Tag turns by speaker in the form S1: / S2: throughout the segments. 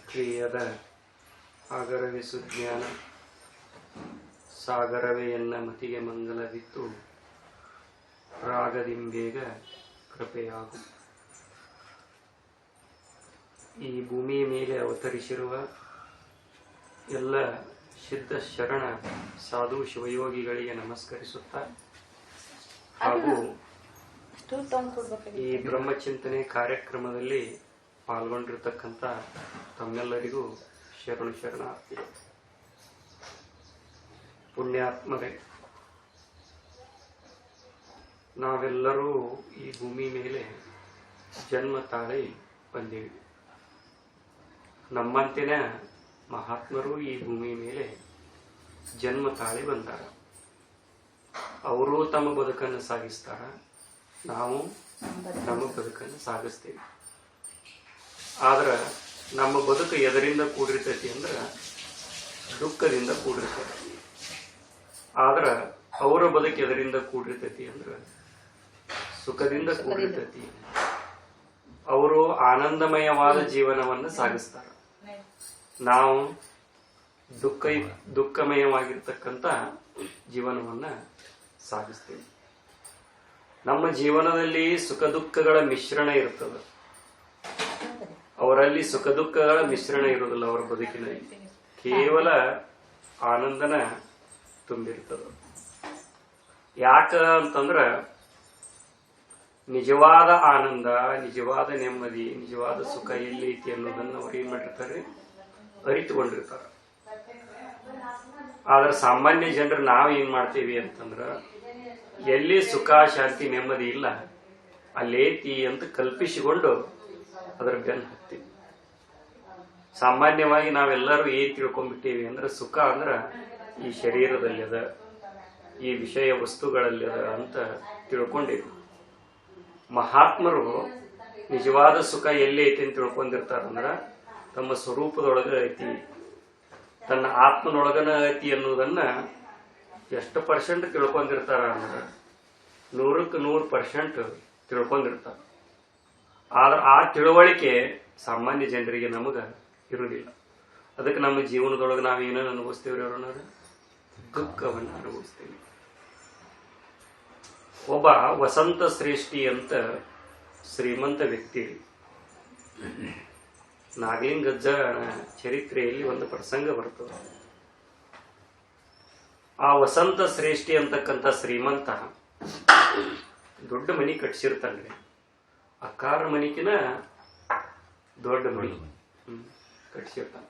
S1: ಕ್ರಿಯದ ಆಗರವೇ ಸುಜ್ಞಾನ ಸಾಗರವೇ ಎನ್ನ ಮತಿಗೆ ಮಂಗಲವಿತ್ತು ರಾಗದಿಂಬೇಗ ಕೃಪೆಯಾಗು. ಈ ಭೂಮಿಯ ಮೇಲೆ ಅವತರಿಸಿರುವ ಎಲ್ಲ ಸಿದ್ಧ ಶರಣ ಸಾಧು ಶಿವಯೋಗಿಗಳಿಗೆ ನಮಸ್ಕರಿಸುತ್ತಾ ಹಾಗೂ ಈ ಬ್ರಹ್ಮಚಿಂತನೆ ಕಾರ್ಯಕ್ರಮದಲ್ಲಿ ಪಾಲ್ಗೊಂಡಿರ್ತಕ್ಕಂಥ ತಮ್ಮೆಲ್ಲರಿಗೂ ಶರಣಾರ್ಥಿ. ಪುಣ್ಯಾತ್ಮರೇ, ನಾವೆಲ್ಲರೂ ಈ ಭೂಮಿ ಮೇಲೆ ಜನ್ಮ ತಾಳಿ ಬಂದೀವಿ. ನಮ್ಮಂತೆನ ಮಹಾತ್ಮರು ಈ ಭೂಮಿ ಮೇಲೆ ಜನ್ಮ ತಾಳಿ ಬಂದಾರ. ಅವರು ತಮ್ಮ ಬದುಕನ್ನು ಸಾಗಿಸ್ತಾರ, ನಾವು ನಮ್ಮ ಬದುಕನ್ನು ಸಾಗಿಸ್ತೀವಿ. ಆದ್ರೆ ನಮ್ಮ ಬದುಕು ಎದರಿಂದ ಕೂಡಿರ್ತೈತಿ ಅಂದ್ರೆ ದುಃಖದಿಂದ ಕೂಡಿರ್ತೈತಿ. ಆದ್ರೆ ಅವರ ಬದುಕು ಎದರಿಂದ ಕೂಡಿರ್ತೈತಿ ಅಂದ್ರೆ ಸುಖದಿಂದ ಕೂಡಿರ್ತೈತಿ. ಅವರು ಆನಂದಮಯವಾದ ಜೀವನವನ್ನು ಸಾಗಿಸ್ತಾರೆ. ನಾವು ದುಃಖಮಯವಾಗಿರ್ತಕ್ಕಂಥ ಜೀವನವನ್ನ ಸಾಗಿಸ್ತೀವಿ. ನಮ್ಮ ಜೀವನದಲ್ಲಿ ಸುಖ ದುಃಖಗಳ ಮಿಶ್ರಣ ಇರ್ತದೆ. ಅವರಲ್ಲಿ ಸುಖ ದುಃಖಗಳ ಮಿಶ್ರಣ ಇರುವುದಿಲ್ಲ. ಅವರ ಬದುಕಿನಲ್ಲಿ ಕೇವಲ ಆನಂದನ ತುಂಬಿರ್ತದ. ಯಾಕ ಅಂತಂದ್ರ ನಿಜವಾದ ಆನಂದ, ನಿಜವಾದ ನೆಮ್ಮದಿ, ನಿಜವಾದ ಸುಖ ಎಲ್ಲಿ ಐತಿ ಅನ್ನೋದನ್ನ ಅವ್ರು ಏನ್ ಮಾಡಿರ್ತಾರೆ, ಅರಿತುಕೊಂಡಿರ್ತಾರೆ. ಆದ್ರೆ ಸಾಮಾನ್ಯ ಜನರು ನಾವ್ ಏನ್ ಮಾಡ್ತೀವಿ ಅಂತಂದ್ರ ಎಲ್ಲಿ ಸುಖ ಶಾಂತಿ ನೆಮ್ಮದಿ ಇಲ್ಲ ಅಲ್ಲೇತಿ ಅಂತ ಕಲ್ಪಿಸಿಕೊಂಡು ಅದರ ಬೆನ್ನು ಹತ್ತೀವಿ. ಸಾಮಾನ್ಯವಾಗಿ ನಾವೆಲ್ಲರೂ ಏನ್ ತಿಳ್ಕೊಂಡ್ಬಿಟ್ಟೀವಿ ಅಂದ್ರೆ ಸುಖ ಅಂದ್ರ ಈ ಶರೀರದಲ್ಲಿ ಅದ, ಈ ವಿಷಯ ವಸ್ತುಗಳಲ್ಲಿ ಅದ ಅಂತ ತಿಳ್ಕೊಂಡಿವಿ. ಮಹಾತ್ಮರು ನಿಜವಾದ ಸುಖ ಎಲ್ಲಿ ಐತಿ ಅಂತ ತಿಳ್ಕೊಂಡಿರ್ತಾರಂದ್ರ ತಮ್ಮ ಸ್ವರೂಪದೊಳಗ ಐತಿ, ತನ್ನ ಆತ್ಮನೊಳಗನ ಐತಿ ಅನ್ನೋದನ್ನ ಎಷ್ಟು ಪರ್ಸೆಂಟ್ ತಿಳ್ಕೊಂಡಿರ್ತಾರ ಅಂದ್ರೆ 100% ತಿಳ್ಕೊಂಡಿರ್ತಾರ. ಆದ್ರೆ ಆ ತಿಳುವಳಿಕೆ ಸಾಮಾನ್ಯ ಜನರಿಗೆ ನಮಗ ಇರುವುದಿಲ್ಲ. ಅದಕ್ಕೆ ನಮ್ಮ ಜೀವನದೊಳಗೆ ನಾವೇನೇನು ಅನುಭವಿಸ್ತೇವ್ರಿ ಅವ್ರನ್ನ ದುಃಖವನ್ನು ಅನುಭವಿಸ್ತೇವೆ. ಒಬ್ಬ ವಸಂತ ಶ್ರೇಷ್ಠಿ ಅಂತ ಶ್ರೀಮಂತ ವ್ಯಕ್ತಿ, ನಾಗಲಿಂಗಜ್ಜ ಚರಿತ್ರೆಯಲ್ಲಿ ಒಂದು ಪ್ರಸಂಗ ಬರ್ತದೆ. ಆ ವಸಂತ ಶ್ರೇಷ್ಠಿ ಅಂತಕ್ಕಂಥ ಶ್ರೀಮಂತ ದೊಡ್ಡ ಮನಿ ಕಟ್ಸಿರ್ತಾನ್ರಿ. ಅಕ್ಕಾರ ಮನಿಕಿನ ದೊಡ್ಡ ಮನಿ ಕಟ್ಸಿರ್ತಾನ.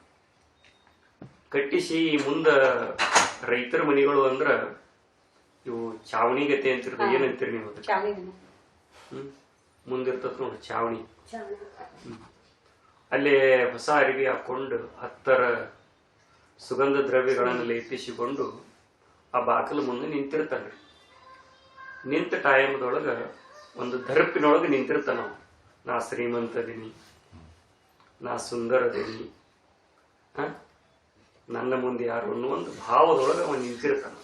S1: ಕಟ್ಟಿಸಿ ಮುಂದ ರೈತರ ಮನಿಗಳು ಅಂದ್ರ ಇವು ಚಾವಣಿಗತೆ ಅಂತಿರ್ತದೆ. ಏನಂತೀರಿ ನೀವು? ಮುಂದಿರ್ತದ ನೋಡಿ ಚಾವಣಿ. ಅಲ್ಲೇ ಹೊಸ ಅರಿವಿ ಹಾಕೊಂಡು ಹತ್ತರ ಸುಗಂಧ ದ್ರವ್ಯಗಳನ್ನು ಲೇಪಿಸಿಕೊಂಡು ಆ ಬಾಕಲು ಮುಂದೆ ನಿಂತಿರ್ತಾನೆ. ನಿಂತ ಟೈಮದೊಳಗ ಒಂದು ದರ್ಪಿನೊಳಗೆ ನಿಂತಿರ್ತಾನ. ನಾ ಶ್ರೀಮಂತದೀನಿ, ನಾ ಸುಂದರದೀನಿ, ನನ್ನ ಮುಂದೆ ಯಾರು ಅನ್ನೋ ಒಂದು ಭಾವದೊಳಗ ಅವನು ನಿಂತಿರ್ತಾನ.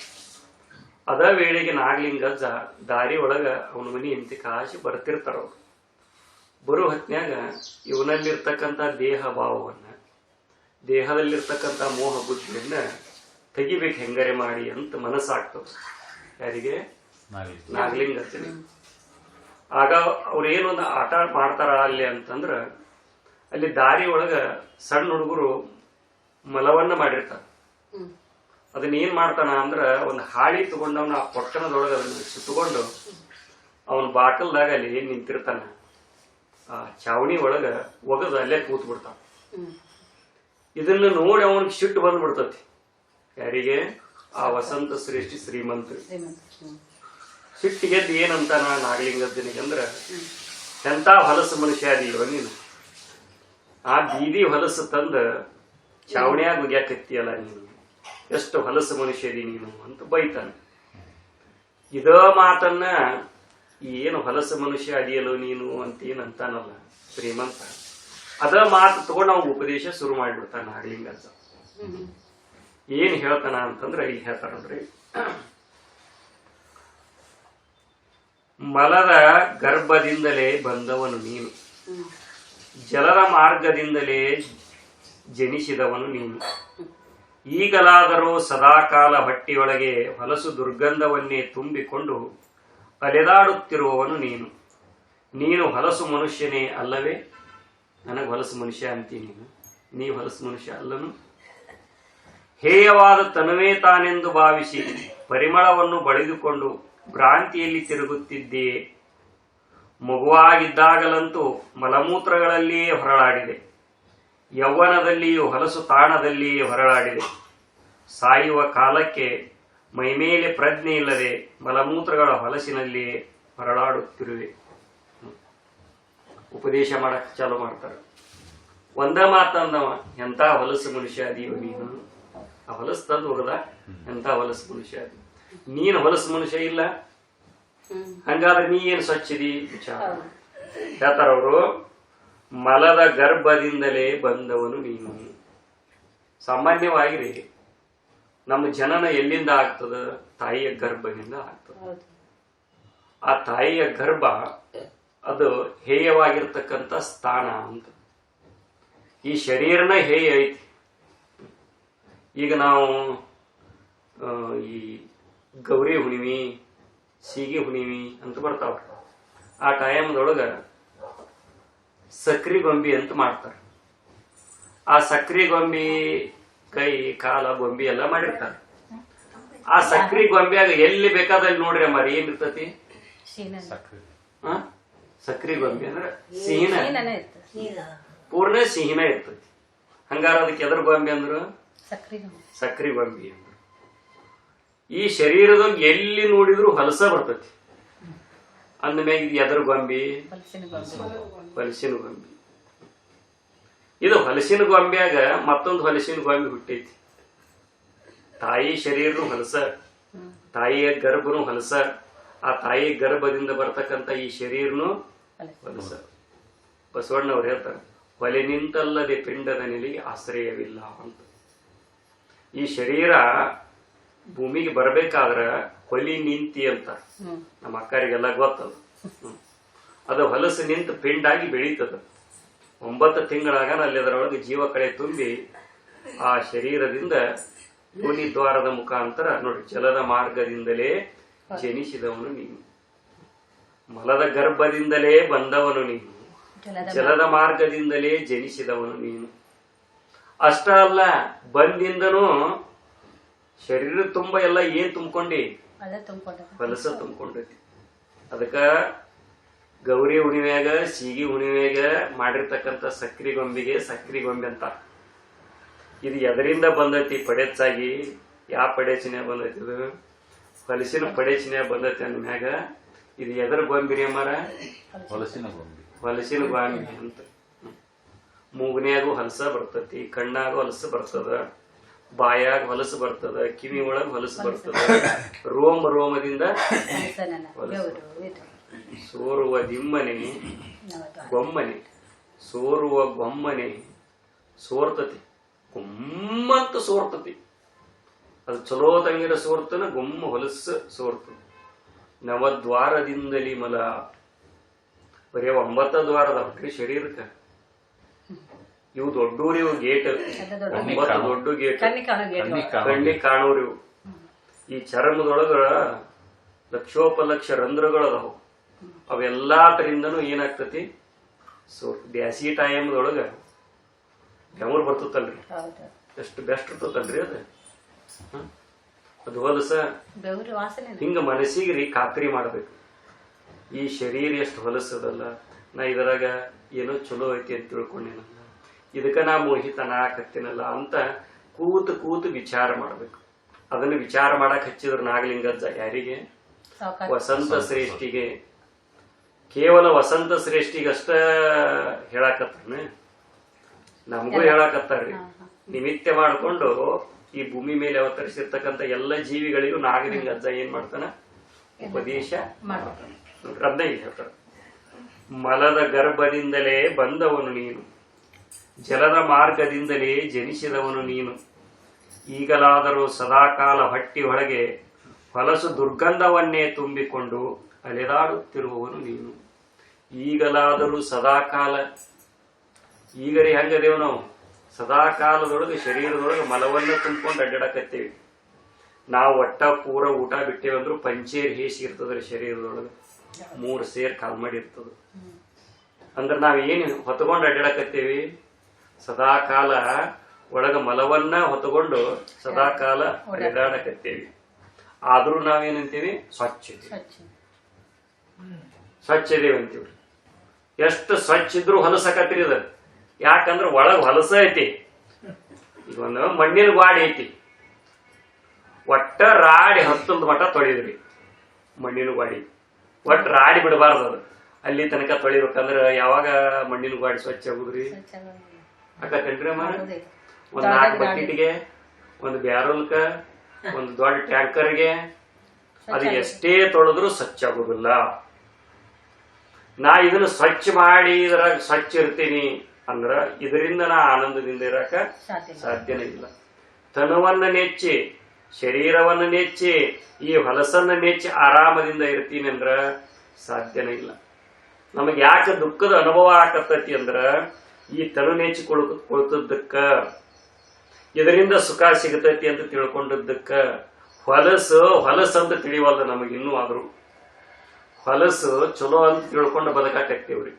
S1: ಅದ ವೇಳೆಗೆ ನಾಗಲಿಂಗಜ್ಜ ದಾರಿ ಒಳಗ ಅವನ ಮನಿ ಎಂತಿ ಕಾಶಿ ಬರ್ತಿರ್ತಾರ. ಅವ್ರು ಬರೋ ಹೊತ್ನ್ಯಾಗ ಇವನಲ್ಲಿರ್ತಕ್ಕಂಥ ದೇಹ ಭಾವವನ್ನ, ದೇಹದಲ್ಲಿರ್ತಕ್ಕಂಥ ಮೋಹ ಬುದ್ಧಿಯನ್ನ ತೆಗಿಬೇಕು ಹೆಂಗರೆ ಮಾಡಿ ಅಂತ ಮನಸ್ಸಾಗ್ತದ. ಯಾರಿಗೆ? ನಾಗಲಿಂಗಜ್ಜನಿ. ಆಗ ಅವ್ರೇನೊಂದು ಆಟ ಮಾಡ್ತಾರ ಅಲ್ಲಿ ಅಂತಂದ್ರ, ಅಲ್ಲಿ ದಾರಿ ಒಳಗ ಸಣ್ಣ ಹುಡುಗರು ಮಲವನ್ನ ಮಾಡಿರ್ತಾರ. ಅದನ್ನ ಏನ್ ಮಾಡ್ತಾನ ಅಂದ್ರ ಒಂದು ಹಾಳಿ ತಗೊಂಡವನ ಆ ಪೊಟ್ಟಣದೊಳಗ ಅದನ್ನ ಸುತ್ತಕೊಂಡು ಅವನ ಬಾಟಲ್ದಾಗ ಅಲ್ಲಿ ಏನ್ ನಿಂತಿರ್ತಾನ, ಆ ಚಾವಣಿ ಒಳಗ ಒಗದ ಅಲ್ಲೇ ಕೂತ್ ಬಿಡ್ತಾನ. ಇದನ್ನ ನೋಡಿ ಅವನಿಗೆ ಸಿಟ್ಟು ಬಂದ್ಬಿಡ್ತತಿ. ಯಾರಿಗೆ? ಆ ವಸಂತ ಶ್ರೇಷ್ಠಿ ಶ್ರೀಮಂತ. ಸಿಟ್ಟಿಗೆದ್ದು ಏನಂತಾನ ನಾಗಲಿಂಗಜ್ಜನಿಗೆ ಅಂದ್ರ, ಎಂತ ಹೊಲಸು ಮನುಷ್ಯ ಅದೀವ ನೀನು, ಆ ಬೀದಿ ಹೊಲಸು ತಂದ ಚಾವಣಿಯಾಗ ಉಗ್ಯಾಕತ್ತಿಯಲ್ಲ ನೀನು, ಎಷ್ಟು ಹೊಲಸು ಮನುಷ್ಯ ಅದಿ ನೀನು ಅಂತ ಬೈತಾನೆ. ಇದ ಮಾತನ್ನ ಏನು ಹೊಲಸು ಮನುಷ್ಯ ಅದಿಯಲ್ಲೋ ನೀನು ಅಂತ ಏನಂತಾನಲ್ಲ ಶ್ರೀಮಂತ, ಅದ ಮಾತು ತಗೊಂಡು ಅವ್ನ ಉಪದೇಶ ಶುರು ಮಾಡಿಬಿಡ್ತಾನ ನಾಗಲಿಂಗಜ್ಜ. ಏನ್ ಹೇಳ್ತಾನ ಅಂತಂದ್ರೆ ಈಗ ಹೇಳ್ತಾನಂದ್ರಿ, ಮಲದ ಗರ್ಭದಿಂದಲೇ ಬಂದವನು ನೀನು, ಜಲದ ಮಾರ್ಗದಿಂದಲೇ ಜನಿಸಿದವನು ನೀನು. ಈಗಲಾದರೂ ಸದಾಕಾಲ ಹೊಟ್ಟಿಯೊಳಗೆ ಹೊಲಸು ದುರ್ಗಂಧವನ್ನೇ ತುಂಬಿಕೊಂಡು ಅಲೆದಾಡುತ್ತಿರುವವನು ನೀನು. ನೀನು ಹೊಲಸು ಮನುಷ್ಯನೇ ಅಲ್ಲವೇ? ನನಗೆ ಹೊಲಸು ಮನುಷ್ಯ ಅಂತೀನಿ, ನೀ ಹೊಲಸು ಮನುಷ್ಯ ಅಲ್ಲನು. ಹೇಯವಾದ ತನುವೇ ತಾನೆಂದು ಭಾವಿಸಿ ಪರಿಮಳವನ್ನು ಬಳಿದುಕೊಂಡು ಭ್ರಾಂತಿಯಲ್ಲಿ ತಿರುಗುತ್ತಿದ್ದೀಯೇ. ಮಗುವಾಗಿದ್ದಾಗಲಂತೂ ಮಲಮೂತ್ರಗಳಲ್ಲಿಯೇ ಹೊರಳಾಡಿದೆ, ಯೌವನದಲ್ಲಿಯೂ ಹೊಲಸು ತಾಣದಲ್ಲಿಯೇ ಹೊರಳಾಡಿದೆ. ಸಾಯುವ ಕಾಲಕ್ಕೆ ಮೈಮೇಲೆ ಪ್ರಜ್ಞೆ ಇಲ್ಲದೆ ಮಲಮೂತ್ರಗಳ ಹೊಲಸಿನಲ್ಲಿಯೇ ಹೊರಳಾಡುತ್ತಿರುವೆ. ಉಪದೇಶ ಮಾಡಕ್ ಚಾಲು ಮಾಡ್ತಾರೆ. ಒಂದ ಮಾತಂದವ, ಎಂತ ಹೊಲಸು ಮನುಷ್ಯ ಅದೀವ ನೀನು. ಆ ಹೊಲಸು ತಂದು ಹೊಡೆದ, ಎಂತ ಹೊಲಸು ಮನುಷ್ಯ ಅದಿ. ನೀನು ಹೊಲಸು ಮನುಷ್ಯ ಇಲ್ಲ, ಹಂಗಾದ್ರೆ ನೀ ಏನು ಸ್ವಚ್ಛದಿ ವಿಚಾರ ಹೇಳ್ತಾರವರು. ಮಲದ ಗರ್ಭದಿಂದಲೇ ಬಂದವನು ನೀನು. ಸಾಮಾನ್ಯವಾಗಿರಿ ನಮ್ಮ ಜನನ ಎಲ್ಲಿಂದ ಆಗ್ತದ? ತಾಯಿಯ ಗರ್ಭದಿಂದ ಆಗ್ತದ. ಆ ತಾಯಿಯ ಗರ್ಭ ಅದು ಹೇಯವಾಗಿರ್ತಕ್ಕಂಥ ಸ್ಥಾನ ಅಂತ. ಈ ಶರೀರನ ಹೇಯ ಐತಿ. ಈಗ ನಾವು ಈ ಗೌರಿ ಹುಣ್ಣಿಮೆ, ಸೀಗೆ ಹುಣ್ಣಿಮೆ ಅಂತ ಬರ್ತಾವ. ಆ ಟೈಮ್ದೊಳಗ ಸಕ್ರಿ ಗೊಂಬಿ ಅಂತ ಮಾಡ್ತಾರೆ. ಆ ಸಕ್ರಿ ಗೊಂಬಿ ಕೈ ಕಾಲ ಗೊಂಬಿ ಎಲ್ಲ ಮಾಡಿರ್ತಾರೆ. ಆ ಸಕ್ರಿ ಗೊಂಬಿಯಾಗ ಎಲ್ಲಿ ಬೇಕಾದಲ್ಲಿ ನೋಡ್ರಿ ಅಮ್ಮ ಏನಿರ್ತತಿ? ಸಕ್ರಿ ಗೊಂಬಿ ಅಂದ್ರೆ ಸಿಹಿನ, ಪೂರ್ಣ ಸಿಹಿನ ಇರ್ತತಿ. ಹಂಗಾರ ಅದಕ್ಕೆ ಎದ್ರ ಗೊಂಬಿ ಅಂದ್ರು? ಸಕ್ರಿ ಗೊಂಬಿ ಅಂದ್ರು. ಈ ಶರೀರದಾಗ ಎಲ್ಲಿ ನೋಡಿದ್ರು ಹೊಲಸ ಬರ್ತತಿ. ಅಂದ್ಮ್ಯಾಗ ಇದು ಎದ್ರ ಗೊಂಬಿ? ಹೊಲಸಿನ ಗೊಂಬಿ. ಇದು ಹೊಲಸಿನ ಗೊಂಬ್ಯಾಗ ಮತ್ತೊಂದು ಹೊಲಸಿನ ಗೊಂಬಿ ಹುಟ್ಟೈತಿ. ತಾಯಿ ಶರೀರನು ಹೊಲಸ, ತಾಯಿಯ ಗರ್ಭನು ಹೊಲಸ, ಆ ತಾಯಿ ಗರ್ಭದಿಂದ ಬರ್ತಕ್ಕಂಥ ಈ ಶರೀರನು ಹೊಲಸ. ಬಸವಣ್ಣವ್ರು ಹೇಳ್ತಾರೆ, ಹೊಲೆ ನಿಂತಲ್ಲದೆ ಪಿಂಡದ ನೆಲೆಗೆ ಆಶ್ರಯವಿಲ್ಲ ಅಂತ. ಈ ಶರೀರ ಭೂಮಿಗೆ ಬರ್ಬೇಕಾದ್ರ ಹೊಲಿ ನಿಂತಿ ಅಂತ ನಮ್ಮ ಅಕ್ಕರಿಗೆಲ್ಲ ಗೊತ್ತದ. ಅದು ಹೊಲಸು ನಿಂತು ಪಿಂಡಾಗಿ ಬೆಳೀತದ. 9 ತಿಂಗಳಾಗ ಅಲ್ಲಿ ಅದರೊಳಗೆ ಜೀವ ಕಳೆ ತುಂಬಿ ಆ ಶರೀರದಿಂದ ಯೋನಿ ದ್ವಾರದ ಮುಖಾಂತರ ನೋಡಿ, ಜಲದ ಮಾರ್ಗದಿಂದಲೇ ಜನಿಸಿದವನು ನೀನು. ಮಲದ ಗರ್ಭದಿಂದಲೇ ಬಂದವನು ನೀನು, ಜಲದ ಮಾರ್ಗದಿಂದಲೇ ಜನಿಸಿದವನು ನೀನು. ಅಷ್ಟ ಅಲ್ಲ, ಬಂದಿಂದನೂ ಶರೀರ ತುಂಬ ಎಲ್ಲ ಏನ್ ತುಂಬಿಕೊಂಡಿ? ಹೊಲಸ ತುಂಬಿಕೊಂಡೈತಿ. ಅದಕ್ಕ ಗೌರಿ ಹುಣ್ಣಿಮ್ಯಾಗ, ಸೀಗಿ ಹುಣ್ಣಿಮ್ಯಾಗ ಮಾಡಿರ್ತಕ್ಕಂಥ ಸಕ್ರಿ ಗೊಂಬಿಗೆ ಸಕ್ರಿ ಗೊಂಬೆ ಅಂತ. ಇದು ಎದರಿಂದ ಬಂದೈತಿ? ಪಡೆಚಾಗಿ. ಯಾವ ಪಡೆಚಿನ ಬಂದೈತಿ? ಇದು ಹೊಲಸಿನ ಪಡೆಚಿನ ಬಂದೈತಿ ಅಂದ್ಮ್ಯಾಗ ಇದು ಎದರ ಗೊಂಬಿರಿ ಅಮ್ಮಾರ? ಹೊಲಸಿನ ಗೊಂಬಿ ಅಂತ. ಮೂಗನ್ಯಾಗೂ ಹೊಲಸ ಬರ್ತತಿ, ಕಣ್ಣಾಗ ಹೊಲಸು ಬರ್ತದ, ಬಾಯಾಗ ಹೊಲಸು ಬರ್ತದ, ಕಿವಿ ಒಳಗ ಹೊಲಸು ಬರ್ತದ, ರೋಮದಿಂದ ಸೋರುವ ದಿಮ್ಮನೆ ಗೊಮ್ಮನೆ, ಸೋರುವ ಗೊಮ್ಮನೆ ಸೋರ್ತತಿ, ಗುಮ್ಮಂತ ಸೋರ್ತತಿ. ಅದು ಚಲೋ ತಂಗಿರ ಸೋರ್ತನ, ಗುಮ್ಮ ಹೊಲಸು ಸೋರ್ತತಿ. ನವದ್ವಾರದಿಂದಲೇ ಮಲ. ಬರೀ 9 ದ್ವಾರದ ಹುಟ್ಟಿ ಶರೀರಕ್ಕ. ಇವು ದೊಡ್ಡೂರಿ, ಇವು ಗೇಟ್ 9 ದೊಡ್ಡ ಗೇಟ್, ಕಣ್ಣಿಗೆ ಕಾಣೋರಿ ಇವು. ಈ ಚರ್ಮದೊಳಗ ಲಕ್ಷೋಪಲಕ್ಷ ರಂಧ್ರಗಳದಾವು. ಅವೆಲ್ಲಾಟರಿಂದನೂ ಏನಾಗ್ತತಿ? ಬ್ಯಾಸಿ ಟೈಮ್ದೊಳಗ ಬೆವರು ಬರ್ತತಲ್ರಿ, ಎಷ್ಟು ಬೆಸ್ಟ್ ಇರ್ತತಲ್ರಿ ಅದು ಹೊಲಸ. ಹಿಂಗ ಮನಸ್ಸಿಗೆ ಖಾತ್ರಿ ಮಾಡ್ಬೇಕು, ಈ ಶರೀರ ಎಷ್ಟು ಹೊಲಸದಲ್ಲ, ನಾ ಇದರಾಗ ಏನೋ ಚಲೋ ಐತಿ ಅಂತ ತಿಳ್ಕೊಂಡೇನಲ್ಲ, ಇದಕ್ಕ ನಾ ಮೋಹಿತನಾಕತ್ತೇನಲ್ಲ ಅಂತ ಕೂತು ವಿಚಾರ ಮಾಡ್ಬೇಕು. ಅದನ್ನ ವಿಚಾರ ಮಾಡಕ್ ಹಚ್ಚಿದ್ರ ನಾಗಲಿಂಗಜ್ಜ ಯಾರಿಗೆ? ವಸಂತ ಶ್ರೇಷ್ಠಿಗೆ. ಕೇವಲ ವಸಂತ ಶ್ರೇಷ್ಠಿಗಷ್ಟ ಹೇಳಾಕತ್ತಾನ, ನಮಗೂ ಹೇಳಾಕತ್ತಾರ್ರಿ. ನಿಮಿತ್ತ ಮಾಡ್ಕೊಂಡು ಈ ಭೂಮಿ ಮೇಲೆ ಅವತರಿಸಿರ್ತಕ್ಕಂಥ ಎಲ್ಲ ಜೀವಿಗಳಿಗೂ ನಾಗಲಿಂಗಜ್ಜ ಏನ್ ಮಾಡ್ತಾನ? ಉಪದೇಶ ಮಾಡ್ತಾನ. ಅದನ್ನ ಹೇಳ್ತಾರ, ಮಲದ ಗರ್ಭದಿಂದಲೇ ಬಂದವನು ನೀನು, ಜಲದ ಮಾರ್ಗದಿಂದಲೇ ಜನಿಸಿದವನು ನೀನು. ಈಗಲಾದರೂ ಸದಾಕಾಲ ಹೊಟ್ಟಿ ಒಳಗೆ ಹೊಲಸು ದುರ್ಗಂಧವನ್ನೇ ತುಂಬಿಕೊಂಡು ಅಲೆದಾಡುತ್ತಿರುವವನು ನೀನು. ಈಗಲಾದರೂ ಸದಾಕಾಲ. ಈಗರಿ ಹೆಂಗದೇವ್ ನಾವು? ಸದಾ ಕಾಲದೊಳಗೆ ಶರೀರದೊಳಗೆ ಮಲವನ್ನ ತುಂಬಿಕೊಂಡು ಅಡ್ಡಾಡಕತ್ತೀವಿ. ನಾವು ಒಟ್ಟ ಪೂರ ಊಟ ಬಿಟ್ಟೇವಿ ಅಂದ್ರೂ ಪಂಚೇರ್ ಹೇಸಿ ಇರ್ತದ್ರಿ ಶರೀರದೊಳಗೆ, 3 ಸೇರ್ ಕಾಲ್ಮಡಿ ಇರ್ತದ. ಅಂದ್ರೆ ನಾವ್ ಏನ್ ಹೊತ್ಕೊಂಡು ಅಡ್ಡಾಡಕತ್ತೀವಿ, ಸದಾ ಕಾಲ ಒಳಗ ಮಲವನ್ನ ಹೊತ್ತುಕೊಂಡು ಸದಾ ಕಾಲ ಅಡ್ಡಾಡಕತ್ತೀವಿ. ಆದ್ರೂ ನಾವೇನಂತೀವಿ, ಸ್ವಚ್ಛ ಇದೀವಿ ಅಂತೀವ್ರಿ. ಎಷ್ಟು ಸ್ವಚ್ಛ ಇದ್ರು ಹೊಲಸಕತ್ತೀರಿ ಅದ. ಯಾಕಂದ್ರ ಒಳಗ ಹೊಲಸ ಐತಿ. ಈಗ ಒಂದು ಮಣ್ಣಿನ ಗಾಡಿ ಐತಿ, ಒಟ್ಟ ರಾಡಿ ಹತ್ತದ ಮಠ ತೊಳಿದ್ರಿ ಮಣ್ಣಿನ ಗಾಡಿ, ಒಟ್ಟು ರಾಡಿ ಬಿಡಬಾರ್ದು. ಅದು ಅಲ್ಲಿ ತನಕ ತೊಳಿಬೇಕಂದ್ರ ಯಾವಾಗ ಮಣ್ಣಿನ ಗಾಡಿ ಸ್ವಚ್ಛ ಆಗುದ್ರಿ? ಆಕತ್ತೇನ್ರಿ ಅಮ್ಮ? ಒಂದ್ 4 ಬಕೆಟ್ಗೆ, ಒಂದು ಬ್ಯಾರಲ್ಕ, ಒಂದು ದೊಡ್ಡ ಟ್ಯಾಂಕರ್ಗೆ ಅದು ಎಷ್ಟೇ ತೊಳೆದ್ರು ಸ್ವಚ್ಛ ಆಗುದಿಲ್ಲ. ನಾ ಇದನ್ನ ಸ್ವಚ್ಛ ಮಾಡಿ ಇದ್ರಾಗ ಸ್ವಚ್ಛ ಇರ್ತೀನಿ ಅಂದ್ರ ಇದರಿಂದ ನಾ ಆನಂದದಿಂದ ಇರಕ ಸಾಧ್ಯನೇ ಇಲ್ಲ. ತನುವನ್ನ ನೆಚ್ಚಿ, ಶರೀರವನ್ನ ನೆಚ್ಚಿ, ಈ ಹೊಲಸನ್ನ ನೆಚ್ಚಿ ಆರಾಮದಿಂದ ಇರ್ತೀನಿ ಅಂದ್ರ ಸಾಧ್ಯನೇ ಇಲ್ಲ. ನಮಗ್ ಯಾಕೆ ದುಃಖದ ಅನುಭವ ಆಕತ್ತೈತಿ ಅಂದ್ರ ಈ ತನು ನೆಚ್ಚಿ ಕೊಳ್ತದ್ದಕ್ಕ, ಇದರಿಂದ ಸುಖ ಸಿಗತೈತಿ ಅಂತ ತಿಳ್ಕೊಂಡದ್ದಕ್ಕ. ಹೊಲಸು ಅಂತ ತಿಳಿವಲ್ಲ ನಮಗಿನ್ನೂ. ಆದ್ರೂ ಹೊಲಸು ಚಲೋ ಅಂತ ತಿಳ್ಕೊಂಡು ಬದುಕಾಕತ್ತೀವ್ರಿ.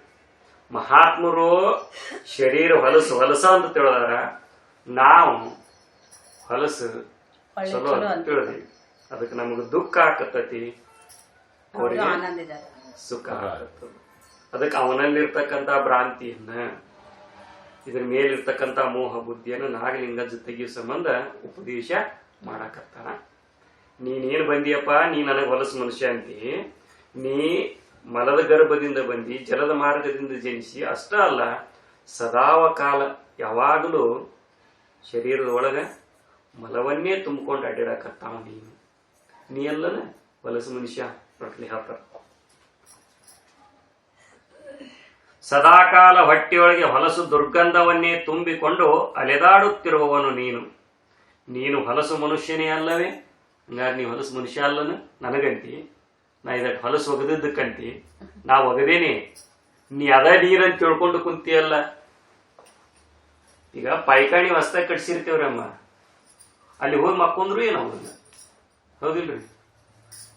S1: ಮಹಾತ್ಮರು ಶರೀರ ಹೊಲಸ ಅಂತ ತಿಳಿದಾರ, ನಾವು ಹೊಲಸು ಚಲೋ ಅಂತ ತಿಳಿದೀವಿ. ಅದಕ್ಕೆ ನಮಗ ದುಃಖ ಆಕತ್ತೈತಿ, ಅವರಿಗೆ ಸುಖ ಆಗತ್ತ. ಅದಕ್ಕೆ ಅವನಲ್ಲಿರ್ತಕ್ಕಂಥ ಭ್ರಾಂತಿಯನ್ನ, ಇದ್ರ ಮೇಲಿರ್ತಕ್ಕಂಥ ಮೋಹ ಬುದ್ಧಿಯನ್ನು ನಾಗಲಿಂಗ ಜೊತೆಗೆ ಸಂಬಂಧ ಉಪದೇಶ ಮಾಡಕತ್ತಾನ. ನೀನೇನ್ ಬಂದಿಯಪ್ಪ, ನೀ ನನಗೆ ಹೊಲಸು ಮನುಷ್ಯ ಅಂತಿ. ನೀ ಮಲದ ಗರ್ಭದಿಂದ ಬಂದಿ, ಜಲದ ಮಾರ್ಗದಿಂದ ಜನಿಸಿ, ಅಷ್ಟ ಅಲ್ಲ ಸದಾವ ಕಾಲ ಯಾವಾಗಲೂ ಶರೀರದ ಒಳಗ ಮಲವನ್ನೇ ತುಂಬಿಕೊಂಡು ಅಡ್ಡಾಡಕತ್ತಾವ. ನೀ ಅಲ್ಲನ ಹೊಲಸು ಮನುಷ್ಯ ನೋಡ್ಲಿ ಹೇಳ್ತಾರ. ಸದಾಕಾಲ ಹೊಟ್ಟೆಯೊಳಗೆ ಹೊಲಸು ದುರ್ಗಂಧವನ್ನೇ ತುಂಬಿಕೊಂಡು ಅಲೆದಾಡುತ್ತಿರುವವನು ನೀನು ಹೊಲಸು ಮನುಷ್ಯನೇ ಅಲ್ಲವೇ? ಹಂಗಾರೆ ನೀ ಹೊಲಸು ಮನುಷ್ಯ ಅಲ್ಲನ ನನಗಂತಿ. ನಾ ಇದಕ್ಕೆ ಹೊಲಸು ಒಗದಿದ್ದಕ್ಕಂತಿ, ನಾ ಒಗದೇನೆ, ನೀ ಅದ ನೀರಂತ ತಿಳ್ಕೊಂಡು ಕುಂತಿಯಲ್ಲ. ಈಗ ಪೈಕಾಣಿ ಹೊಸ್ತಾಗ ಕಟ್ಸಿರ್ತೇವ್ರಮ್ಮ, ಅಲ್ಲಿ ಹೋಗಿ ಮಕ್ಕೊಂದ್ರು ಏನೋ ಹೌದಿಲ್ರಿ?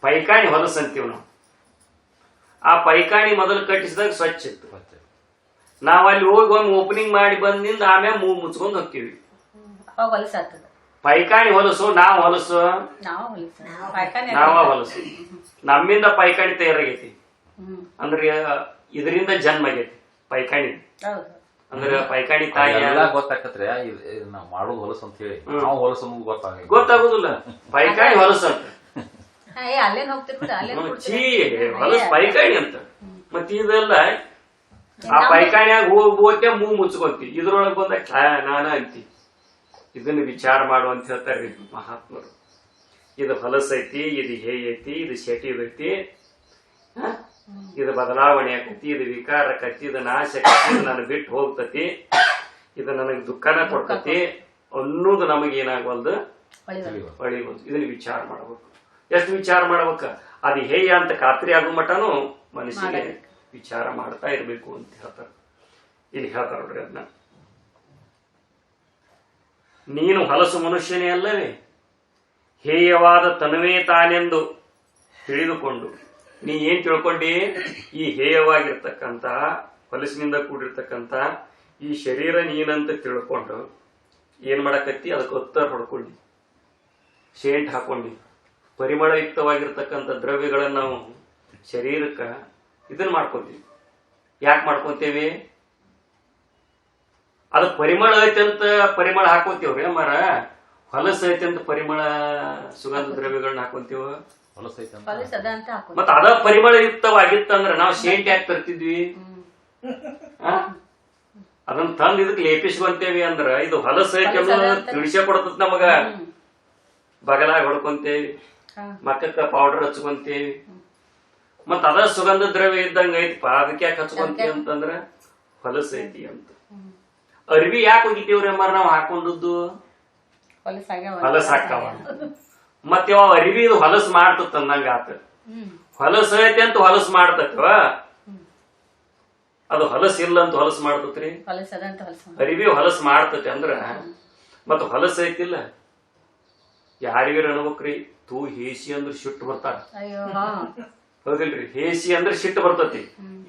S1: ಪೈಕಾಣಿ ಹೊಲಸು ಅಂತೀವ್ ನಾವು. ಆ ಪೈಕಾಣಿ ಮೊದಲು ಕಟ್ಟಿಸಿದಾಗ ಸ್ವಚ್ಛ ಇತ್ತು. ನಾವ್ ಅಲ್ಲಿ ಹೋಗಿ ಒಮ್ಮೆ ಓಪನಿಂಗ್ ಮಾಡಿ ಬಂದಿಂದ ಆಮೇಲೆ ಮೂಗ್ ಮುಚ್ಕೊಂಡ್ ಹೋಗ್ತೀವಿ. ಪೈಕಾಣಿ ಹೊಲಸು, ನಾವ್ ಹೊಲಸು, ನಾವ ಹೊಲಸು. ನಮ್ಮಿಂದ ಪೈಕಾಣಿ ತಯಾರಾಗೈತಿ ಅಂದ್ರೆ ಇದರಿಂದ ಜನ್ಮ ಆಗೈತಿ ಪೈಕಾಣಿ. ಅಂದ್ರೆ ಪೈಕಾಣಿ ತಾಯಿ
S2: ಗೊತ್ತಾಕತ್ರೆ ಮಾಡೋದು ಹೊಲಸು ಅಂತ ಹೇಳಿ ನಾವು ಹೊಲಸು
S1: ಗೊತ್ತಾಗುದಿಲ್ಲ. ಪೈಕಾಣಿ ಹೊಲಸು ಅಂತ ಹೊಲಸು ಪೈಕಾಣಿ ಅಂತ. ಮತ್ತ ಇದೆಲ್ಲ ಆ ಪೈಕಾಣಿಯಾಗ ಹೋಗ್ಬೋಕೆ ಮೂಗ್ ಮುಚ್ಕೊಂತಿ, ಇದ್ರೊಳಗ್ ಬಂದ ನಾನ ಅಂತಿ. ಇದನ್ನ ವಿಚಾರ ಮಾಡು ಅಂತ ಹೇಳ್ತಾರ್ರಿ ಮಹಾತ್ಮರು. ಇದು ಹೊಲಸೈತಿ, ಇದು ಐತಿ, ಇದು ಶೆಟಿದೈತಿ, ಇದು ಬದಲಾವಣೆ ಆಕತಿ, ಇದು ವಿಕಾರ ಆಕತಿ, ಇದು ನಾಶ ಆಕತಿ, ಇದು ನನಗೆ ಬಿಟ್ಟು ಹೋಗ್ತತಿ, ಇದು ನನಗೆ ದುಃಖನ ಕೊಡ್ತತಿ ಅನ್ನೋದು ನಮಗೇನಾಗವಲ್ದು, ಹೊಳಿವಲ್ದು. ಇದನ್ನ ವಿಚಾರ ಮಾಡ್ಬೇಕು. ಎಷ್ಟು ವಿಚಾರ ಮಾಡ್ಬೇಕ? ಅದು ಹೇಯ ಅಂತ ಖಾತ್ರಿ ಆಗೋ ಮಟನು ಮನುಷ್ಯನಿಗೆ ವಿಚಾರ ಮಾಡ್ತಾ ಇರ್ಬೇಕು ಅಂತ ಹೇಳ್ತಾರ. ಇಲ್ಲಿ ಹೇಳ್ತಾರ ನೋಡ್ರಿ ಅದನ್ನ. ನೀನು ಹೊಲಸು ಮನುಷ್ಯನೇ ಅಲ್ಲವೇ? ಹೇಯವಾದ ತನುವೇ ತಾನೆಂದು ತಿಳಿದುಕೊಂಡು, ನೀ ಏನ್ ತಿಳ್ಕೊಂಡಿ? ಈ ಹೇಯವಾಗಿರ್ತಕ್ಕಂಥ ಹೊಲಸಿನಿಂದ ಕೂಡಿರ್ತಕ್ಕಂಥ ಈ ಶರೀರ ನೀನಂತ ತಿಳ್ಕೊಂಡು ಏನ್ ಮಾಡಕತ್ತಿ? ಅದಕ್ಕೆ ಉತ್ತರ ಹೊಡ್ಕೊಂಡಿ, ಶೇಂಟ್ ಹಾಕೊಂಡಿ, ಪರಿಮಳಯುಕ್ತವಾಗಿರ್ತಕ್ಕಂಥ ದ್ರವ್ಯಗಳನ್ನ ನಾವು ಶರೀರಕ್ಕ ಇದನ್ನ ಮಾಡ್ಕೊಂತೀವಿ. ಯಾಕೆ ಮಾಡ್ಕೊಂತೇವಿ? ಅದು ಪರಿಮಳ ಐತೆ ಅಂತ ಪರಿಮಳ ಹಾಕೋತೀವ್ರಿ ಮರ. ಹೊಲಸ ಐತೆ ಅಂತ ಪರಿಮಳ ಸುಗಂಧ ದ್ರವ್ಯಗಳನ್ನ ಹಾಕೊಂತೀವ. ಮತ್ತ ಅದ ಪರಿಮಳಯುಕ್ತವಾಗಿತ್ತಂದ್ರ ನಾವು ಶೇಂಟ್ ಯಾಕೆ ತರ್ತಿದ್ವಿ? ಅದನ್ನ ತಂದ್ ಇದಕ್ ಲೇಪಿಸ್ಕೊಂತೇವಿ ಅಂದ್ರ ಇದು ಹೊಲಸ ಐತೆ ಅನ್ನೋದು ತಿಳಿಸೇ ಕೊಡ್ತದ ನಮಗ. ಬಗಲಾಗ ಹೊಡ್ಕೊಂತೇವಿ, ಮಕ್ಕಕ್ಕ ಪೌಡರ್ ಹಚ್ಕೊಂತೇವಿ. ಮತ್ತ ಅದ ಸುಗಂಧ ದ್ರವ್ಯ ಇದ್ದಂಗ ಐತಿಪ್ಪ, ಅದಕ್ಕೆ ಯಾಕೆ ಹಚ್ಕೊಂತೀವಿ ಅಂತಂದ್ರ ಹೊಲಸ ಐತಿ ಅಂತ. ಅರ್ವಿ ಯಾಕೆ ಹೋಗಿತೀವ್ರಿ ಅಮ್ಮಾರ ನಾವ್ ಹಾಕೊಂಡದ್ದು? ಹೊಲಸ ಹಾಕಾವ. ಮತ್ತೆ ಅವ ಅರಿವಿ ಇದು ಹೊಲಸು ಮಾಡ್ತತ್ ಅಂದಂಗ ಆತ. ಹೊಲಸ ಐತಿ ಅಂತ ಹೊಲಸು ಮಾಡ್ತತ್ವ. ಅದು ಹೊಲಸ್ ಇಲ್ಲ ಅಂತ ಹೊಲಸ್ ಮಾಡ್ತತ್ರಿ,
S3: ಹೊಲಸದಂತ ಹೊಲಸ
S1: ಅರಿವಿ ಹೊಲಸ್ ಮಾಡ್ತತಿ ಅಂದ್ರ ಮತ್ತ ಹೊಲಸ ಐತಿಲ್ಲ. ಯಾರಿಗಾರ ಅನ್ಬೇಕ್ರಿ, ತೂ ಹೇಸಿ ಅಂದ್ರ ಸಿಟ್ಟು ಬರ್ತಾರ.
S3: ಅಯ್ಯೋ
S1: ಹೌದಿಲ್ರಿ? ಹೇಸಿ ಅಂದ್ರ ಸಿಟ್ಟು ಬರ್ತತಿ.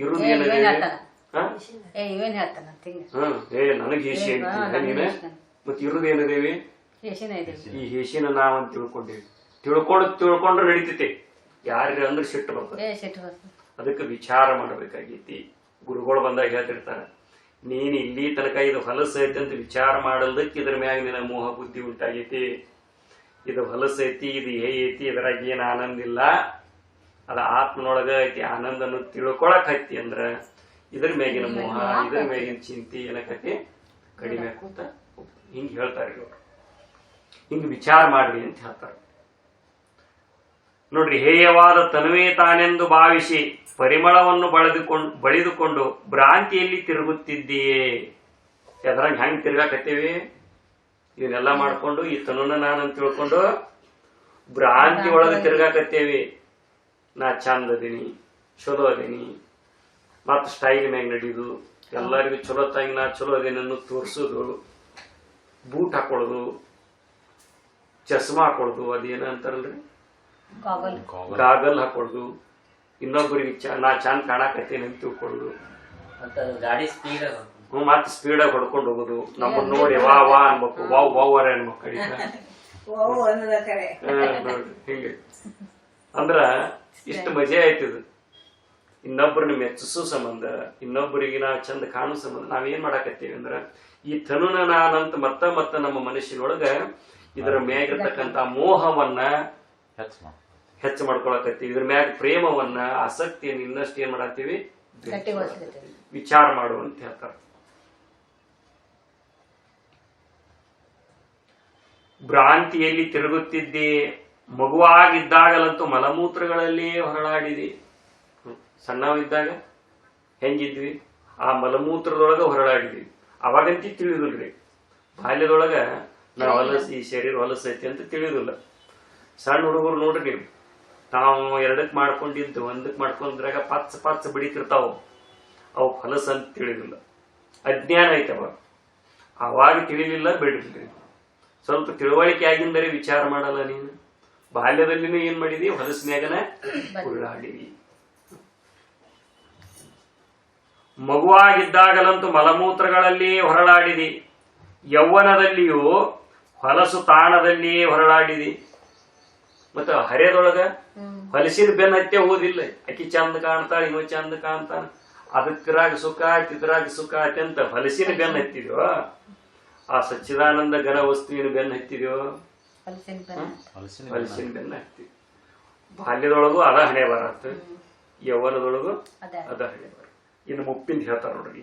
S1: ಇರುದ್ ಏನಿದೆ
S3: ಇವೇನ್ ಹೇಳ್ತಾನ ಹಿಂಗ
S1: ನನಗ್ ಹೇಸಿ ಐತಿ ನೀನ, ಮತ್ ಇರುದ್ ಏನಿದೇವಿ ಈ ಹೇಸಿನ ನಾವಂತ ತಿಳ್ಕೊಂಡೇವಿ. ತಿಳ್ಕೊಂಡ್ರೆ ನಡೀತೈತಿ. ಯಾರ ಅಂದ್ರ ಸಿಟ್ಟು ಬರ್ತದೆ. ಅದಕ್ಕೆ ವಿಚಾರ ಮಾಡ್ಬೇಕಾಗೈತಿ. ಗುರುಗಳು ಬಂದಾಗ ಹೇಳ್ತಿರ್ತಾರ, ನೀನ್ ಇಲ್ಲಿ ತನಕ ಇದು ಹೊಲಸ ಐತಿ ಅಂತ ವಿಚಾರ ಮಾಡಲ್ದಕ್ಕೆ ಇದ್ರ ಮ್ಯಾಗ ನಿನ್ನ ಮೋಹ ಬುದ್ಧಿ ಉಂಟಾಗೈತಿ. ಇದು ಹೊಲಸ ಐತಿ, ಇದು ಐತಿ, ಇದ್ರಾಗ ಏನ್ ಆನಂದ ಇಲ್ಲ, ಅದ ಆತ್ಮನೊಳಗ ಐತಿ ಆನಂದ ಅನ್ನೋದು ತಿಳ್ಕೊಳಕ್ ಹತ್ತಿ ಅಂದ್ರ ಇದ್ರ ಮ್ಯಾಗಿನ ಮೋಹ, ಇದ್ರ ಮ್ಯಾಗಿನ ಚಿಂತೆ ಏನಕತಿ ಕಡಿಮೆ ಆಕೋತ ಹಿಂಗ್ ಹೇಳ್ತಾರ ಇವ್ರು. ಹಿಂಗ್ ವಿಚಾರ ಮಾಡ್ರಿ ಅಂತ ಹೇಳ್ತಾರ. ನೋಡ್ರಿ, ಹೇಯವಾದ ತನುವೇ ತಾನೆಂದು ಭಾವಿಸಿ ಪರಿಮಳವನ್ನು ಬಳಿದುಕೊಂಡು ಭ್ರಾಂತಿಯಲ್ಲಿ ತಿರುಗುತ್ತಿದ್ದೀಯೇ. ಅದ್ರಾಗ ಹೆಂಗ್ ತಿರ್ಗಾಕತ್ತೇವಿ? ಇವನ್ನೆಲ್ಲ ಮಾಡ್ಕೊಂಡು ಈ ತನುನ ನಾನಂತ ತಿಳ್ಕೊಂಡು ಭ್ರಾಂತಿ ಒಳಗೆ ತಿರ್ಗಾಕತ್ತೇವಿ. ನಾ ಚಂದ ಅದೀನಿ, ಚಲೋ ಅದೀನಿ, ಮತ್ತ ಸ್ಟೈಲ್ ಮ್ಯಾಗ ನಡೀದು, ಎಲ್ಲರಿಗೂ ಚಲೋ ತಾಗಿ ನಾ ಚಲೋ ಅದೇನಿ ಅನ್ನೋದು ತೋರ್ಸೋದು, ಬೂಟ್ ಹಾಕೊಳ್ಳೋದು, ಚಸ್ಮಾ ಹಾಕೊಳ್ಳೋದು, ಅದೇನ ಅಂತಾರಲ್ರಿ ಗಾಗಲ್ ಹಾಕೊಳ್ಳೋದು, ಇನ್ನೊಬ್ಬರಿಗೆ ನಾ ಚಂದ ಕಾಣಕತ್ತೇನೆ ಅಂತ ತಿಳ್ಕೊಳ್ಳೋದು,
S2: ಗಾಡಿ ಸ್ಪೀಡ್
S1: ಮತ್ತ ಸ್ಪೀಡಾಗಿ ಹೊಡ್ಕೊಂಡು ಹೋಗೋದು, ನಮ್ಮನ್ನ ನೋಡಿ ವಾ ವಾ ಅನ್ಬೇಕು, ವಾವ್ ವಾವರ ಅನ್ಬೇಕು ಕಡಿತ. ನೋಡ್ರಿ ಹಿಂಗೆ ಅಂದ್ರ ಇಷ್ಟು ಮಜೆ ಆಯ್ತದ. ಇನ್ನೊಬ್ಬರನ್ನ ಮೆಚ್ಚಿಸೋ ಸಂಬಂಧ, ಇನ್ನೊಬ್ಬರಿಗೆ ನಾ ಚಂದ ಕಾಣೋ ಸಂಬಂಧ ನಾವೇನ್ ಮಾಡಾಕತ್ತೀವಿ ಅಂದ್ರ ಈ ತನುನ ನಾನಂತ ಮತ್ತ ನಮ್ಮ ಮನಸ್ಸಿನೊಳಗ ಇದರ ಮ್ಯಾಗಿರ್ತಕ್ಕಂತ ಮೋಹವನ್ನ ಹೆಚ್ಚು ಮಾಡ್ಕೊಳಕತ್ತೀವಿ. ಇದ್ರ ಮ್ಯಾಗ ಪ್ರೇಮವನ್ನ, ಆಸಕ್ತಿಯನ್ನು ಇನ್ನಷ್ಟು ಏನ್ ಮಾಡತ್ತೀವಿ, ವಿಚಾರ ಮಾಡು ಅಂತ ಹೇಳ್ತಾರ. ಭ್ರಾಂತಿಯಲ್ಲಿ ತಿರುಗುತ್ತಿದ್ದೆ, ಮಗುವಾಗಿದ್ದಾಗಲಂತೂ ಮಲಮೂತ್ರಗಳಲ್ಲಿ ಹೊರಳಾಡಿದೆ. ಸಣ್ಣವಿದ್ದಾಗ ಹೆಂಗಿದ್ವಿ, ಆ ಮಲಮೂತ್ರದೊಳಗ ಹೊರಳಾಡಿದ್ವಿ. ಅವಾಗಂತಿ ತಿಳಿಯುದಿಲ್ರಿ. ಬಾಲ್ಯದೊಳಗ ನಾವು ಹೊಲಸಿ, ಈ ಶರೀರ ಹೊಲಸೈತಿ ಅಂತ ತಿಳಿಯುದಿಲ್ಲ. ಸಣ್ಣ ಹುಡುಗರು ನೋಡ್ರಿ ನೀವು, ತಾವು ಎರಡಕ್ ಮಾಡ್ಕೊಂಡಿದ್ದು ಒಂದಕ್ ಮಾಡ್ಕೊಂಡ್ರಾಗ ಪಚ್ಚ ಬಿಡಿತಿರ್ತಾವ. ಅವು ಹೊಲಸ ಅಂತ ತಿಳಿದಿಲ್ಲ, ಅಜ್ಞಾನ ಐತವ. ಅವಾಗ ತಿಳಿಲಿಲ್ಲ, ಬಿಡಿರ್ಲಿ. ಸ್ವಲ್ಪ ತಿಳುವಳಿಕೆ ಆಗಿಂದರೆ ವಿಚಾರ ಮಾಡಲ್ಲ ನೀನು. ಬಾಲ್ಯದಲ್ಲಿನೂ ಏನ್ ಮಾಡಿದಿ, ಹೊಲಸಿನ್ಯಾಗನ ಉರುಳಾಡಿವಿ. ಮಗುವಾಗಿದ್ದಾಗಲಂತೂ ಮಲಮೂತ್ರಗಳಲ್ಲಿ ಹೊರಳಾಡಿದಿ, ಯೌವನದಲ್ಲಿಯೂ ಹೊಲಸು ತಾಣದಲ್ಲಿಯೇ ಹೊರಳಾಡಿದಿ. ಮತ್ತ ಹರೆಯದೊಳಗ ಹೊಲಸಿನ ಬೆನ್ನ ಹತ್ತೆ ಹೋದಿಲ್ಲ. ಅಕ್ಕಿ ಚಂದ ಕಾಣ್ತಾಳ, ಇವ ಚಂದ ಕಾಣ್ತಾನ, ಅದಕ್ರಾಗ ಸುಖ ಆಯ್ತು, ಇದ್ರಾಗ ಸುಖ ಆಯ್ತು ಅಂತ ಹೊಲಸಿನ ಬೆನ್ನ ಹತ್ತಿದ್ಯೋ, ಆ ಸಚ್ಚಿದಾನಂದ ಘನ ವಸ್ತುವಿನ ಬೆನ್ನ ಹತ್ತಿದ್ಯೋ, ಹೊಲಸಿನ ಬೆನ್ನ ಹತ್ತಿ. ಬಾಲ್ಯದೊಳಗೂ ಅದ ಹಣೆ ಬರತ್ತ, ಯೌವನದೊಳಗೂ ಅದ ಹಣೆ ಬರ. ಇನ್ನು ಮುಪ್ಪಿಂದ ಹೇಳ್ತಾರ ನೋಡ್ರಿ.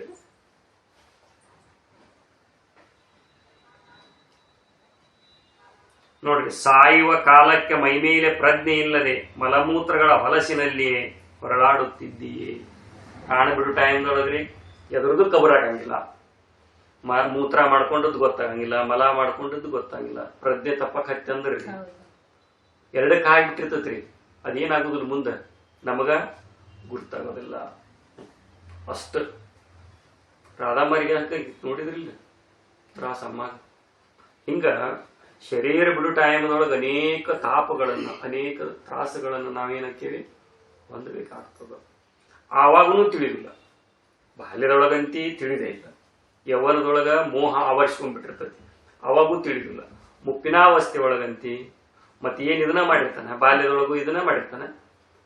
S1: ನೋಡ್ರಿ, ಸಾಯುವ ಕಾಲಕ್ಕೆ ಮೈಮೇಲೆ ಪ್ರಜ್ಞೆ ಇಲ್ಲದೆ ಮಲಮೂತ್ರಗಳ ಹೊಲಸಿನಲ್ಲಿಯೇ ಹೊರಳಾಡುತ್ತಿದ್ದೀಯೇ. ಕಾಣಬಿಡು ಟೈಮ್ದೊಳಗ್ರಿ ಎದ್ರದ್ದು ಕಬರಾಗಂಗಿಲ್ಲ, ಮೂತ್ರ ಮಾಡ್ಕೊಂಡದ್ದು ಗೊತ್ತಾಗಂಗಿಲ್ಲ, ಮಲ ಮಾಡ್ಕೊಂಡದ್ದು ಗೊತ್ತಾಗಿಲ್ಲ. ಪ್ರಜ್ಞೆ ತಪ್ಪಕ್ ಹತ್ತಿ ಅಂದ್ರಿ ಎರಡಕ್ಕೆ ಹಾಕ್ಬಿಟ್ಟಿರ್ತೈತ್ರಿ. ಅದೇನಾಗುದಿಲ್ಲ, ಮುಂದೆ ನಮಗ ಗುರ್ತಾಗೋದಿಲ್ಲ. ಅಷ್ಟ ರಾಧಾಮರಿಗೆ ಹಾಕ ನೋಡಿದ್ರಿಲ್ಲ ತ್ರಾಸ ಅಮ್ಮ. ಹಿಂಗ ಶರೀರ ಬಿಡು ಟೈಮ್ದೊಳಗೆ ಅನೇಕ ತಾಪಗಳನ್ನು, ಅನೇಕ ತ್ರಾಸಗಳನ್ನು ನಾವೇನಕ್ಕೇವಿ ಹೊಂದಬೇಕಾಗ್ತದ. ಆವಾಗೂ ತಿಳಿದಿಲ್ಲ. ಬಾಲ್ಯದೊಳಗಂತಿ ತಿಳಿದೇ ಇಲ್ಲ. ಯೌವನದೊಳಗ ಮೋಹ ಆವರಿಸ್ಕೊಂಡ್ಬಿಟ್ಟಿರ್ತತಿ, ಅವಾಗೂ ತಿಳಿದಿಲ್ಲ. ಮುಪ್ಪಿನಾವಸ್ಥೆ ಒಳಗಂತಿ ಮತ್ತೆ ಏನ್ ಇದನ್ನ ಮಾಡಿರ್ತಾನ, ಬಾಲ್ಯದೊಳಗೂ ಇದನ್ನ ಮಾಡಿರ್ತಾನ,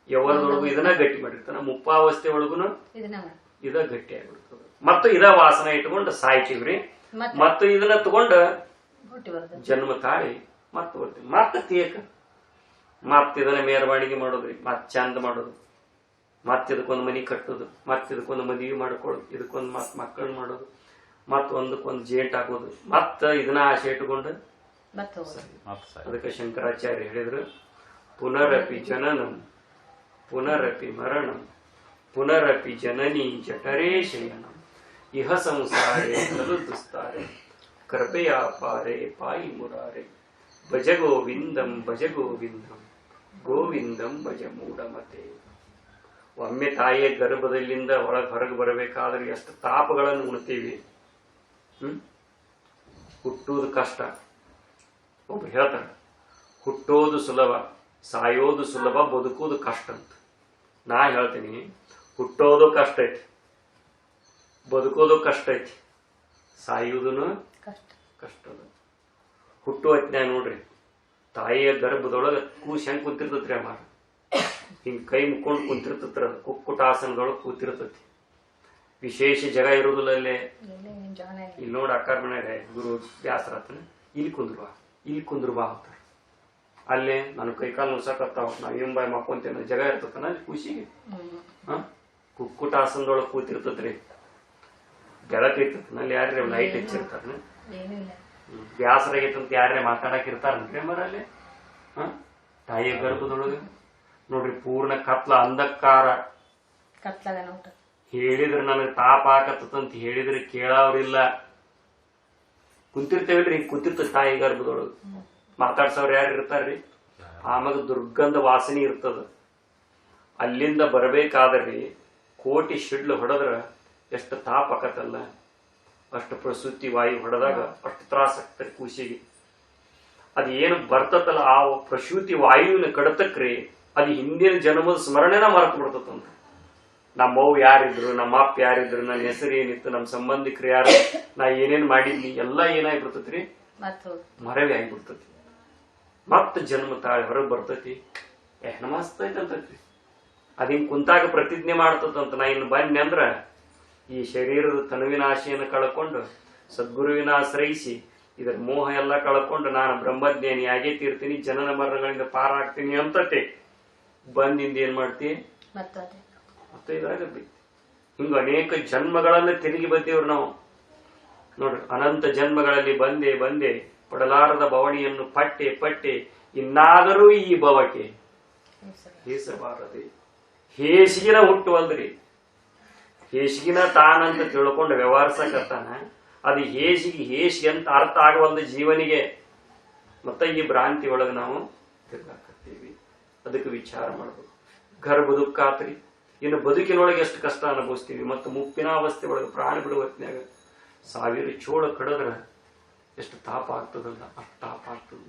S1: ಯೌವನದೊಳಗೂ ಇದನ್ನ ಗಟ್ಟಿ ಮಾಡಿರ್ತಾನ, ಮುಪ್ಪಾವಸ್ಥೆ ಒಳಗುನು ಇದ ಗಟ್ಟಿ ಆಗಿಬಿಡ್ತದ. ಮತ್ತು ಇದ ವಾಸನ ಇಟ್ಕೊಂಡು ಸಾಯ್ತೀವ್ರಿ. ಮತ್ತು ಇದನ್ನ ತಗೊಂಡ ಜನ್ಮ ತಾಳಿ ಮತ್ತ ಬರ್ತೀವಿ, ಮತ್ತ ತೀಯಕ ಮತ್ತ ಇದನ್ನ ಮೆರವಣಿಗೆ ಮಾಡೋದ್ರಿ, ಮತ್ ಚಂದ ಮಾಡೋದು, ಮತ್ ಇದಕ್ಕೊಂದು ಮನಿ ಕಟ್ಟೋದು, ಮತ್ ಇದಕ್ಕೊಂದು ಮದುವೆ ಮಾಡ್ಕೊಳ್ಳೋದು, ಇದಕ್ಕೊಂದು ಮತ್ ಮಕ್ಕಳನ್ನ ಮಾಡೋದು, ಮತ್ ಒಂದಕ್ಕೊಂದು ಜೇಟ್ ಹಾಕೋದು, ಮತ್ತ ಇದನ್ನ ಆಸೆ ಇಟ್ಕೊಂಡು. ಅದಕ್ಕೆ ಶಂಕರಾಚಾರ್ಯ ಹೇಳಿದ್ರು, ಪುನರಪಿ ಜನನಂ ಪುನರಪಿ ಮರಣಂ ಪುನರಪಿ ಜನನಿ ಜಠರೇ ಶಯನಂ ಇಹ ಸಂಸಾರೇ ಖಲು ದುಸ್ತಾರೆ ಕೃಪೆಯ ಪಾರೆ ಪಾಯಿ ಮುರಾರೆ ಭಜ ಗೋವಿಂದಂ ಗೋವಿಂದಂ ಭಜ ಮೂಢಮತೆ. ಒಮ್ಮೆ ತಾಯಿಯ ಗರ್ಭದಲ್ಲಿಂದ ಹೊರಗೆ ಬರಬೇಕಾದ್ರೆ ಎಷ್ಟು ತಾಪಗಳನ್ನು ಉಣ್ತೀವಿ. ಹುಟ್ಟುವುದು ಕಷ್ಟ. ಒಬ್ರು ಹೇಳ್ತಾರೆ, ಹುಟ್ಟೋದು ಸುಲಭ, ಸಾಯೋದು ಸುಲಭ, ಬದುಕುವುದು ಕಷ್ಟ ಅಂತ. ನಾ ಹೇಳ್ತೀನಿ, ಹುಟ್ಟೋದು ಕಷ್ಟ ಐತಿ, ಬದುಕೋದು ಕಷ್ಟ ಐತಿ, ಸಾಯುವುದೂ ಕಷ್ಟ. ಹುಟ್ಟು ಹೊತ್ನ್ಯಾಗ ನೋಡ್ರಿ, ತಾಯಿಯ ಗರ್ಭದೊಳಗೆ ಕೂಸಿ ಹೆಂಗ್ ಕುಂತಿರ್ತೈತ್ರಿ ಅಮ್ಮ, ಹಿಂಗ್ ಕೈ ಮುಕ್ಕೊಂಡು ಕುಂತಿರ್ತತ್ರ, ಕುಕ್ಕುಟಾಸನದೊಳಗೆ ಕೂತಿರ್ತೈತಿ. ವಿಶೇಷ ಜಾಗ ಇರೋದಿಲ್ಲ ಅಲ್ಲೇ. ಇಲ್ಲಿ ನೋಡ ಅಕ್ಕಾರ ಮನ್ಯಾಗ ಗುರು ಬ್ಯಾಸರಾತನ, ಇಲ್ಲಿ ಕುಂದ್ರು ಬಾ ಅಂತಾರ. ಅಲ್ಲೇ ನಾನು ಕೈಕಾಲು ನುಸಾಕತ್ತಾವ, ನಾವ್ ಏನ್ ಬಾಯಿ ಮಕ್ಕೊಂತೇನ, ಜಾಗ ಇರ್ತತನ ಅಲ್ಲಿ ಖುಷಿಗೆ. ಕುಕ್ಕುಟಾಸನದೊಳಗೆ ಕೂತಿರ್ತತ್ರಿ, ಬೆಳಕೈತನ ಅಲ್ಲಿ ಯಾರ್ರಿ ಲೈಟ್ ಹಚ್ಚಿರ್ತಾರ. ಬ್ಯಾಸರ ಆಗೈತಂತ ಯಾರೇ ಮಾತಾಡಕ್ ಇರ್ತಾರನ್ರಿ ಮರಲ್ಲಿ. ತಾಯಿಯ ಗರ್ಭದೊಳಗೆ ನೋಡ್ರಿ ಪೂರ್ಣ ಕತ್ಲ ಅಂಧಕಾರ. ಹೇಳಿದ್ರೆ ನನಗೆ ತಾಪ ಆಕತ್ತಂತ ಹೇಳಿದ್ರೆ ಕೇಳವ್ರಿಲ್ಲ. ಕುಂತಿರ್ತೇವಲ್ರಿ, ಹಿಂಗ್ ಕುಂತಿರ್ತ ತಾಯಿ ಗರ್ಭದೊಳಗೆ, ಮಾತಾಡ್ಸವ್ರ ಯಾರು ಇರ್ತಾರ್ರಿ. ಆವಾಗ ದುರ್ಗಂಧ ವಾಸನೆ ಇರ್ತದ. ಅಲ್ಲಿಂದ ಬರ್ಬೇಕಾದ್ರಿ ಕೋಟಿ ಶಿಡ್ಲು ಹೊಡೆದ್ರ ಎಷ್ಟು ತಾಪ ಆಕತ್ತಲ್ಲ. ಅಷ್ಟು ಪ್ರಸೂತಿ ವಾಯು ಹೊಡೆದಾಗ ಅಷ್ಟು ತ್ರಾಸ ಆಗ್ತದೆ ಕೂಸಿಗೆ. ಅದು ಏನು ಬರ್ತತಲ್ಲ ಆ ಪ್ರಸೂತಿ ವಾಯುವಿನ ಕಡತಕ್ರಿ, ಅದು ಹಿಂದಿನ ಜನ್ಮದ ಸ್ಮರಣೆನ ಮರೆತು ಬಿಡ್ತಂತ. ನಮ್ಮವ್ವ ಯಾರಿದ್ರು, ನಮ್ಮ ಅಪ್ಪ ಯಾರಿದ್ರು, ನನ್ನ ಹೆಸರು ಏನಿತ್ತು, ನಮ್ಮ ಸಂಬಂಧಿಕರು ಯಾರು, ನಾ ಏನೇನ್ ಮಾಡಿದ್ನಿ ಎಲ್ಲ ಏನಾಗ್ಬಿಡ್ತೈತ್ರಿ, ಮರವಿ ಆಗಿಬಿಡ್ತೈತಿ. ಮತ್ತ ಜನ್ಮ ತಾಳಿ ಹೊರಗೆ ಬರ್ತೈತಿ. ನಮಸ್ತೈತಂತೈತಿ. ಅದ್ ಹಿಂಗ್ ಕುಂತಾಗ ಪ್ರತಿಜ್ಞೆ ಮಾಡ್ತದಂತ, ನಾ ಇನ್ನು ಬನ್ನಿ ಅಂದ್ರ ಈ ಶರೀರದ ತನುವಿನ ಆಶೆಯನ್ನು ಕಳ್ಕೊಂಡು ಸದ್ಗುರುವಿನ ಆಶ್ರಯಿಸಿ ಇದರ ಮೋಹ ಎಲ್ಲ ಕಳ್ಕೊಂಡು ನಾನು ಬ್ರಹ್ಮಜ್ಞಾನಿಯಾಗೇ ತೀರ್ತೀನಿ, ಜನನ ಮರಣಗಳಿಂದ ಪಾರಾಗ್ತೀನಿ ಅಂತತೆ ಬಂದಿಂದ ಏನ್ ಮಾಡ್ತಿ ಮತ್ತೆ ಇದ್ರಾಗ ಹಿಂಗ ಅನೇಕ ಜನ್ಮಗಳನ್ನ ತಿರುಗಿ ಬಂದೇವ್ರು ನಾವು. ನೋಡ್ರಿ, ಅನಂತ ಜನ್ಮಗಳಲ್ಲಿ ಬಂದೆ ಪಡಲಾರದ ಬವಣಿಯನ್ನು ಪಟ್ಟೆ ಇನ್ನಾದರೂ ಈ ಭವಕ್ಕೆ ಹೇಸಬಾರದೆ. ಹೇಸಿಗಿನ ಹುಟ್ಟುವಲ್ರಿ, ಹೇಸಿಗಿನ ತಾನಂತ ತಿಳ್ಕೊಂಡು ವ್ಯವಹರಿಸಕತ್ತಾನ. ಅದು ಹೇಸಿಗೆ ಅಂತ ಅರ್ಥ ಆಗುವಲ್ದು ಜೀವನಿಗೆ. ಮತ್ತೆ ಈ ಭ್ರಾಂತಿ ಒಳಗೆ ನಾವು ತಿರ್ಗಾಕತ್ತೀವಿ. ಅದಕ್ಕೆ ವಿಚಾರ ಮಾಡ್ಬೇಕು. ಗರ್ಭ ದುಃಖ ಆತ್ರಿ, ಇನ್ನು ಬದುಕಿನೊಳಗೆ ಎಷ್ಟು ಕಷ್ಟ ಅನುಭವಿಸ್ತೀವಿ. ಮತ್ತು ಮುಪ್ಪಿನಾವಸ್ಥೆ ಒಳಗೆ ಪ್ರಾಣ ಬಿಡುವ ಹೊತ್ನ್ಯಾಗ 1000 ಚೋಳ ಕಡದ್ರ ಎಷ್ಟು ತಾಪ ಆಗ್ತದಲ್ಲ, ಅಷ್ಟು ತಾಪ ಆಗ್ತದ.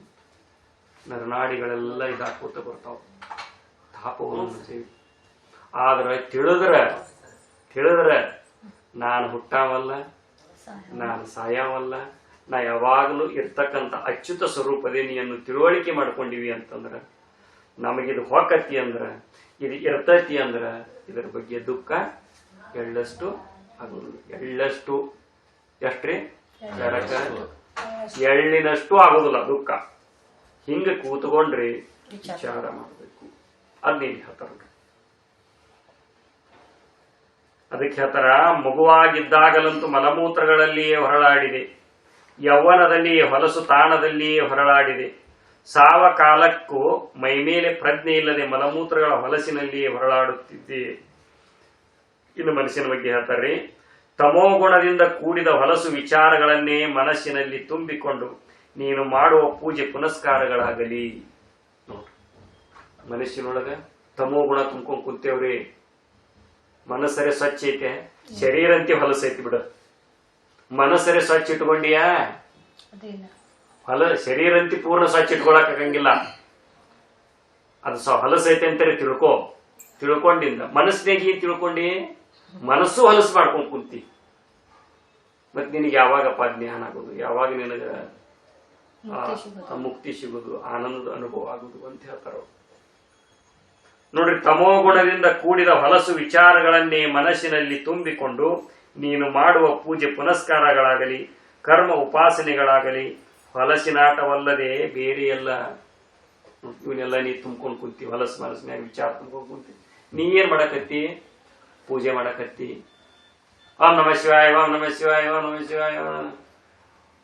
S1: ನರನಾಡಿಗಳೆಲ್ಲ ಇದಾಕೋತ ಬರ್ತಾವ, ತಾಪವನ್ನು ಸೇರಿ. ಆದ್ರೆ ತಿಳಿದ್ರ ನಾನು ಹುಟ್ಟಾವಲ್ಲ, ನಾನು ಸಾಯವಲ್ಲ, ನಾ ಯಾವಾಗಲೂ ಇರ್ತಕ್ಕಂಥ ಅಚ್ಯುತ ಸ್ವರೂಪದೇನಿಯನ್ನು ತಿಳುವಳಿಕೆ ಮಾಡ್ಕೊಂಡಿವಿ ಅಂತಂದ್ರ, ನಮಗಿದು ಹೊಕ್ಕತಿ ಅಂದ್ರ, ಇದು ಇರ್ತೈತಿ ಅಂದ್ರ, ಇದರ ಬಗ್ಗೆ ದುಃಖ ಎಳ್ಳಷ್ಟು ಆಗೋದಿಲ್ಲ. ಎಳ್ಳಷ್ಟು ಎಷ್ಟ್ರಿ ಎಳ್ಳಿನಷ್ಟು ಆಗೋದಿಲ್ಲ ದುಃಖ. ಹಿಂಗ ಕೂತ್ಕೊಂಡ್ರಿ ವಿಚಾರ ಮಾಡ್ಬೇಕು. ಅದೇನ್ ಹೇಳ್ತಾರ, ಅದಕ್ಕೆ ಹೇಳ್ತಾರ, ಮಗುವಾಗಿದ್ದಾಗಲಂತೂ ಮಲಮೂತ್ರಗಳಲ್ಲಿಯೇ ಹೊರಳಾಡಿದೆ, ಯೌವನದಲ್ಲಿಯೇ ಹೊಲಸು ತಾಣದಲ್ಲಿಯೇ ಹೊರಳಾಡಿದೆ, ಸಾವ ಕಾಲಕ್ಕೂ ಮೈಮೇಲೆ ಪ್ರಜ್ಞೆ ಇಲ್ಲದೆ ಮಲಮೂತ್ರಗಳ ಹೊಲಸಿನಲ್ಲಿಯೇ ಹೊರಳಾಡುತ್ತಿದ್ದೆ. ಇನ್ನು ಮನಸ್ಸಿನ ಬಗ್ಗೆ ಹೇಳ್ತಾರ್ರಿ, ತಮೋಗುಣದಿಂದ ಕೂಡಿದ ಹೊಲಸು ವಿಚಾರಗಳನ್ನೇ ಮನಸ್ಸಿನಲ್ಲಿ ತುಂಬಿಕೊಂಡು ನೀನು ಮಾಡುವ ಪೂಜೆ ಪುನಸ್ಕಾರಗಳಾಗಲಿ. ನೋಡ್ರಿ, ಮನಸ್ಸಿನೊಳಗ ತಮೋಗುಣ ತುಂಬ್ಕೊಂಡ್ ಕುಂತೇವ್ರಿ. ಮನಸ್ಸರೆ ಸ್ವಚ್ಛ ಐತೆ, ಶರೀರಂತೆ ಹೊಲಸೈತಿ ಬಿಡ. ಮನಸ್ಸರೆ ಸ್ವಚ್ಛ ಇಟ್ಕೊಂಡಿಯಾ, ಶರೀರಂತಿ ಪೂರ್ಣ ಸ್ವಚ್ಛ ಇಟ್ಕೊಳಕ್ ಆಗಂಗಿಲ್ಲ. ಅದು ಹೊಲಸೈತೆ ಅಂತಾರೆ ತಿಳ್ಕೊಂಡಿಂದ ಮನಸ್ಸಿನಾಗ ಏನ್ ತಿಳ್ಕೊಂಡಿ, ಮನಸ್ಸು ಹೊಲಸು ಮಾಡ್ಕೊಂಡ್ ಕುಂತಿ. ಮತ್ ನಿನಗೆ ಯಾವಾಗಪ್ಪ ಜ್ಞಾನ ಆಗೋದು, ಯಾವಾಗ ನಿನಗ ಮುಕ್ತಿ ಸಿಗೋದು, ಆನಂದದ ಅನುಭವ ಆಗುದು ಅಂತ ಹೇಳ್ತಾರ. ನೋಡ್ರಿ, ತಮೋಗುಣದಿಂದ ಕೂಡಿದ ಹೊಲಸು ವಿಚಾರಗಳನ್ನೇ ಮನಸ್ಸಿನಲ್ಲಿ ತುಂಬಿಕೊಂಡು ನೀನು ಮಾಡುವ ಪೂಜೆ ಪುನಸ್ಕಾರಗಳಾಗಲಿ ಕರ್ಮ ಉಪಾಸನೆಗಳಾಗಲಿ ಹೊಲಸಿನಾಟವಲ್ಲದೆ ಬೇರೆ ಎಲ್ಲ. ಇವನ್ನೆಲ್ಲ ನೀ ತುಂಬ್ಕೊಂಡ್ ಕುಂತಿ, ಹೊಲಸು ಮನಸ್ಸಿನಾಗ ವಿಚಾರ ತುಂಬ್ಕೊಂಡ್ ಕುಂತಿ. ನೀ ಏನ್ ಮಾಡಕತ್ತಿ, ಪೂಜೆ ಮಾಡಕತ್ತಿ. ಓಂ ನಮ ಶಿವಾಯ, ಓಂ ನಮ ಶಿವಾಯ, ಓಂ ನಮ ಶಿವಾಯ,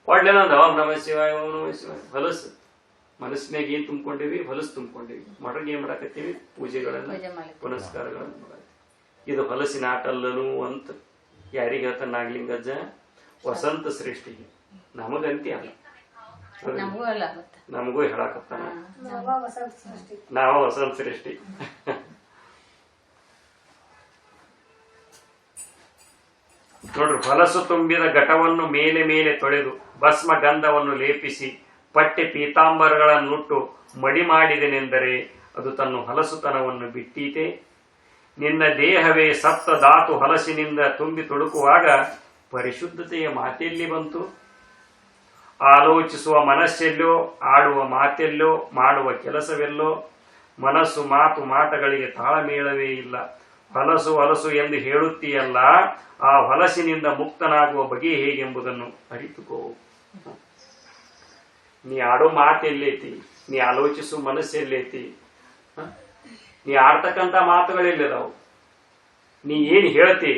S1: ಒಡ್ಲೇನಂದ ಓಂ ನಮ ಶಿವಾಯ, ಓಂ ನಮ ಶಿವಾಯ. ಹೊಲಸು ಮನಸ್ಸಿನಾಗ ಏನ್ ತುಂಬ್ಕೊಂಡಿವಿ, ಹೊಲಸು ತುಂಬ್ಕೊಂಡಿವಿ. ಮಡಗೆ ಏನ್ ಮಾಡಕತ್ತೀವಿ, ಪೂಜೆಗಳನ್ನ ಪುನಸ್ಕಾರಗಳನ್ನ ಮಾಡತ್ತೀವಿ. ಇದು ಹೊಲಸಿನ ಆಟ ಅಲ್ಲನು ಅಂತ ಯಾರಿಗೆ ಹೇಳ್ತಾನ ನಾಗಲಿಂಗಜ್ಜ? ವಸಂತ ಶ್ರೇಷ್ಠಿಗೆ. ನಮಗಂತಿ ಅಲ್ಲ, ನಮಗೂ ಹೇಳಕತ್ತಾನ, ನಾವ ವಸಂತ ಶ್ರೇಷ್ಠಿ. ನೋಡ್ರಿ, ಹೊಲಸು ತುಂಬಿದ ಘಟವನ್ನು ಮೇಲೆ ಮೇಲೆ ತೊಳೆದು ಭಸ್ಮ ಗಂಧವನ್ನು ಲೇಪಿಸಿ ಪಟ್ಟೆ ಪೀತಾಂಬರಗಳನ್ನುಟ್ಟು ಮಡಿ ಮಾಡಿದೆನೆಂದರೆ ಅದು ತನ್ನ ಹೊಲಸುತನವನ್ನು ಬಿಟ್ಟೀತೆ. ನಿನ್ನ ದೇಹವೇ ಸಪ್ತ ಧಾತು ಹೊಲಸಿನಿಂದ ತುಂಬಿ ತುಳುಕುವಾಗ ಪರಿಶುದ್ಧತೆಯ ಮಾತೆಯಲ್ಲಿ ಬಂತು? ಆಲೋಚಿಸುವ ಮನಸ್ಸೆಲ್ಲೋ, ಆಡುವ ಮಾತೆಲ್ಲೋ, ಮಾಡುವ ಕೆಲಸವೆಲ್ಲೋ. ಮನಸ್ಸು ಮಾತು ಮಾಟಗಳಿಗೆ ತಾಳಮೇಳವೇ ಇಲ್ಲ. ಹೊಲಸು ಹೊಲಸು ಎಂದು ಹೇಳುತ್ತೀಯಲ್ಲ, ಆ ಹೊಲಸಿನಿಂದ ಮುಕ್ತನಾಗುವ ಬಗೆ ಹೇಗೆಂಬುದನ್ನು ಅರಿತುಕೋ. ನೀ ಆಡೋ ಮಾತು ಎಲ್ಲೈತಿ, ನೀ ಆಲೋಚಿಸುವ ಮನಸ್ಸು ಎಲ್ಲೈತಿ, ನೀ ಆಡ್ತಕ್ಕಂಥ ಮಾತುಗಳೆಲ್ಲದಾವು, ನೀ ಏನ್ ಹೇಳ್ತಿ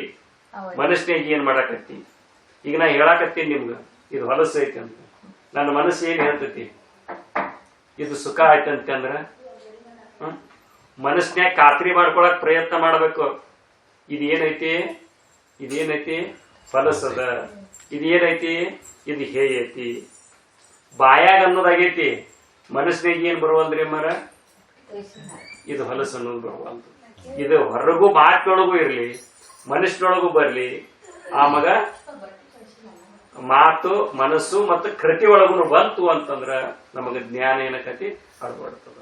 S1: ಮನಸ್ಸಿನಾಗ ಏನ್ ಮಾಡಾಕತ್ತಿ. ಈಗ ನಾ ಹೇಳಾಕತ್ತೀನಿ ನಿಮ್ಗ ಇದು ಹೊಲಸು ಐತಿ ಅಂತ, ನನ್ನ ಮನಸ್ಸು ಏನ್ ಹೇಳ್ತೈತಿ, ಇದು ಸುಖ ಆಯ್ತಂತೆ ಅಂದ್ರ ಮನಸ್ಸಿನಾಗ ಖಾತ್ರಿ ಮಾಡ್ಕೊಳಕ್ ಪ್ರಯತ್ನ ಮಾಡ್ಬೇಕು. ಇದೇನೈತಿ, ಇದೇನೈತಿ ಹೊಲಸದ, ಇದೇನೈತಿ, ಇದು ಹೇ ಐತಿ. ಬಾಯಾಗ ಅನ್ನೋದಾಗೈತಿ, ಮನಸ್ಸಿನಾಗ ಏನ್ ಬರುವಲ್ರಿ ಮರ, ಇದು ಹೊಲಸು ಅನ್ನೋದು ಬರುವಲ್ದು. ಇದು ಹೊರಗೂ ಮಾತಿನೊಳಗೂ ಇರ್ಲಿ, ಮನಸ್ಸಿನೊಳಗೂ ಬರ್ಲಿ, ಆ ಮಗ ಮಾತು ಮನಸ್ಸು ಮತ್ತು ಕೃತಿ ಒಳಗೂ ಬಂತು ಅಂತಂದ್ರ ನಮಗ ಜ್ಞಾನ ಏನಕತಿ ಅಳವಡ್ತದ.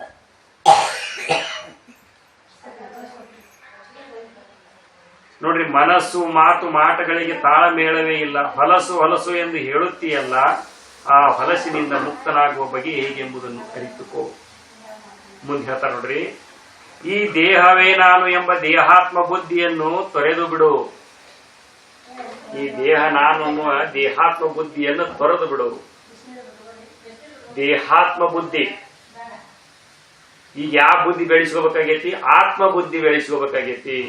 S1: ನೋಡ್ರಿ, ಮನಸ್ಸು ಮಾತು ಮಾಟಗಳಿಗೆ ತಾಳಮೇಳವೇ ಇಲ್ಲ. ಹೊಲಸು ಹೊಲಸು ಎಂದು ಹೇಳುತ್ತೀಯಲ್ಲ, ಆ ಹೊಲಸಿನಿಂದ ಮುಕ್ತನಾಗುವ ಬಗೆ ಹೇಗೆಂಬುದನ್ನು ಅರಿತುಕೋ. ಮುಂದೆ ಹೇಳ್ತಾರ ನೋಡ್ರಿ, ಈ ದೇಹವೇ ನಾನು ಎಂಬ ದೇಹಾತ್ಮ ಬುದ್ಧಿಯನ್ನು ತೊರೆದು ಬಿಡು. ಈ ದೇಹ ನಾನು ಅನ್ನುವ ದೇಹಾತ್ಮ ಬುದ್ಧಿಯನ್ನು ತೊರೆದು ಬಿಡು. ದೇಹಾತ್ಮ ಬುದ್ಧಿ, ಈಗ ಯಾವ ಬುದ್ಧಿ ಬೆಳೆಸ್ಕೋಬೇಕಾಗೈತಿ? ಆತ್ಮ ಬುದ್ಧಿ ಬೆಳೆಸ್ಕೋಬೇಕಾಗೈತಿ.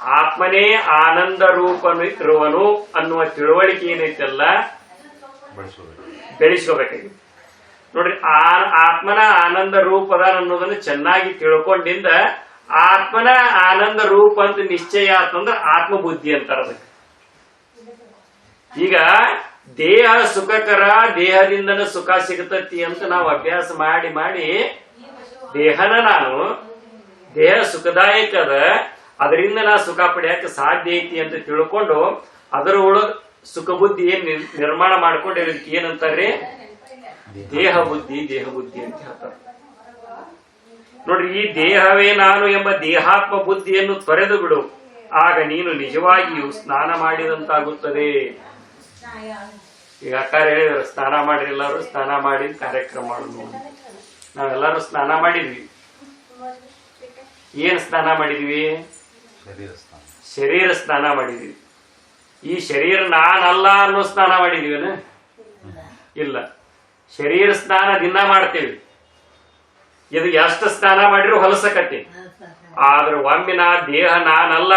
S1: ಆತ್ಮನೇ ಆನಂದ ರೂಪನಿರುವನು ಅನ್ನುವ ತಿಳುವಳಿಕೆ ಏನೈತಲ್ಲ ಬೆಳೆಸ್ಕೋಬೇಕಾಗೈತಿ. ನೋಡ್ರಿ, ಆತ್ಮನ ಆನಂದ ರೂಪದ ಅನ್ನೋದನ್ನು ಚೆನ್ನಾಗಿ ತಿಳ್ಕೊಂಡಿಂದ ಆತ್ಮನ ಆನಂದ ರೂಪ ಅಂತ ನಿಶ್ಚಯ ಆತಂದ್ರ ಆತ್ಮ ಬುದ್ಧಿ ಅಂತಾರ ಅದಕ್ಕೆ. ಈಗ ದೇಹ ಸುಖಕರ, ದೇಹದಿಂದನ ಸುಖ ಸಿಗತತಿ ಅಂತ ನಾವು ಅಭ್ಯಾಸ ಮಾಡಿ ಮಾಡಿ ದೇಹನ ನಾನು ದೇಹ ಸುಖದಾಯಕದ, ಅದರಿಂದ ನಾ ಸುಖ ಪಡೆಯಕ್ಕೆ ಸಾಧ್ಯ ಐತಿ ಅಂತ ತಿಳ್ಕೊಂಡು ಅದರ ಒಳಗ ಸುಖ ಬುದ್ಧಿ ಏನ್ ನಿರ್ಮಾಣ ಮಾಡ್ಕೊಂಡಿರೋದಕ್ಕೆ ಏನಂತಾರ್ರಿ? ದೇಹ ಬುದ್ಧಿ, ದೇಹ ಬುದ್ಧಿ ಅಂತ ಹೇಳ್ತಾರೆ. ನೋಡ್ರಿ, ಈ ದೇಹವೇ ನಾನು ಎಂಬ ದೇಹಾತ್ಮ ಬುದ್ಧಿಯನ್ನು ತೊರೆದು ಬಿಡು, ಆಗ ನೀನು ನಿಜವಾಗಿಯೂ ಸ್ನಾನ ಮಾಡಿದಂತಾಗುತ್ತದೆ. ಈಗ ಅಕ್ಕಾರ ಹೇಳಿದ್ರು, ಸ್ನಾನ ಮಾಡಿರಿ, ಎಲ್ಲರೂ ಸ್ನಾನ ಮಾಡಿ ಕಾರ್ಯಕ್ರಮ ಮಾಡೋದು. ನಾವೆಲ್ಲರೂ ಸ್ನಾನ ಮಾಡಿದ್ವಿ. ಏನ್ ಸ್ನಾನ ಮಾಡಿದ್ವಿ? ಶರೀರ ಸ್ನಾನ ಮಾಡಿದ್ವಿ. ಈ ಶರೀರ ನಾನಲ್ಲ ಅನ್ನೋ ಸ್ನಾನ ಮಾಡಿದೀವೇನ? ಇಲ್ಲ. ಶರೀರ ಸ್ನಾನ ದಿನ ಮಾಡ್ತೇವಿ. ಇದು ಎಷ್ಟು ಸ್ನಾನ ಮಾಡಿದ್ರು ಹೊಲಸಕತಿ. ಆದ್ರೆ ಒಮ್ಮೆ ನಾ ದೇಹ ನಾನಲ್ಲ,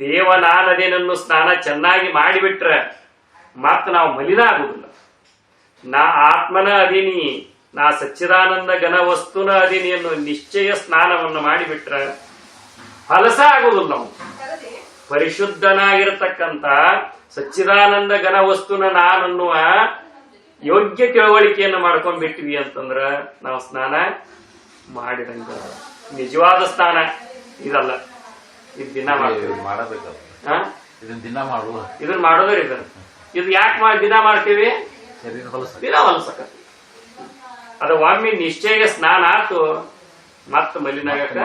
S1: ದೇವ ನಾನದೇನನ್ನು ಸ್ನಾನ ಚೆನ್ನಾಗಿ ಮಾಡಿಬಿಟ್ರೆ ಮತ್ತ ನಾವು ಮಲಿನ ಆಗುದಿಲ್ಲ. ನಾ ಆತ್ಮನ ಅದೀನಿ, ನಾ ಸಚ್ಚಿದಾನಂದ ಘನ ವಸ್ತುನ ಅದೀನಿ ಅನ್ನೋ ನಿಶ್ಚಯ ಸ್ನಾನವನ್ನು ಮಾಡಿಬಿಟ್ರೆ ಹೊಲಸ ಆಗುದಿಲ್ಲ. ನಾವು ಪರಿಶುದ್ಧನಾಗಿರತಕ್ಕಂತ ಸಚ್ಚಿದಾನಂದ ಘನ ವಸ್ತುನ ನಾನನ್ನುವ ಯೋಗ್ಯ ತಿಳುವಳಿಕೆಯನ್ನು ಮಾಡ್ಕೊಂಡ್ ಬಿಟ್ವಿ ಅಂತಂದ್ರ ನಾವು ಸ್ನಾನ ಮಾಡಿದಂಗ. ನಿಜವಾದ ಸ್ನಾನ ಇದಲ್ಲ, ಇದು ದಿನ
S2: ದಿನ ಮಾಡುವ
S1: ಇದನ್ನ ಮಾಡೋದ್ರ ಇದು ಯಾಕೆ ದಿನ ಮಾಡ್ತೀವಿ? ದಿನ ಹೊಲಸಕ. ಅದ ಒಮ್ಮೆ ನಿಶ್ಚಯ ಸ್ನಾನ ಆತು, ಮತ್ತ ಮಲಿನಾಗಕ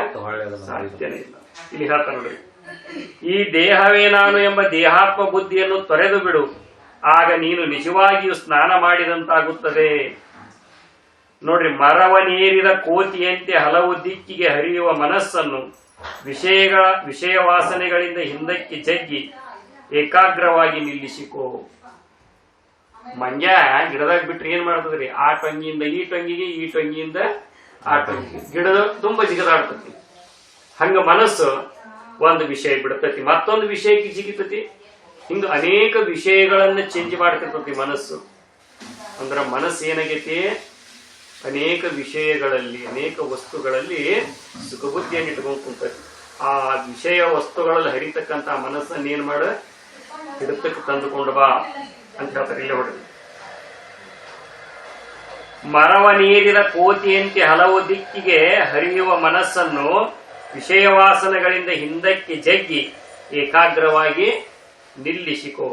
S1: ಸಾಧ್ಯನೇ ಇಲ್ಲ. ಇಲ್ಲಿ ಹೇಳ್ತಾ ನೋಡ್ರಿ, ಈ ದೇಹವೇ ನಾನು ಎಂಬ ದೇಹಾತ್ಮ ಬುದ್ಧಿಯನ್ನು ತೊರೆದು ಬಿಡು, ಆಗ ನೀನು ನಿಜವಾಗಿಯೂ ಸ್ನಾನ ಮಾಡಿದಂತಾಗುತ್ತದೆ. ನೋಡ್ರಿ, ಮರವನೇರಿದ ಕೋತಿಯಂತೆ ಹಲವು ದಿಕ್ಕಿಗೆ ಹರಿಯುವ ಮನಸ್ಸನ್ನು ವಿಷಯ ವಾಸನೆಗಳಿಂದ ಹಿಂದಕ್ಕೆ ಜಗ್ಗಿ ಏಕಾಗ್ರವಾಗಿ ನಿಲ್ಲಿಸಿಕೋ. ಮಂಗ್ಯ ಗಿಡದಾಗ ಬಿಟ್ರೆ ಏನ್ ಮಾಡ್ತದ್ರಿ? ಆ ಟೊಂಗಿಯಿಂದ ಈ ಟೊಂಗಿಗೆ, ಈ ಟೊಂಗಿಯಿಂದ ಆ ಟೊಂಗಿಗೆ, ಗಿಡದ ತುಂಬಾ ಜಿಗದಾಡ್ತತಿ. ಹಂಗ ಮನಸ್ಸು ಒಂದು ವಿಷಯ ಬಿಡ್ತತಿ, ಮತ್ತೊಂದು ವಿಷಯಕ್ಕೆ ಜಿಗಿತತಿ. ಹಿಂಗ ಅನೇಕ ವಿಷಯಗಳನ್ನ ಚೇಂಜ್ ಮಾಡ್ತಿರ್ತತಿ ಮನಸ್ಸು. ಅಂದ್ರ ಮನಸ್ಸು ಏನಾಗೈತಿ? ಅನೇಕ ವಿಷಯಗಳಲ್ಲಿ, ಅನೇಕ ವಸ್ತುಗಳಲ್ಲಿ ಸುಖಬುದ್ಧಿಯನ್ನು ಇಟ್ಕೊಂಡ್ ಕುಂತತಿ. ಆ ವಿಷಯ ವಸ್ತುಗಳಲ್ಲಿ ಹರಿತಕ್ಕಂತ ಮನಸ್ಸನ್ನ ಏನ್ ಮಾಡ, ಹಿಡಿತಕ್ಕೆ ತಂದುಕೊಂಡು ಬಾ ಅಂತ ಹೇಳ್ತಾರೆ. ಇಲ್ಲಿ ಹೊಡ್ರಿ, ಮರವ ನೀರಿದ ಕೋತಿಯಂತೆ ಹಲವು ದಿಕ್ಕಿಗೆ ಹರಿಯುವ ಮನಸ್ಸನ್ನು ವಿಷಯ ವಾಸನೆಗಳಿಂದ ಹಿಂದಕ್ಕೆ ಜಗ್ಗಿ ಏಕಾಗ್ರವಾಗಿ ನಿಲ್ಲಿಸಿಕೋ.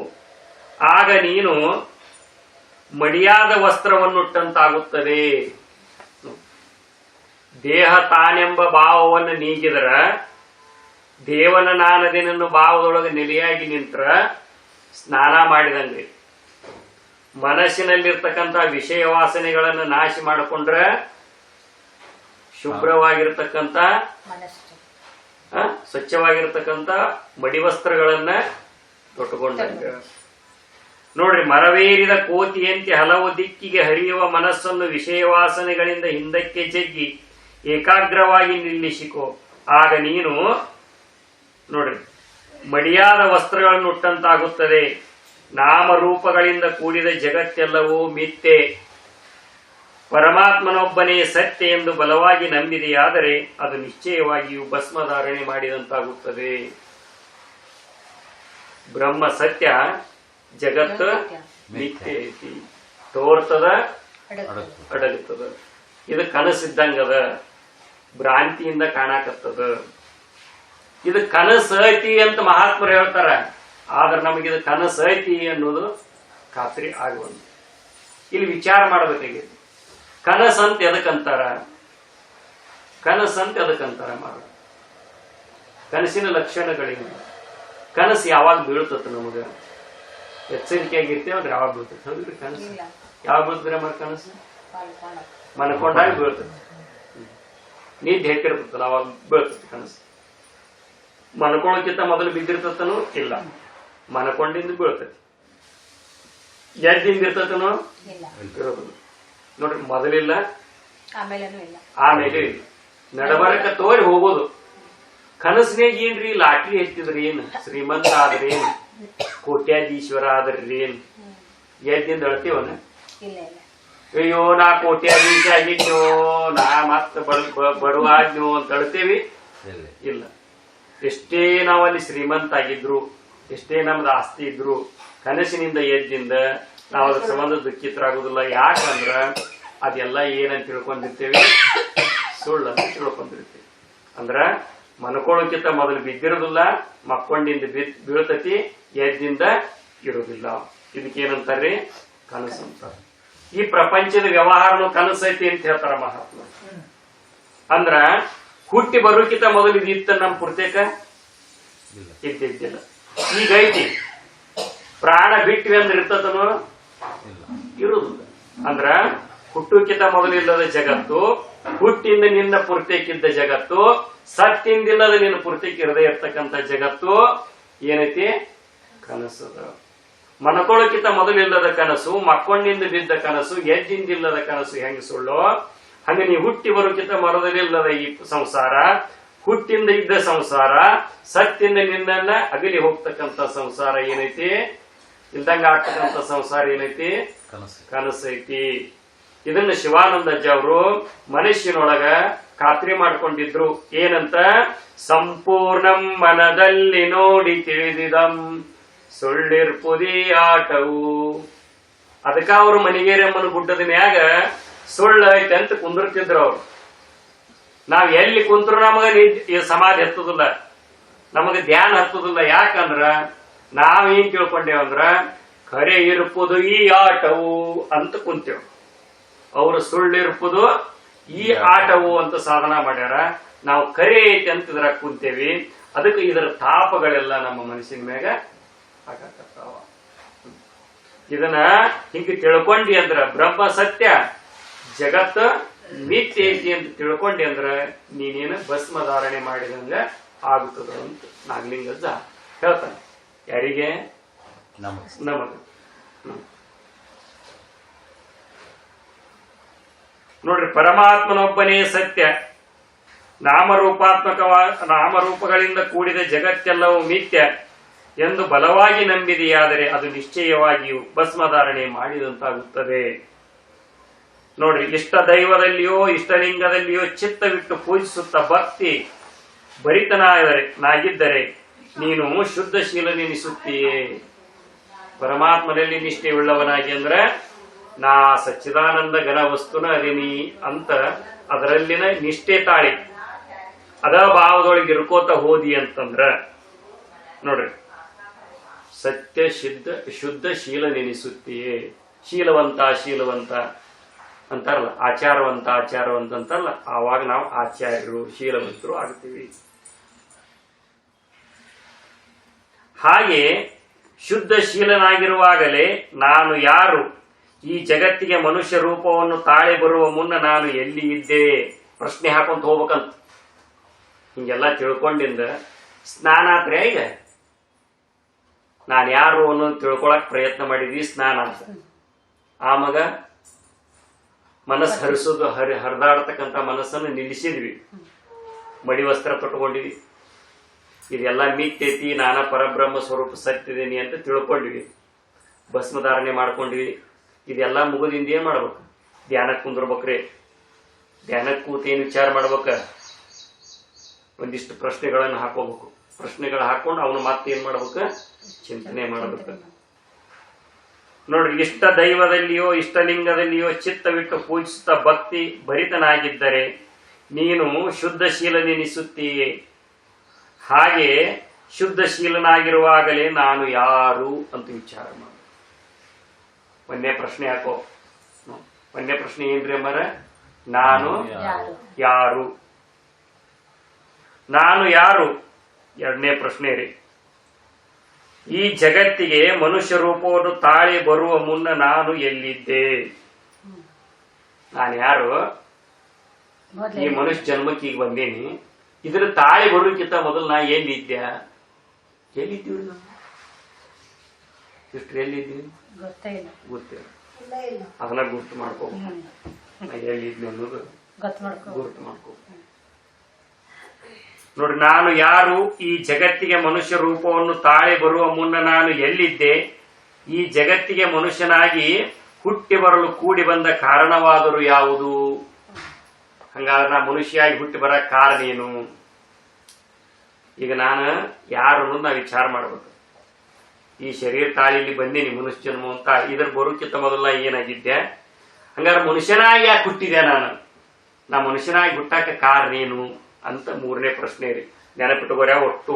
S1: ಆಗ ನೀನು ಮಡಿಯಾದ ವಸ್ತ್ರವನ್ನುಟ್ಟಂತಾಗುತ್ತದೆ. ದೇಹ ತಾನೆಂಬ ಭಾವವನ್ನು ನೀಗಿದರ, ದೇವನ ನಾನದೇನನ್ನು ಭಾವದೊಳಗೆ ನೆಲೆಯಾಗಿ ನಿಂತರ ಸ್ನಾನ ಮಾಡಿದಂಗೆ. ಮನಸ್ಸಿನಲ್ಲಿರ್ತಕ್ಕಂಥ ವಿಷಯ ವಾಸನೆಗಳನ್ನು ನಾಶ ಮಾಡಿಕೊಂಡ್ರೆ ಶುಭ್ರವಾಗಿರ್ತಕ್ಕಂಥ ಸ್ವಚ್ಛವಾಗಿರ್ತಕ್ಕಂಥ ಮಡಿವಸ್ತ್ರಗಳನ್ನ ತೊಟ್ಟುಕೊಂಡಂಗ. ನೋಡ್ರಿ, ಮರವೇರಿದ ಕೋತಿಯಂತೆ ಹಲವು ದಿಕ್ಕಿಗೆ ಹರಿಯುವ ಮನಸ್ಸನ್ನು ವಿಷಯ ವಾಸನೆಗಳಿಂದ ಹಿಂದಕ್ಕೆ ಜಗ್ಗಿ ಏಕಾಗ್ರವಾಗಿ ನಿಲ್ಲಿಸಿಕೋ. ಆಗ ನೀನು ನೋಡ್ರಿ ಮಡಿಯಾದ ವಸ್ತ್ರಗಳನ್ನು ಉಟ್ಟಂತಾಗುತ್ತದೆ. ನಾಮರೂಪಗಳಿಂದ ಕೂಡಿದ ಜಗತ್ತೆಲ್ಲವೂ ಮಿಥ್ಯೆ, ಪರಮಾತ್ಮನೊಬ್ಬನೇ ಸತ್ಯ ಎಂದು ಬಲವಾಗಿ ನಂಬಿದೆಯಾದರೆ ಅದು ನಿಶ್ಚಯವಾಗಿಯೂ ಭಸ್ಮಧಾರಣೆ ಮಾಡಿದಂತಾಗುತ್ತದೆ. ಬ್ರಹ್ಮ ಸತ್ಯ, ಜಗತ್ತು ಮಿಥ್ಯೆ ಐತಿ. ತೋರ್ತದ, ಅಡಗುತ್ತದ. ಇದು ಕನಸಿದ್ದಂಗದ, ಭ್ರಾಂತಿಯಿಂದ ಕಾಣಕತ್ತದ. ಇದು ಕನಸು ಐತಿ ಅಂತ ಮಹಾತ್ಮರು ಹೇಳ್ತಾರ. ಆದ್ರೆ ನಮಗಿದು ಕನಸು ಐತಿ ಅನ್ನೋದು ಖಾತ್ರಿ ಆಗುವಂತ. ಇಲ್ಲಿ ವಿಚಾರ ಮಾಡಬೇಕಾಗಿದೆ. ಕನಸಂತ ಎದಕ್ಕಂತಾರ? ಕನಸಂತ ಎದಕ್ಕಂತಾರ ಮಾಡ? ಕನಸಿನ ಲಕ್ಷಣಗಳಿವೆ. ಕನಸು ಯಾವಾಗ ಬೀಳ್ತತ ನಮಗ? ಎಚ್ಚರಿಕೆಯಾಗಿರ್ತೇವಲ್ರಿ, ಯಾವಾಗ ಬೀಳ್ತದೆ? ಹೌದ್ರಿ, ಕನಸು ಯಾವಾಗ ಬೀಳ್ತದ್ರಿ ಮರ? ಕನಸು ಮನ್ಕೊಂಡಾಗ ಬೀಳ್ತದೆ. ನಿದ್ದೆ ಹೆಚ್ಚಿರ್ತಲ್ಲ ಅವಾಗ ಬೀಳ್ತದೆ ಕನಸು. ಮನ್ಕೊಳ್ಳೋಕ್ಕಿಂತ ಮೊದಲು ಬಿದ್ದಿರ್ತತನೂ ಇಲ್ಲ, ಮನ್ಕೊಂಡಿಂದ ಬೀಳ್ತತಿ. ಎದ್ದಿಂದ ಇರ್ತತನೋ ಇರೋದಿಲ್ಲ. ನೋಡ್ರಿ, ಮೊದಲಿಲ್ಲ, ಆಮೇಲೆ ಇಲ್ಲ. ನಡಬರಕ ತೋರಿ ಹೋಗೋದು. ಕನಸಿನಾಗ ಏನ್ರಿ ಲಾಟ್ರಿ ಹೆಚ್ಚಿದ್ರಿ ಏನ್, ಶ್ರೀಮಂತ ಆದ್ರಿ ಏನ್, ಕೋಟ್ಯಾಧೀಶ್ವರ ಆದ್ರಿ ಏನ್, ಎದ್ದಿಂದ ಅಳ್ತೀವನ? ಅಯ್ಯೋ ನಾ ಕೋಟ್ಯಾಧೀಶ ಆಗಿದ್ನೋ, ನಾ ಮತ್ತ ಬಡವ ಆದ್ನೋ ಅಂತ ಅಳ್ತೇವಿ? ಇಲ್ಲ. ಎಷ್ಟೇ ನಾವಲ್ಲಿ ಶ್ರೀಮಂತ ಆಗಿದ್ರು, ಎಷ್ಟೇ ನಮ್ದು ಆಸ್ತಿ ಇದ್ರು, ಕನಸಿನಿಂದ ಎದ್ದಿಂದ ನಾವು ಅದ್ರ ಸಂಬಂಧ ದುಃಖಿತರಾಗುದಿಲ್ಲ. ಯಾಕಂದ್ರ ಅದೆಲ್ಲ ಏನಂತ ತಿಳ್ಕೊಂಡಿರ್ತೇವೆ? ಸುಳ್ಳಂತ ತಿಳ್ಕೊಂಡಿರ್ತೇವೆ. ಅಂದ್ರ ಮನ್ಕೊಳ್ಳೋಕ್ಕಿಂತ ಮೊದಲು ಬಿದ್ದಿರೋದಿಲ್ಲ, ಮಕ್ಕೊಂಡಿಂದ ಬೀಳ್ತತಿ, ಎದ್ದಿಂದ ಇರೋದಿಲ್ಲ. ಇದಕ್ಕೇನಂತಾರ್ರಿ? ಕನಸು ಅಂತ. ಈ ಪ್ರಪಂಚದ ವ್ಯವಹಾರನು ಕನಸೈತಿ ಅಂತ ಹೇಳ್ತಾರ ಮಹಾತ್ಮ. ಅಂದ್ರ ಹುಟ್ಟಿ ಬರೋಕ್ಕಿಂತ ಮೊದಲು ಇದಿತ್ತ ನಮ್ಮ ಪುರ್ತೇಕ ಇದ್ದಿದ್ದಿಲ್ಲ. ಈಗ ಐತಿ. ಪ್ರಾಣ ಬಿಟ್ಟಿವಿ ಅಂದ್ರೆ ಇರ್ತದನೋ? ಇರುವುದಿಲ್ಲ. ಅಂದ್ರ ಹುಟ್ಟುಕ್ಕಿಂತ ಮೊದಲಿಲ್ಲದ ಜಗತ್ತು, ಹುಟ್ಟಿಂದ ನಿನ್ನ ಪುರ್ತೇಕಿದ್ದ ಜಗತ್ತು, ಸತ್ತಿಂದಿಲ್ಲದ ನಿನ್ನ ಪುರ್ತೇಕ್ ಇರದೇ ಇರ್ತಕ್ಕಂಥ ಜಗತ್ತು ಏನೈತಿ? ಕನಸದ. ಮನ್ಕೊಳ್ಳೋಕ್ಕಿಂತ ಮೊದಲಿಲ್ಲದ ಕನಸು, ಮಕ್ಕೊಂಡಿಂದ ಬಿದ್ದ ಕನಸು, ಎದ್ದಿಂದಿಲ್ಲದ ಕನಸು ಹೆಂಗ ಸುಳ್ಳೋ ಹಂಗ ನೀ ಹುಟ್ಟಿ ಬರೋಕ್ಕಿಂತ ಮೊದಲಿಲ್ಲದ ಈ ಸಂಸಾರ, ಹುಟ್ಟಿಂದ ಇದ್ದ ಸಂಸಾರ, ಸತ್ತಿಂದ ನಿನ್ನನ್ನ ಅಗಲಿ ಹೋಗ್ತಕ್ಕಂಥ ಸಂಸಾರ ಏನೈತಿ? ಇಲ್ದಂಗ ಆಗ್ತಕ್ಕಂಥ ಸಂಸಾರ ಏನೈತಿ? ಕನಸೈತಿ. ಇದನ್ನ ಶಿವಾನಂದಜ್ಜ ಅವರು ಮನುಷ್ಯನೊಳಗ ಖಾತ್ರಿ ಮಾಡ್ಕೊಂಡಿದ್ರು. ಏನಂತ? ಸಂಪೂರ್ಣಂ ಮನದಲ್ಲಿ ನೋಡಿ ತಿಳಿದಿದಂ ಸುಳ್ಳಿರ್ಪುದಿ ಆಟವು. ಅದಕ್ಕ ಅವರು ಮನಿಗೇರಮ್ಮನ ಗುಡ್ಡದ ಮ್ಯಾಗ ಸುಳ್ಳು ಐತೆ ಅಂತ ಕುಂದಿರ್ತಿದ್ರು ಅವ್ರು. ನಾವ್ ಎಲ್ಲಿ ಕುಂತ್ರು ನಮಗ ಸಮಾಧಿ ಹತ್ತುದಿಲ್ಲ, ನಮಗ ಧ್ಯಾನ ಹತ್ತುದಿಲ್ಲ. ಯಾಕಂದ್ರ ನಾವೇನ್ ತಿಳ್ಕೊಂಡೇವಂದ್ರ ಖರೆ ಇರ್ಪುದು ಈ ಆಟವು ಅಂತ ಕುಂತೇವ್. ಅವರು ಸುಳ್ಳಿರ್ಪುದು ಈ ಆಟವು ಅಂತ ಸಾಧನ ಮಾಡ್ಯಾರ. ನಾವು ಖರೆ ಐತೆ ಅಂತ ಇದ್ರಾಗ ಕುಂತೇವಿ. ಅದಕ್ಕೆ ಇದರ ತಾಪಗಳೆಲ್ಲ ನಮ್ಮ ಮನಸ್ಸಿನ ಮ್ಯಾಗ ಆಗಕತ್ತಾವ. ಇದನ್ನ ಹಿಂಗ ತಿಳ್ಕೊಂಡಿ ಅಂದ್ರ ಬ್ರಹ್ಮ ಸತ್ಯ, ಜಗತ್ ಮಿಥ್ಯೆ ಐತಿ ಅಂತ ತಿಳ್ಕೊಂಡಿ ಅಂದ್ರ ನೀನೇನು ಭಸ್ಮ ಧಾರಣೆ ಮಾಡಿದಂಗ ಆಗುತ್ತದ ಅಂತ ನಾಗಲಿಂಗಜ್ಜ ಹೇಳ್ತಾನೆ. ಯಾರಿಗೆ? ನಮಗ. ನೋಡ್ರಿ, ಪರಮಾತ್ಮನೊಬ್ಬನೇ ಸತ್ಯ, ನಾಮರೂಪಗಳಿಂದ ಕೂಡಿದ ಜಗತ್ತೆಲ್ಲವೂ ಮಿಥ್ಯ ಎಂದು ಬಲವಾಗಿ ನಂಬಿದೆಯಾದರೆ ಅದು ನಿಶ್ಚಯವಾಗಿಯೂ ಭಸ್ಮಧಾರಣೆ ಮಾಡಿದಂತಾಗುತ್ತದೆ. ನೋಡ್ರಿ, ಇಷ್ಟ ದೈವದಲ್ಲಿಯೋ ಇಷ್ಟಲಿಂಗದಲ್ಲಿಯೋ ಚಿತ್ತವಿಟ್ಟು ಪೂಜಿಸುತ್ತ ಭಕ್ತಿ ಭರಿತನಾಗಿದ್ದರೆ ನೀನು ಶುದ್ಧಶೀಲನೆನಿಸುತ್ತೀಯೇ. ಪರಮಾತ್ಮನಲ್ಲಿ ನಿಷ್ಠೆಯುಳ್ಳವನಾಗಿ ಅಂದ್ರೆ ನಾ ಸಚ್ಚಿದಾನಂದ ಘನ ವಸ್ತುನ ಅದಿನಿ ಅಂತ ಅದರಲ್ಲಿನ ನಿಷ್ಠೆ ತಾಳಿ ಅದ ಭಾವದೊಳಗೆ ಇರ್ಕೋತ ಹೋದಿ ಅಂತಂದ್ರ ನೋಡ್ರಿ, ಸತ್ಯ ಶುದ್ಧ ಶೀಲ ನೆನೆಸುತ್ತೀಯೇ. ಶೀಲವಂತ ಅಂತಾರಲ್ಲ, ಆಚಾರವಂತ ಅಂತಾರಲ್ಲ, ಆವಾಗ ನಾವು ಆಚಾರ್ಯರು ಶೀಲವಂತರು ಆಗ್ತೀವಿ. ಹಾಗೆ ಶುದ್ಧ ಶೀಲನಾಗಿರುವಾಗಲೇ ನಾನು ಯಾರು, ಈ ಜಗತ್ತಿಗೆ ಮನುಷ್ಯ ರೂಪವನ್ನು ತಾಳಿ ಬರುವ ಮುನ್ನ ನಾನು ಎಲ್ಲಿ ಇದ್ದೆ, ಪ್ರಶ್ನೆ ಹಾಕೊಂತ ಹೋಗ್ಬೇಕಂತ. ಹಿಂಗೆಲ್ಲ ತಿಳ್ಕೊಂಡಿಂದ ಸ್ನಾನ ಆತ್ರೆ. ಈಗ ನಾನು ಯಾರು ಅನ್ನೋದು ತಿಳ್ಕೊಳಕ್ ಪ್ರಯತ್ನ ಮಾಡಿದ್ವಿ, ಸ್ನಾನ ಅಂತ. ಆಮಗ ಮನಸ್ಸು ಹರಿಸೋದು ಹರಿದಾಡ್ತಕ್ಕಂಥ ಮನಸ್ಸನ್ನು ನಿಲ್ಲಿಸಿದ್ವಿ, ಮಡಿ ವಸ್ತ್ರ ತೊಟ್ಕೊಂಡಿದ್ವಿ, ಇದೆಲ್ಲ ಮಿಥ್ಯೈತಿ, ನಾನಾ ಪರಬ್ರಹ್ಮ ಸ್ವರೂಪ ಸತ್ತಿದ್ದೀನಿ ಅಂತ ತಿಳ್ಕೊಂಡ್ವಿ, ಭಸ್ಮಧಾರಣೆ ಮಾಡ್ಕೊಂಡ್ವಿ. ಇದೆಲ್ಲ ಮುಗಿದಿಂದ ಏನ್ ಮಾಡ್ಬೇಕು? ಧ್ಯಾನಕ್ಕೆ ಕುಂದ್ರಬೇಕ್ರಿ. ಧ್ಯಾನಕ್ಕೆ ಕೂತ ಏನ್ ವಿಚಾರ ಮಾಡ್ಬೇಕ? ಒಂದಿಷ್ಟು ಪ್ರಶ್ನೆಗಳನ್ನು ಹಾಕೋಬೇಕು. ಪ್ರಶ್ನೆಗಳು ಹಾಕೊಂಡು ಅವನು ಮತ್ತೇನ್ ಮಾಡ್ಬೇಕ? ಚಿಂತನೆ ಮಾಡ್ಬೇಕು. ನೋಡ್ರಿ, ಇಷ್ಟ ದೈವದಲ್ಲಿಯೋ ಇಷ್ಟಲಿಂಗದಲ್ಲಿಯೋ ಚಿತ್ತವಿಟ್ಟು ಪೂಜಿಸುತ್ತಾ ಭಕ್ತಿ ಭರಿತನಾಗಿದ್ದರೆ ನೀನು ಶುದ್ಧಶೀಲನೆನಿಸುತ್ತೀಯೇ. ಹಾಗೆ ಶುದ್ಧಶೀಲನಾಗಿರುವಾಗಲೇ ನಾನು ಯಾರು ಅಂತ ವಿಚಾರ ಮಾಡು. ಒಂದೇ ಪ್ರಶ್ನೆ ಹಾಕೋ. ಒಂದೇ ಪ್ರಶ್ನೆ ಏನ್ರಿ ಅಮ್ಮರ? ನಾನು ಯಾರು? ನಾನು ಯಾರು? ಎರಡನೇ ಪ್ರಶ್ನೆ ರೀ, ಈ ಜಗತ್ತಿಗೆ ಮನುಷ್ಯ ರೂಪವನ್ನು ತಾಳಿ ಬರುವ ಮುನ್ನ ನಾನು ಎಲ್ಲಿದ್ದೆ? ನಾನು ಯಾರು? ಈ ಮನುಷ್ಯ ಜನ್ಮಕ್ಕೆ ಈಗ ಬಂದೇನಿ, ಇದ್ರ ತಾಳಿ ಬರೋಕ್ಕಿಂತ ಮೊದಲು ನಾ ಎಲ್ಲಿದ್ದೆ? ಎಲ್ಲಿದ್ದೀವಿ ನಾವು? ಇಷ್ಟು ಎಲ್ಲಿದ್ದೀವಿ ಗೊತ್ತಿಲ್ಲ. ಅದನ್ನ ಗುರ್ತು ಮಾಡ್ಕೋ. ನಾ ಎಲ್ಲಿದ್ನಿ ಅನ್ನೋದು ಗುರ್ತು ಮಾಡ್ಕೋ. ನೋಡಿ, ನಾನು ಯಾರು, ಈ ಜಗತ್ತಿಗೆ ಮನುಷ್ಯ ರೂಪವನ್ನು ತಾಳಿ ಬರುವ ಮುನ್ನ ನಾನು ಎಲ್ಲಿದ್ದೆ? ಈ ಜಗತ್ತಿಗೆ ಮನುಷ್ಯನಾಗಿ ಹುಟ್ಟಿ ಬರಲು ಕೂಡಿ ಬಂದ ಕಾರಣವಾದರೂ ಯಾವುದು? ಹಂಗಾದ್ರೆ ನಾ ಮನುಷ್ಯಾಗಿ ಹುಟ್ಟಿ ಬರಕ್ ಕಾರಣ ಏನು? ಈಗ ನಾನು ಯಾರು ಅನ್ನೋದು ನಾ ವಿಚಾರ ಮಾಡ್ಬೇಕು. ಈ ಶರೀರ ತಾಳಿಲಿ ಬಂದೀನಿ, ಮನುಷ್ಯ ಜನ್ಮ ಅಂತ. ಇದ್ರ ಬರೋಕ್ಕಿಂತ ಮೊದಲ ಏನಾಗಿದ್ದೆ? ಹಂಗಾರೆ ಮನುಷ್ಯನಾಗಿ ಯಾಕೆ ಹುಟ್ಟಿದೆ ನಾನು? ನಾ ಮನುಷ್ಯನಾಗಿ ಹುಟ್ಟಾಕ ಕಾರಣ ಏನು ಅಂತ ಮೂರನೇ ಪ್ರಶ್ನೆ ರೀ. ನೆನಪಿಟ್ಟುಕೋರ್ಯ, ಒಟ್ಟು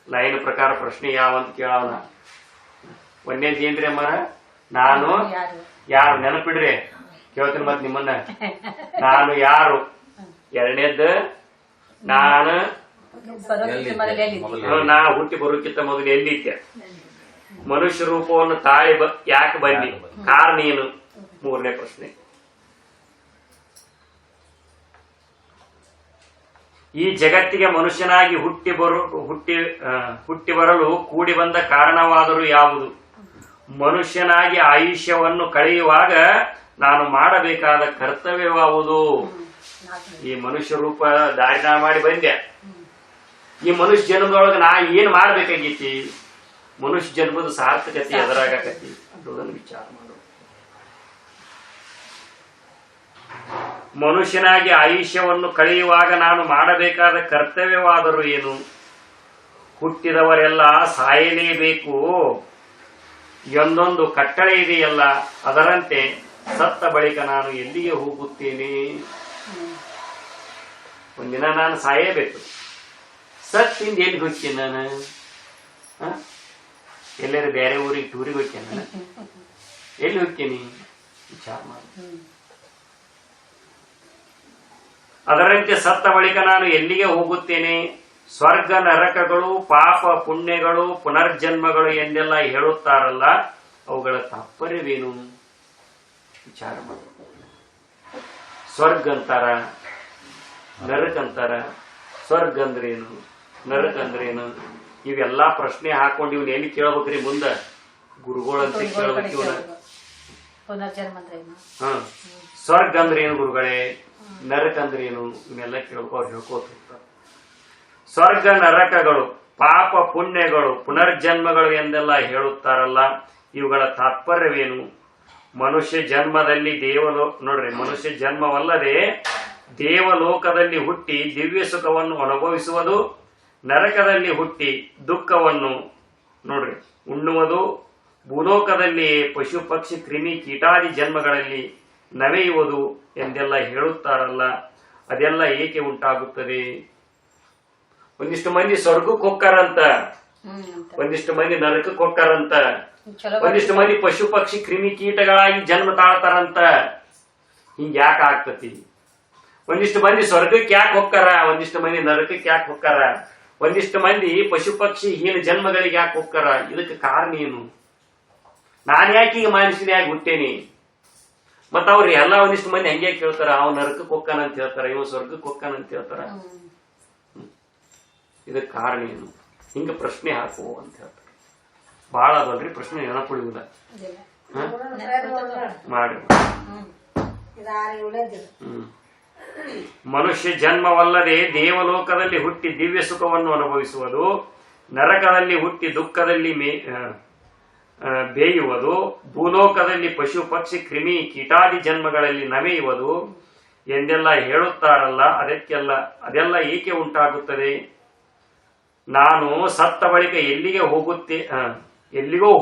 S1: ಲೈನ್ ಪ್ರಕಾರ ಪ್ರಶ್ನೆ ಯಾವಂತ ಕೇಳೋಣ. ಒಂದೇದೇನ್ರಿ ಅಮ್ಮ? ನಾನು ಯಾರು? ನೆನಪಿಡ್ರಿ, ಕೇಳ್ತೀನಿ ಮತ್ ನಿಮ್ಮನ್ನ. ನಾನು ಯಾರು? ಎರಡನೇದ್ದು ನಾ ಹುಟ್ಟಿ ಬರೋಕ್ಕಿಂತ ಮೊದಲು ಎಲ್ಲಿದ್ದೆ? ಮನುಷ್ಯ ರೂಪವನ್ನು ತಾಳಿ ಯಾಕೆ ಬಂದಿ? ಕಾರಣ ಏನು? ಮೂರನೇ ಪ್ರಶ್ನೆ. ಈ ಜಗತ್ತಿಗೆ ಮನುಷ್ಯನಾಗಿ ಹುಟ್ಟಿ ಬರಲು ಕೂಡಿ ಬಂದ ಕಾರಣವಾದರೂ ಯಾವುದು? ಮನುಷ್ಯನಾಗಿ ಆಯುಷ್ಯವನ್ನು ಕಳೆಯುವಾಗ ನಾನು ಮಾಡಬೇಕಾದ ಕರ್ತವ್ಯವಾವುದು? ಈ ಮನುಷ್ಯ ರೂಪ ಧಾರಣ ಮಾಡಿ ಬಂದೆ, ಈ ಮನುಷ್ಯ ಜನ್ಮದೊಳಗೆ ನಾ ಏನ್ ಮಾಡ್ಬೇಕಾಗೈತಿ? ಮನುಷ್ಯ ಜನ್ಮದ ಸಾರ್ಥಕತೆ ಎದುರಾಗಕತಿ ಅನ್ನೋದನ್ನು ವಿಚಾರ ಮಾಡು. ಮನುಷ್ಯನಾಗಿ ಆಯುಷ್ಯವನ್ನು ಕಳೆಯುವಾಗ ನಾನು ಮಾಡಬೇಕಾದ ಕರ್ತವ್ಯವಾದರೂ ಏನು? ಹುಟ್ಟಿದವರೆಲ್ಲ ಸಾಯಲೇಬೇಕು ಎಂದೊಂದು ಕಟ್ಟಳೆ ಇದೆಯಲ್ಲ, ಅದರಂತೆ ಸತ್ತ ಬಳಿಕ ನಾನು ಎಲ್ಲಿಗೆ ಹೋಗುತ್ತೇನೆ? ಒಂದಿನ ನಾನು ಸಾಯಬೇಕು. ಸತ್ತಿಂದ ಎಲ್ಲಿ ಹೋಗ್ತೇನೆ ನಾನು? ಎಲ್ಲರೂ ಬೇರೆ ಊರಿಗೆ ಟೂರಿಗೆ ಹೋಗ್ತೇನೆ ನಾನು? ಎಲ್ಲಿ ಹೋಗ್ತೇನೆ? ವಿಚಾರ ಮಾಡಿ. ಅದರಂತೆ ಸತ್ತ ಬಳಿಕ ನಾನು ಎಲ್ಲಿಗೆ ಹೋಗುತ್ತೇನೆ? ಸ್ವರ್ಗ ನರಕಗಳು, ಪಾಪ ಪುಣ್ಯಗಳು, ಪುನರ್ಜನ್ಮಗಳು ಎಂದೆಲ್ಲ ಹೇಳುತ್ತಾರಲ್ಲ, ಅವುಗಳ ತಾತ್ಪರ್ಯವೇನು? ವಿಚಾರ ಮಾಡಿ. ಸ್ವರ್ಗ ಅಂತಾರ, ನರಕ ಅಂತಾರ. ಸ್ವರ್ಗ ಅಂದ್ರೇನು, ನರಕ ಅಂದ್ರೇನು? ಇವೆಲ್ಲಾ ಪ್ರಶ್ನೆ ಹಾಕೊಂಡು ಇವ್ನ ಎಲ್ಲಿ ಕೇಳ್ಬೇಕ್ರಿ? ಮುಂದ ಗುರುಗಳಂತ ಕೇಳ್ಬೇಕು ಇವನ. ಸ್ವರ್ಗ ಅಂದ್ರೆ ಏನು ಗುರುಗಳೇ? ನರಕ ಅಂದ್ರೆ ಏನು? ಇವನ್ನೆಲ್ಲ ಕೇಳ್ಕೊ, ಅವ್ರು ಹೇಳ್ಕೋತ ಹೋಗ್ತಾರೆ. ಸ್ವರ್ಗ ನರಕಗಳು, ಪಾಪ ಪುಣ್ಯಗಳು, ಪುನರ್ಜನ್ಮಗಳು ಎಂದೆಲ್ಲ ಹೇಳುತ್ತಾರಲ್ಲ, ಇವುಗಳ ತಾತ್ಪರ್ಯವೇನು? ಮನುಷ್ಯ ಜನ್ಮದಲ್ಲಿ ನೋಡ್ರಿ, ಮನುಷ್ಯ ಜನ್ಮವಲ್ಲದೆ ದೇವಲೋಕದಲ್ಲಿ ಹುಟ್ಟಿ ದಿವ್ಯ ಸುಖವನ್ನು ಅನುಭವಿಸುವುದು, ನರಕದಲ್ಲಿ ಹುಟ್ಟಿ ದುಃಖವನ್ನು ನೋಡ್ರಿ ಉಣ್ಣುವುದು, ಭೂಲೋಕದಲ್ಲಿ ಪಶು ಪಕ್ಷಿ ಕ್ರಿಮಿ ಕೀಟಾದಿ ಜನ್ಮಗಳಲ್ಲಿ ನವೆಯುವುದು ಎಂದೆಲ್ಲ ಹೇಳುತ್ತಾರಲ್ಲ, ಅದೆಲ್ಲ ಏಕೆ ಉಂಟಾಗುತ್ತದೆ? ಒಂದಿಷ್ಟು ಮಂದಿ ಸ್ವರ್ಗಕ್ಕೆ ಹೋಗ್ತಾರಂತ, ಒಂದಿಷ್ಟು ಮಂದಿ ನರಕಕ್ಕೆ ಹೋಗ್ತಾರಂತ,
S3: ಚಲೋ
S1: ಒಂದಿಷ್ಟು ಮಂದಿ ಪಶು ಪಕ್ಷಿ ಕ್ರಿಮಿ ಕೀಟಗಳಾಗಿ ಜನ್ಮ ತಾಳ್ತಾರಂತ. ಹಿಂಗ್ ಯಾಕೆ ಆಗ್ತತಿ? ಒಂದಿಷ್ಟು ಮಂದಿ ಸ್ವರ್ಗಕ್ಕೆ ಯಾಕೆ ಹೋಗ್ತಾರ, ಒಂದಿಷ್ಟು ಮಂದಿ ನರಕಕ್ಕೆ ಯಾಕೆ ಹೋಗ್ತಾರ, ಒಂದಿಷ್ಟು ಮಂದಿ ಪಶು ಪಕ್ಷಿ ಹೀನ ಜನ್ಮಗಳಿಗೆ ಯಾಕೆ ಹೋಗ್ತಾರ? ಇದಕ್ಕೆ ಕಾರಣ ಏನು? ನಾನ್ ಯಾಕೆ ಈಗ ಮನುಷ್ಯನಾಗಿ ಹುಟ್ಟೇನಿ? ಮತ್ತ ಅವ್ರು ಎಲ್ಲ ಒಂದಿಷ್ಟು ಮಂದಿ ಹಂಗೆ ಕೇಳ್ತಾರ, ಅವ್ ನರಕಕ್ಕೆ ಹೋಗ್ತಾನ ಅಂತ ಹೇಳ್ತಾರ, ಇವ್ ಸ್ವರ್ಗಕ್ಕೆ ಹೋಗ್ತಾನ ಅಂತ ಹೇಳ್ತಾರ. ಇದಕ್ಕೆ ಕಾರಣ ಏನು? ಹಿಂಗ ಪ್ರಶ್ನೆ ಹಾಕು ಅಂತ ಹೇಳ್ತಾರೆ. ಬಹಳ ಅದಲ್ರಿ ಪ್ರಶ್ನೆ, ನೆನಪುಳಿಯುವುದ ಮಾಡಿ. ಮನುಷ್ಯ ಜನ್ಮವಲ್ಲದೆ ದೇವಲೋಕದಲ್ಲಿ ಹುಟ್ಟಿ ದಿವ್ಯ ಸುಖವನ್ನು ಅನುಭವಿಸುವುದು, ನರಕದಲ್ಲಿ ಹುಟ್ಟಿ ದುಃಖದಲ್ಲಿ ಬೇಯುವುದು, ಭೂಲೋಕದಲ್ಲಿ ಪಶು ಪಕ್ಷಿ ಕ್ರಿಮಿ ಕೀಟಾದಿ ಜನ್ಮಗಳಲ್ಲಿ ನಮೆಯುವುದು ಎಂದೆಲ್ಲ ಹೇಳುತ್ತಾರಲ್ಲ, ಅದೆಲ್ಲ ಏಕೆ ಉಂಟಾಗುತ್ತದೆ? ನಾನು ಸತ್ತ ಬಳಿಕ ಎಲ್ಲಿಗೋ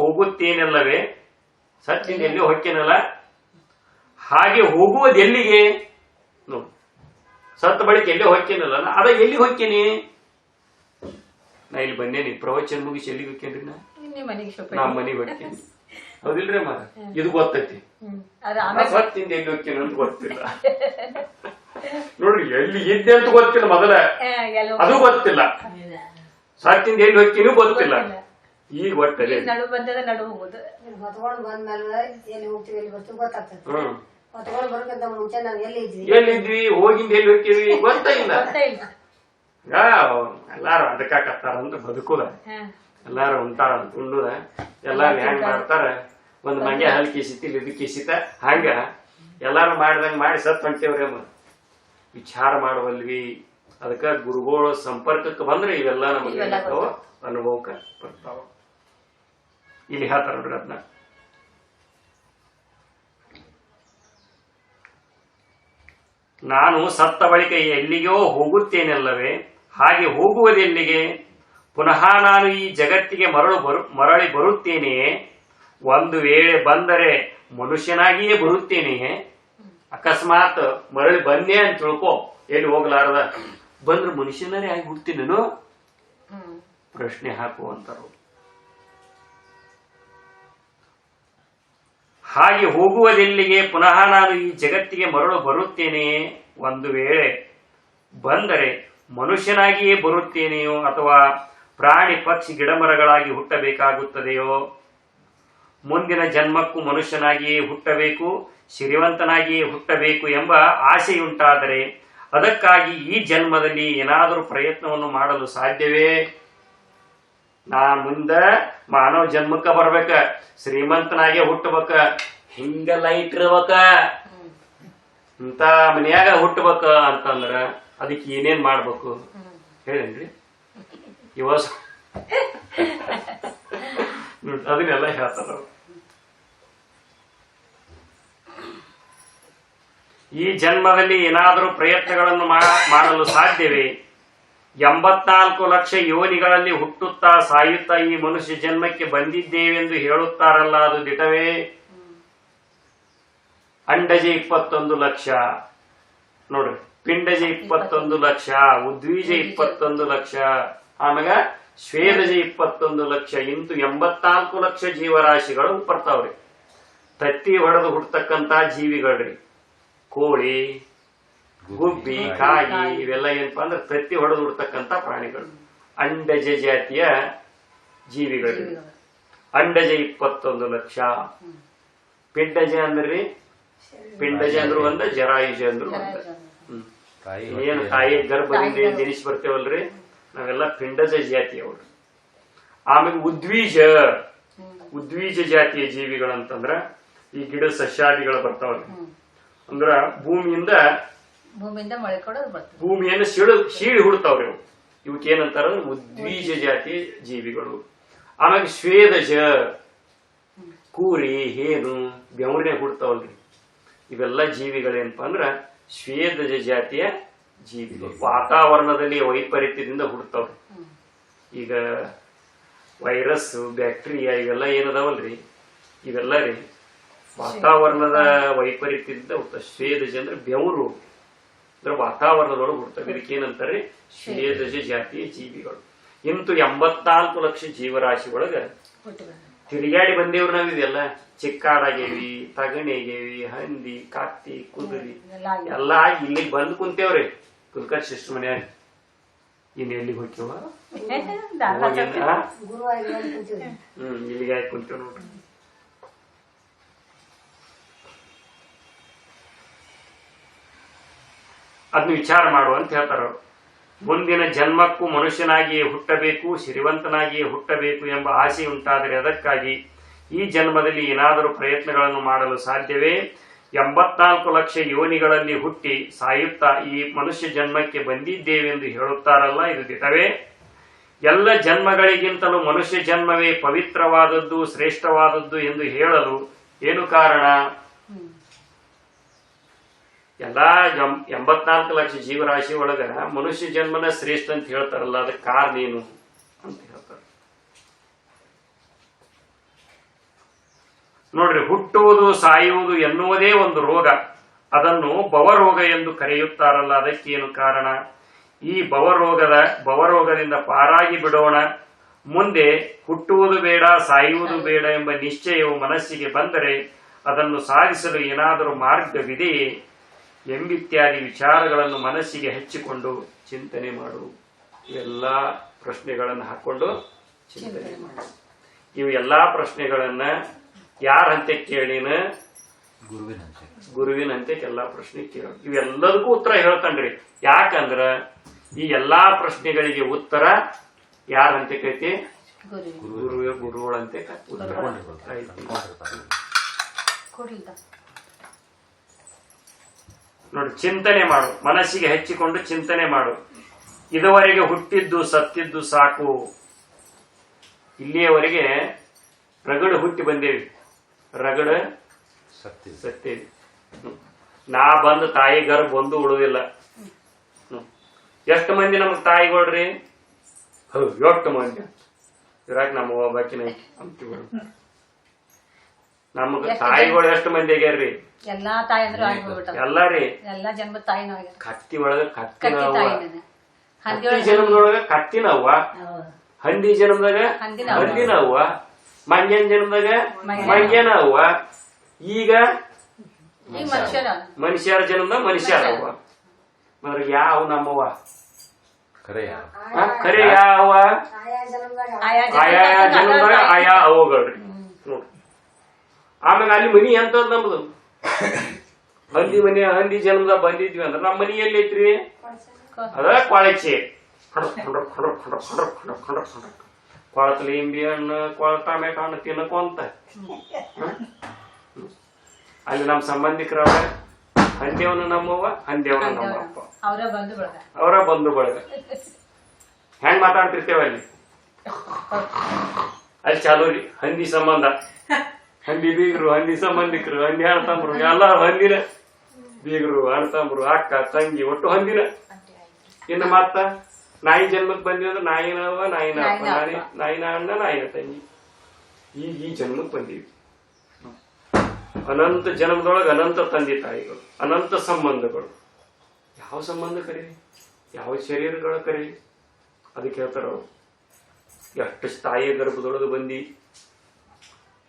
S1: ಹೋಗುತ್ತೇನೆಲ್ಲವೇ? ಸತ್ತಿಂದ ಎಲ್ಲಿಯೋ ಹೊಕ್ಕೇನಲ್ಲ, ಹಾಗೆ ಹೋಗುವುದು ಎಲ್ಲಿಗೆ? ನೋಡಿ, ಸತ್ತ ಬಳಿಕ ಎಲ್ಲಿ ಹೊಕ್ಕೇನಲ್ಲ, ಅದ ಎಲ್ಲಿ ಹೊಕ್ಕೇನಿ? ನಾ ಇಲ್ಲಿ ಬಂದೇನಿ, ಪ್ರವಚನ ಮುಗಿಸಿ ಎಲ್ಲಿಗೆ ಹೊಕ್ಕೇನ್ರಿ? ನಾ ಮನೆಗೆ ಹೊಕ್ಕೇನಿ, ಹೌದಿಲ್ರಿ? ಮ ಇದು ಗೊತ್ತೈತಿ. ಸತ್ತಿಂದ ಎಲ್ಲಿ ಹೊಕ್ಕೇನ ಅಂತ ಗೊತ್ತಿಲ್ಲ. ನೋಡ್ರಿ, ಎಲ್ಲಿ ಇದ್ದೆ ಅಂತ ಗೊತ್ತಿಲ್ಲ, ಮೊದಲ ಅದು ಗೊತ್ತಿಲ್ಲ. ಸತ್ತಿಂದ ಎಲ್ಲಿ ಹೊಕ್ಕೇನು ಗೊತ್ತಿಲ್ಲ. ಈಗ ಒಟ್ಟಲ್ಲಿ ಎಲ್ಲಿದ್ವಿ, ಹೋಗಿಂದ ಎಲ್ಲಿ ಹೋಗ್ತೀವಿ ಗೊತ್ತ ಇಲ್ಲ. ಎಲ್ಲಾರು ಅದಕ್ಕಾಕತ್ತಾರ ಅಂತ ಬದುಕುದ, ಎಲ್ಲಾರು ಉಂಟಾರಂತ ಉಣ್ಣುದ, ಎಲ್ಲಾರು ಹೆಂಗ್ ಮಾಡ್ತಾರ, ಒಂದ್ ಮಂಗೆ ಹಲ್ ಕಿಸಿತಿ ಇದು ಕಿಸಿತ, ಹಂಗ ಎಲ್ಲಾರು ಮಾಡ್ದಂಗ ಮಾಡಿ ಸತ್ ಹೊಂಟೇವ್ರಿ. ವಿಚಾರ ಮಾಡುವಲ್ವಿ. ಅದಕ್ಕ ಗುರುಗಳ ಸಂಪರ್ಕಕ್ಕೆ ಬಂದ್ರೆ ಇವೆಲ್ಲ ನಮಗೆ ಅನುಭವಕ್ಕೆ ಬರ್ತಾವ. ಇಲ್ಲಿ ಹೇಳ್ತಾರ ನೋಡ್ರಿ ಅದನ್ನ. ನಾನು ಸತ್ತ ಬಳಿಕ ಎಲ್ಲಿಗೋ ಹೋಗುತ್ತೇನೆಲ್ಲವೇ, ಹಾಗೆ ಹೋಗುವುದೆಲ್ಲಿಗೆ? ಪುನಃ ನಾನು ಈ ಜಗತ್ತಿಗೆ ಮರಳಿ ಬರುತ್ತೇನೆಯೇ? ಒಂದು ವೇಳೆ ಬಂದರೆ ಮನುಷ್ಯನಾಗಿಯೇ ಬರುತ್ತೇನೆಯೇ? ಅಕಸ್ಮಾತ್ ಮರಳಿ ಬಂದೆ ಅಂತ ತಿಳ್ಕೊ, ಎಲ್ಲಿ ಹೋಗ್ಲಾರದ, ಬಂದ್ರೆ ಮನುಷ್ಯನರೇ ಆಗಿ ಹುಡ್ತೀನೇನು? ಪ್ರಶ್ನೆ ಹಾಕುವಂತರು. ಹಾಗೆ ಹೋಗುವುದೆಲ್ಲಿಗೆ? ಪುನಃ ನಾನು ಈ ಜಗತ್ತಿಗೆ ಮರಳು ಬರುತ್ತೇನೆಯೇ? ಒಂದು ವೇಳೆ ಬಂದರೆ ಮನುಷ್ಯನಾಗಿಯೇ ಬರುತ್ತೇನೆಯೋ, ಅಥವಾ ಪ್ರಾಣಿ ಪಕ್ಷಿ ಗಿಡಮರಗಳಾಗಿ ಹುಟ್ಟಬೇಕಾಗುತ್ತದೆಯೋ? ಮುಂದಿನ ಜನ್ಮಕ್ಕೂ ಮನುಷ್ಯನಾಗಿಯೇ ಹುಟ್ಟಬೇಕು, ಶ್ರೀಮಂತನಾಗಿಯೇ ಹುಟ್ಟಬೇಕು ಎಂಬ ಆಸೆಯುಂಟಾದರೆ ಅದಕ್ಕಾಗಿ ಈ ಜನ್ಮದಲ್ಲಿ ಏನಾದರೂ ಪ್ರಯತ್ನವನ್ನು ಮಾಡಲು ಸಾಧ್ಯವೇ? ನಾ ಮುಂದ ಮಾನವ ಜನ್ಮಕ್ಕ ಬರ್ಬೇಕ, ಶ್ರೀಮಂತನಾಗೆ ಹುಟ್ಟಬೇಕ, ಹಿಂಗೆಲ್ಲ ಇಟ್ಟಿರ್ಬೇಕ, ಇಂತ ಮನ್ಯಾಗ ಹುಟ್ಟಬೇಕ ಅಂತಂದ್ರ ಅದಕ್ಕೆ ಏನೇನ್ ಮಾಡ್ಬೇಕು ಹೇಳೇನ್ರಿ? ಅದನ್ನೆಲ್ಲ ಹೇಳ್ತಾರ. ಈ ಜನ್ಮದಲ್ಲಿ ಏನಾದರೂ ಪ್ರಯತ್ನಗಳನ್ನು ಮಾಡಲು ಸಾಧ್ಯವೇ? 84 ಲಕ್ಷ ಯೋನಿಗಳಲ್ಲಿ ಹುಟ್ಟುತ್ತಾ ಸಾಯುತ್ತಾ ಈ ಮನುಷ್ಯ ಜನ್ಮಕ್ಕೆ ಬಂದಿದ್ದೇವೆಂದು ಹೇಳುತ್ತಾರಲ್ಲ, ಅದು ದಿಟವೇ? ಅಂಡಜ 21 ಲಕ್ಷ ನೋಡ್ರಿ, ಪಿಂಡಜ 21 ಲಕ್ಷ, ಉದ್ವೀಜ 21 ಲಕ್ಷ, ಆಮ್ಯಾಗ ಸ್ವೇದಜ 21 ಲಕ್ಷ, ಇಂತು 84 ಲಕ್ಷ ಜೀವರಾಶಿಗಳು ಬರ್ತಾವ್ರಿ. ತತ್ತಿ ಹೊಡೆದು ಹುಟ್ಟತಕ್ಕಂತ ಜೀವಿಗಳ್ರಿ. ಕೋಳಿ, ಗುಬ್ಬಿ, ಕಾಗಿ ಇವೆಲ್ಲ ಏನಪ್ಪಾ ಅಂದ್ರೆ ತತ್ತಿ ಹೊಡೆದು ಹುಡ್ತಕ್ಕಂತ ಪ್ರಾಣಿಗಳು, ಅಂಡಜ ಜಾತಿಯ ಜೀವಿಗಳು. ಅಂಡಜ 21 ಲಕ್ಷ. ಪಿಂಡಜ ಅಂದ್ರಿ, ಪಿಂಡಜ ಅಂದ್ರು ಒಂದ, ಜರಾಯುಜ ಅಂದ್ರು ಒಂದ. ಏನ್ ತಾಯಿ ಗರ್ಭದಿಂದ ಏನ್ ಜನಿಸಿ ಬರ್ತೇವಲ್ರಿ, ನಾವೆಲ್ಲ ಪಿಂಡಜ ಜಾತಿಯವ್ರು. ಆಮೇಲೆ ಉದ್ವೀಜ ಜಾತಿಯ ಜೀವಿಗಳಂತಂದ್ರ ಈ ಗಿಡ ಸಸ್ಯಾದಿಗಳು ಬರ್ತಾವ್ರಿ. ಅಂದ್ರ ಭೂಮಿಯನ್ನು ಸೀಳಿ ಹುಡ್ತಾವ್ರಿ ಅವು. ಇವಕ್ಕೆ ಏನಂತಾರ? ಉದ್ವೀಜ ಜಾತಿಯ ಜೀವಿಗಳು. ಆಮೇಲೆ ಸ್ವೇದಜ, ಕೂರಿ, ಹೇನು, ಬೆವರಿನ ಹುಡ್ತಾವಲ್ರಿ. ಇವೆಲ್ಲ ಜೀವಿಗಳೇನಪ್ಪಾ ಅಂದ್ರ ಸ್ವೇದಜ ಜಾತಿಯ ಜೀವಿಗಳು. ವಾತಾವರಣದಲ್ಲಿ ವೈಪರೀತ್ಯದಿಂದ ಹುಡ್ತಾವ್ರಿ. ಈಗ ವೈರಸ್, ಬ್ಯಾಕ್ಟೀರಿಯಾ ಇವೆಲ್ಲ ಏನದಾವಲ್ರಿ, ಇವೆಲ್ಲ ರೀ ವಾತಾವರಣದ ವೈಪರೀತ್ಯದಿಂದ ಹುಡ್ತಾವ. ಸ್ವೇದಜ ಅಂದ್ರೆ ಬೆವರು, ಅಂದ್ರೆ ವಾತಾವರಣದೊಳಗೆ ಹುಡ್ತಾವ. ಇದಕ್ಕೆ ಏನಂತಾರೆ? ಸ್ವೇದಜ ಜಾತಿಯ ಜೀವಿಗಳು. ಇಂತು 84 ಲಕ್ಷ ಜೀವರಾಶಿ ಒಳಗ ತಿರುಗಾಡಿ ಬಂದೇವ್ರು ನಾವಿದೆಲ್ಲ. ಚಿಕ್ಕಾಡಾಗೇವಿ, ತಗಣಿಗೇವಿ, ಹಂದಿ, ಕಾತಿ, ಕುದುರಿ ಎಲ್ಲಾ ಇಲ್ಲಿಗೆ ಬಂದು ಕುಂತೇವ್ರಿ ಕುಲ್ಕರ್ ಶಿಷ್ಟ ಮನ್ಯಾಗ. ಇನ್ ಎಲ್ಲಿಗೆ ಹೋಗ್ತೇವ? ಇಲ್ಲಿಗೆ ಆಯ್ತು ಕುಂತೇವ್ ನೋಡ್ರಿ. ಅದನ್ನ ವಿಚಾರ ಮಾಡು ಅಂತ ಹೇಳ್ತಾರ ಅವ್ರು. ಮುಂದಿನ ಜನ್ಮಕ್ಕೂ ಮನುಷ್ಯನಾಗಿಯೇ ಹುಟ್ಟಬೇಕು, ಸಿರಿವಂತನಾಗಿಯೇ ಹುಟ್ಟಬೇಕು ಎಂಬ ಆಸೆ ಉಂಟಾದರೆ ಅದಕ್ಕಾಗಿ ಈ ಜನ್ಮದಲ್ಲಿ ಏನಾದರೂ ಪ್ರಯತ್ನಗಳನ್ನು ಮಾಡಲು ಸಾಧ್ಯವೇ? 84 ಲಕ್ಷ ಯೋನಿಗಳಲ್ಲಿ ಹುಟ್ಟಿ ಸಾಯುತ್ತಾ ಈ ಮನುಷ್ಯ ಜನ್ಮಕ್ಕೆ ಬಂದಿದ್ದೇವೆಂದು ಹೇಳುತ್ತಾರಲ್ಲ, ಇದು ದಿಟವೇ? ಎಲ್ಲ ಜನ್ಮಗಳಿಗಿಂತಲೂ ಮನುಷ್ಯ ಜನ್ಮವೇ ಪವಿತ್ರವಾದದ್ದು, ಶ್ರೇಷ್ಠವಾದದ್ದು ಎಂದು ಹೇಳಲು ಏನು ಕಾರಣ? ಎಲ್ಲಾ 84 ಲಕ್ಷ ಜೀವರಾಶಿ ಒಳಗ ಮನುಷ್ಯ ಜನ್ಮನ ಶ್ರೇಷ್ಠ ಅಂತ ಹೇಳ್ತಾರಲ್ಲ, ಅದಕ್ಕೆ ಕಾರಣ ಏನು ಅಂತ ಹೇಳ್ತಾರೆ ನೋಡ್ರಿ. ಹುಟ್ಟುವುದು ಸಾಯುವುದು ಎನ್ನುವುದೇ ಒಂದು ರೋಗ, ಅದನ್ನು ಭವರೋಗ ಎಂದು ಕರೆಯುತ್ತಾರಲ್ಲ, ಅದಕ್ಕೇನು ಕಾರಣ? ಈ ಭವರೋಗದಿಂದ ಪಾರಾಗಿ ಬಿಡೋಣ. ಮುಂದೆ ಹುಟ್ಟುವುದು ಬೇಡ, ಸಾಯುವುದು ಬೇಡ ಎಂಬ ನಿಶ್ಚಯವು ಮನಸ್ಸಿಗೆ ಬಂದರೆ ಅದನ್ನು ಸಾಧಿಸಲು ಏನಾದರೂ ಮಾರ್ಗವಿದೆಯೇ ಎಂಬಿತ್ಯಾದಿ ವಿಚಾರಗಳನ್ನು ಮನಸ್ಸಿಗೆ ಹಚ್ಚಿಕೊಂಡು ಚಿಂತನೆ ಮಾಡು. ಇವೆಲ್ಲ ಪ್ರಶ್ನೆಗಳನ್ನು ಹಾಕೊಂಡು ಚಿಂತನೆ ಮಾಡು. ಇವು ಎಲ್ಲಾ ಪ್ರಶ್ನೆಗಳನ್ನ ಯಾರಂತೆ ಕೇಳಿನ? ಗುರುವಿನಂತೆ ಎಲ್ಲಾ ಪ್ರಶ್ನೆ ಕೇಳ. ಇವೆಲ್ಲದಕ್ಕೂ ಉತ್ತರ ಹೇಳ್ತಾನ್ರಿ. ಯಾಕಂದ್ರ ಈ ಎಲ್ಲಾ ಪ್ರಶ್ನೆಗಳಿಗೆ ಉತ್ತರ ಯಾರಂತೆ ಕೈತಿ? ಗುರುಗಳಂತೆ ನೋಡಿ. ಚಿಂತನೆ ಮಾಡು, ಮನಸ್ಸಿಗೆ ಹಚ್ಚಿಕೊಂಡು ಚಿಂತನೆ ಮಾಡು. ಇದುವರೆಗೆ ಹುಟ್ಟಿದ್ದು ಸತ್ತಿದ್ದು ಸಾಕು. ಇಲ್ಲಿಯವರೆಗೆ ರಗಡು ಹುಟ್ಟಿ ಬಂದೇವಿ, ರಗಡ ಸತ್ತೇವಿ. ನಾ ಬಂದು ತಾಯಿ ಗರ್ಭ ಬಂದು ಉಳುದಿಲ್ಲ. ಎಷ್ಟು ಮಂದಿ ನಮಗ್ ತಾಯಿಗಳ್ರಿ? ಎಷ್ಟು ಮಂದಿ ಇರಾಕ ನಮ್ಮ ಬಾಕಿನ ಅಂತೀವಿ. ನಮಗ ತಾಯಿಗಳು ಎಷ್ಟು ಮಂದಿ ಆಗ್ಯಾರ್ರಿ?
S3: ಎಲ್ಲಾ ತಾಯಿ ಅಂದ್ರೆ
S1: ಎಲ್ಲಾರಿ.
S3: ಎಲ್ಲಾ ಜನ್ಮ ತಾಯಿನೂ ಆಗ್ಯಾರ.
S1: ಕತ್ತಿ ಒಳಗ ಕತ್ತಿನ ಹಂದಿ ಜನ್ಮದೊಳಗ ಕತ್ತಿನ ಅವ್ವ, ಹಂದಿ ಜನ್ಮದಾಗ ಹಂದಿನ ಅವ್ವ, ಮಂಗ್ಯನ ಜನ್ಮದಾಗ ಮಂಗ್ಯನ ಅವ್ವ, ಈಗ ಮನುಷ್ಯರ ಜನ್ಮದಾಗ ಮನುಷ್ಯರ ಅವ್ವ. ಯಾವ ನಮ್ಮವ್ವ? ಖರೆ ಯಾವ? ಆಯಾ ಜನ್ಮದಾಗ ಆಯಾ ಅವಗಳ್ರಿ. ಆಮೇಲೆ ಅಲ್ಲಿ ಮನಿ ಎಂತದ್ ನಮ್ದು? ಹಂದಿ ಮನಿ. ಹಂದಿ ಜನ್ಮದಾಗ ಬಂದಿದ್ವಿ ಅಂದ್ರ ನಮ್ಮ ಮನಿ ಎಲ್ಲಿ ಐತ್ರಿ? ಅದ ಕೊಳಚೆ. ಕೊಳತ ಲಿಂಬಿ ಹಣ್ಣು, ಕೊಳ ಟೊಮೆಟೊ ಹಣ್ಣು ತಿನ್ನಕೊಂತ ಅಲ್ಲಿ ನಮ್ಮ ಸಂಬಂಧಿಕರವ. ಹಂದಿಯವನು ನಮ್ಮವ್ವ, ಹಂದಿಯವನು ನಮ್ಮ ಅಪ್ಪ, ಅವರ ಬಂಧು ಬಳಗ. ಹೆಂಗ್ ಮಾತಾಡ್ತಿರ್ತೇವ ಅಲ್ಲಿ? ಅಲ್ಲಿ ಚಾಲು ರೀ ಹಂದಿ ಸಂಬಂಧ. ಹಂದಿ ಬೀಗರು, ಹಂದಿ ಸಂಬಂಧಿಕರು, ಹಂದಿ ಅಣ್ತಂಬ್ರು, ಎಲ್ಲ ಹಂದಿನ ಬೀಗರು, ಅಣ್ತಂಬ್ರು, ಅಕ್ಕ ತಂಗಿ, ಒಟ್ಟು ಹಂದಿನ. ಇನ್ನು ಮತ್ತ ನಾಯಿ ಜನ್ಮಕ್ ಬಂದಿವಿ ಅಂದ್ರೆ ನಾಯಿನ ಅವ್ವ, ನಾಯಿನ ಅಪ್ಪ, ನಾಯಿನ ಅಣ್ಣ, ನಾಯಿನ ತಂಗಿ. ಈ ಜನ್ಮಕ್ ಬಂದೀವಿ. ಅನಂತ ಜನ್ಮದೊಳಗೆ ಅನಂತ ತಂದೆ ತಾಯಿಗಳು, ಅನಂತ ಸಂಬಂಧಗಳು. ಯಾವ ಸಂಬಂಧ ಕರೀರಿ, ಯಾವ ಶರೀರಗಳ ಕರೀರಿ, ಅದಕ್ಕೆ ಹೇಳ್ತಾರ ಅವ್ರು. ಎಷ್ಟು ತಾಯಿಯ ಗರ್ಭದೊಳಗೆ ಬಂದಿ,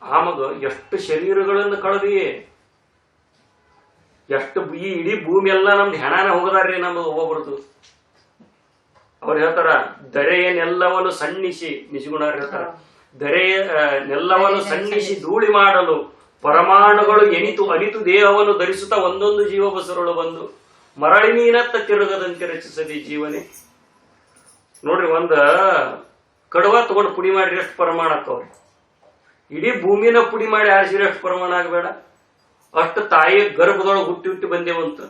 S1: ಆಮಗ ಎಷ್ಟು ಶರೀರಗಳನ್ನು ಕಳೆದಿಯೇ, ಎಷ್ಟು ಈ ಇಡೀ ಭೂಮಿ ಎಲ್ಲ ನಮ್ದು ಹೆಣಾನ ಹೋಗದಾರ್ರಿ ನಮ್ದು ಒಬ್ಬೊಬ್ರದ್ದು. ಅವ್ರು ಹೇಳ್ತಾರ, ಧರೆಯನ್ನೆಲ್ಲವನ್ನು ಸಣ್ಣಿಸಿ, ನಿಜಗುಣಾರ್ ಹೇಳ್ತಾರ, ಧರೆಯನ್ನೆಲ್ಲವನ್ನು ಸಣ್ಣಿಸಿ ಧೂಳಿ ಮಾಡಲು ಪರಮಾಣುಗಳು ಅನಿತು ದೇಹವನ್ನು ಧರಿಸುತ್ತಾ ಒಂದೊಂದು ಜೀವ ಬಸರಳು ಬಂದು ಮರಳಿ ನೀನತ್ತ ತಿರುಗದಂತೆ ರಚಿಸದಿ ಜೀವನೆ. ನೋಡ್ರಿ, ಒಂದ ಕಡುವ ತಗೊಂಡು ಪುಡಿ ಮಾಡ್ರಿ ಎಷ್ಟು ಪ್ರಮಾಣ ಆಕವ್ರಿ. ಇಡೀ ಭೂಮಿನ ಪುಡಿ ಮಾಡಿ ಆರಿಸಿರಿ ಎಷ್ಟು ಪ್ರಮಾಣ ಆಗಬೇಡ. ಅಷ್ಟು ತಾಯಿಯ ಗರ್ಭದೊಳಗೆ ಹುಟ್ಟಿ ಹುಟ್ಟಿ ಬಂದೇವಂತ.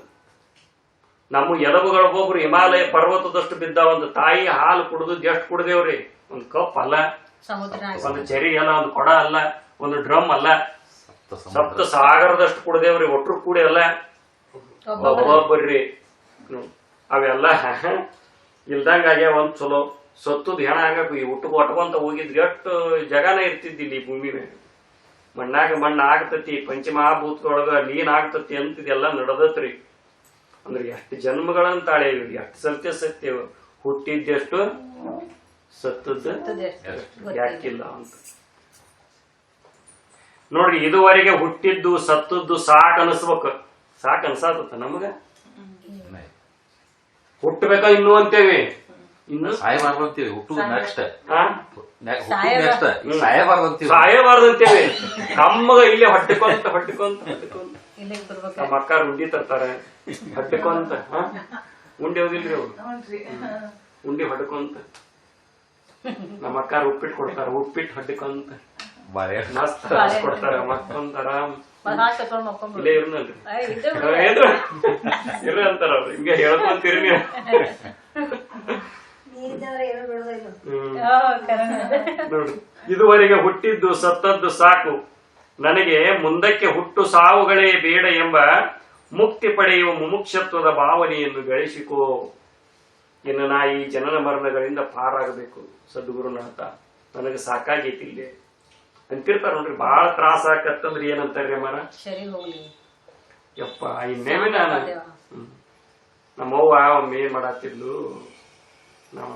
S1: ನಮ್ಮ ಎಲಬುಗಳ ಒಬ್ಬೊಬ್ರು ಹಿಮಾಲಯ ಪರ್ವತದಷ್ಟು ಬಿದ್ದಾವಂತ. ತಾಯಿ ಹಾಲು ಕುಡಿದ್ ಎಷ್ಟು ಕುಡ್ದೇವ್ರಿ? ಒಂದು ಕಪ್ ಅಲ್ಲ, ಒಂದು ಚೆರಿ ಅಲ್ಲ, ಒಂದು ಕೊಡ ಅಲ್ಲ, ಒಂದು ಡ್ರಮ್ ಅಲ್ಲ, ಸಪ್ತ ಸಾಗರದಷ್ಟು ಕುಡ್ದೇವ್ರಿ. ಒಟ್ರು ಕೂಡಿ ಅಲ್ಲ, ಒಬ್ಬೊಬ್ಬರ್ರಿ. ಅವೆಲ್ಲ ಇಲ್ದಂಗ ಆಗ್ಯಾವ. ಒಂದ್ ಚಲೋ ಸತ್ತುದ್ ಹೆಣ ಹಂಗ ಊಟಕ್ಕೆ ಒಟ್ಕೊಂತ ಹೋಗಿದ್ರಿ ಎಷ್ಟು ಜಗನ ಇರ್ತಿದ್ದಿಲ್ಲ ಈ ಭೂಮಿ ಮೇಲೆ. ಮಣ್ಣಾಗ ಮಣ್ಣ ಆಗ್ತತಿ, ಪಂಚಮಹಾಭೂತದೊಳಗ ಲೀನ್ ಆಗ್ತತಿ ಅಂತಿದೆಲ್ಲ ನಡೆದತ್ರಿ. ಅಂದ್ರೆ ಎಷ್ಟು ಜನ್ಮಗಳಂತ ಅಳೆಯವಿ, ಎಷ್ಟು ಸತ್ಯ ಹುಟ್ಟಿದ್ದೆಷ್ಟು ಸತ್ತದ್ದು
S3: ಗೊತ್ತಿಲ್ಲ.
S1: ಯಾಕಿಲ್ಲ ಅಂತ ನೋಡ್ರಿ. ಇದುವರೆಗೆ ಹುಟ್ಟಿದ್ದು ಸತ್ತದ್ದು ಸಾಕ್ ಅನಿಸ್ಬೇಕು. ಸಾಕ್ ಅನ್ಸಾತ ನಮಗ? ಹುಟ್ಟಬೇಕ ಇನ್ನು ಅಂತೇವಿ. ಇನ್ನು
S2: ಸಾಯಬಾರ್ದು ಅಂತೀವಿ. ಹುಟ್ಟುದು ನೆಕ್ಸ್ಟ್
S1: ಆ?
S2: ಸಾಯಬಾರ್ದು ಅಂತೀವಿ.
S1: ಸಾಯಬಾರ್ದು ಅಂತೇವಿ. ನಮ್ಮಗ ಇಲ್ಲೇ ಹೊಟ್ಟೆಕೊಂತ
S3: ಇಲ್ಲಿಗೆ ಬರ್ಬೇಕು.
S1: ನಮ್ಮ ಅಕ್ಕ ಉಂಡಿ ತರ್ತಾರೆ ಹೊಟ್ಟೆಕೊಂತ. ಉಂಡಿ ಹೋದಿಲ್ರಿ ಅವ್ರು? ಉಂಡಿ ಹೊಡ್ಕೊಂತ. ನಮ್ಮ ಅಕ್ಕ ಉಪ್ಪಿಟ್ಟು ಕೊಡ್ತಾರ, ಉಪ್ಪಿಟ್ಟು ಹೊಡ್ಕೊಂತ ಮಸ್ತ್ ಕೊಡ್ತಾರ. ಮತ್ತೊಂದ್ ಆರಾಮ್ ಇಲ್ಲೇ ಇರ್ನಲ್ರಿ ಇರ್ರಿ ಅಂತಾರ ಅವ್ರು. ಹಿಂಗೆ ಹೇಳ್ಕೊಂತೀರಿ ನೀವು. ನೋಡ್ರಿ, ಇದುವರೆಗೆ ಹುಟ್ಟಿದ್ದು ಸತ್ತದ್ದು ಸಾಕು, ನನಗೆ ಮುಂದಕ್ಕೆ ಹುಟ್ಟು ಸಾವುಗಳೇ ಬೇಡ ಎಂಬ ಮುಕ್ತಿ ಪಡೆಯುವ ಮುಮುಕ್ಷತ್ವದ ಭಾವನೆಯನ್ನು ಬೆಳೆಸಿಕೋ. ಇನ್ನು ನಾ ಈ ಜನನ ಮರಣಗಳಿಂದ ಪಾರಾಗಬೇಕು ಸದ್ಗುರುನಾಥ, ನನಗೆ ಸಾಕಾಗೈತಿ ಇಲ್ಲೇ ಅಂತಿರ್ತಾರ ನೋಡ್ರಿ. ಬಾಳ ತ್ರಾಸ ಆಕತ್ತಂದ್ರೆ ಏನಂತಾರ್ರಿ ಮರ? ಯಪ್ಪ ಇನ್ನೇಮಿ ನಾನು ನಮ್ಮವ್ವ ಒಮ್ಮೆ ಏನ್ ಮಾಡಾತಿದ್ಲು, ನಾವು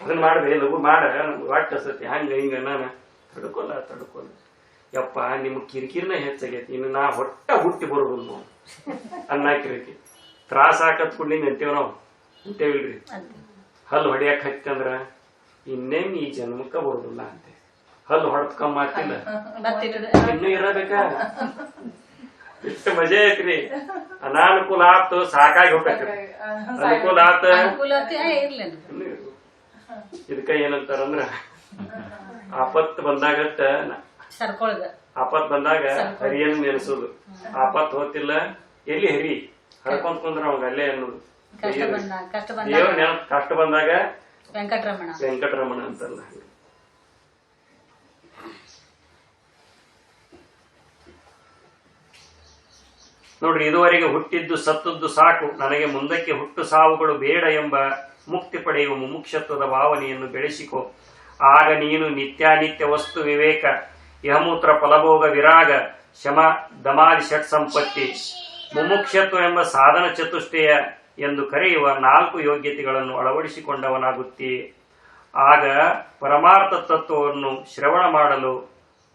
S1: ಅದನ್ನ ಮಾಡ್ದೆ ಲಘು ಮಾಡ, ನಮ್ಗೆ ಒಟ್ಟ ಸತಿ ಹಂಗ ಹಿಂಗ ನಾನು ತಡ್ಕೊಲ್ಲ. ಯಪ್ಪ ನಿಮ್ ಕಿರಿಕಿರಿನ ಹೆಚ್ಚಾಗೈತಿ, ಇನ್ನು ನಾ ಹೊಟ್ಟ ಹುಟ್ಟಿ ಬರೋದಿಲ್ಲ ಅನ್ನಾಕಿರಕಿ. ತ್ರಾಸ ಹಾಕತ್ ಕುಡ್ಲಿಂಗ್ ಅಂತೇವ್ ನಾವು ಅಂತೇವಿಲ್ರಿ. ಹಲ್ಲು ಹೊಡಿಯಕ್ ಹತ್ತಂದ್ರ ಇನ್ನೇನ್ ಈ ಜನ್ಮಕ್ಕ ಬರೋದಿಲ್ಲ ಅಂತೆ. ಹಲ್ಲು ಹೊಡೆದ್ ಕಮ್ಮ ಆಗ್ತಿಲ್ಲ, ಇನ್ನು ಇರಬೇಕ. ಇಷ್ಟ ಮಜಾ ಐತ್ರಿ. ಅನಾನುಕೂಲ ಆತು, ಸಾಕಾಗಿ ಹೋಗ್ಬೇಕ್ರಿ. ಅನುಕೂಲ ಆತ, ಇದಕ್ಕ ಏನಂತಾರಂದ್ರ ಆಪತ್ ಬಂದಾಗತ್ತ ಹರಿಯನ್ ನೆನೆಸೋದು. ಆಪತ್ ಹೋತಿಲ್ಲ ಎಲ್ಲಿ ಹರಿ ಹರ್ಕೊಂತ ಕುಂದ್ರ ಅವಾಗ ಅಲ್ಲೇ ಅನ್ನೋದು. ದೇವ್ರ ನೆನಪ್ ಕಷ್ಟ ಬಂದಾಗ ವೆಂಕಟರಮಣ ಅಂತಲ್ಲ. ನೋಡ್ರಿ, ಇದುವರೆಗೆ ಹುಟ್ಟಿದ್ದು ಸತ್ತದ್ದು ಸಾಕು, ನನಗೆ ಮುಂದಕ್ಕೆ ಹುಟ್ಟು ಸಾವುಗಳು ಬೇಡ ಎಂಬ ಮುಕ್ತಿ ಪಡೆಯುವ ಮುಮುಕ್ಷತ್ವದ ಭಾವನೆಯನ್ನು ಬೆಳೆಸಿಕೊ. ಆಗ ನೀನು ನಿತ್ಯಾನಿತ್ಯ ವಸ್ತು ವಿವೇಕ, ಯಹಮೂತ್ರ ಫಲಭೋಗ ವಿರಾಗ, ಶಮ ದಮಾದಿ ಷಟ್ ಸಂಪತ್ತಿ, ಮುಮುಕ್ಷತ್ವ ಎಂಬ ಸಾಧನ ಚತುಷ್ಟಯ ಎಂದು ಕರೆಯುವ 4 ಯೋಗ್ಯತೆಗಳನ್ನು ಅಳವಡಿಸಿಕೊಂಡವನಾಗುತ್ತಿ. ಆಗ ಪರಮಾರ್ಥ ತತ್ವವನ್ನು ಶ್ರವಣ ಮಾಡಲು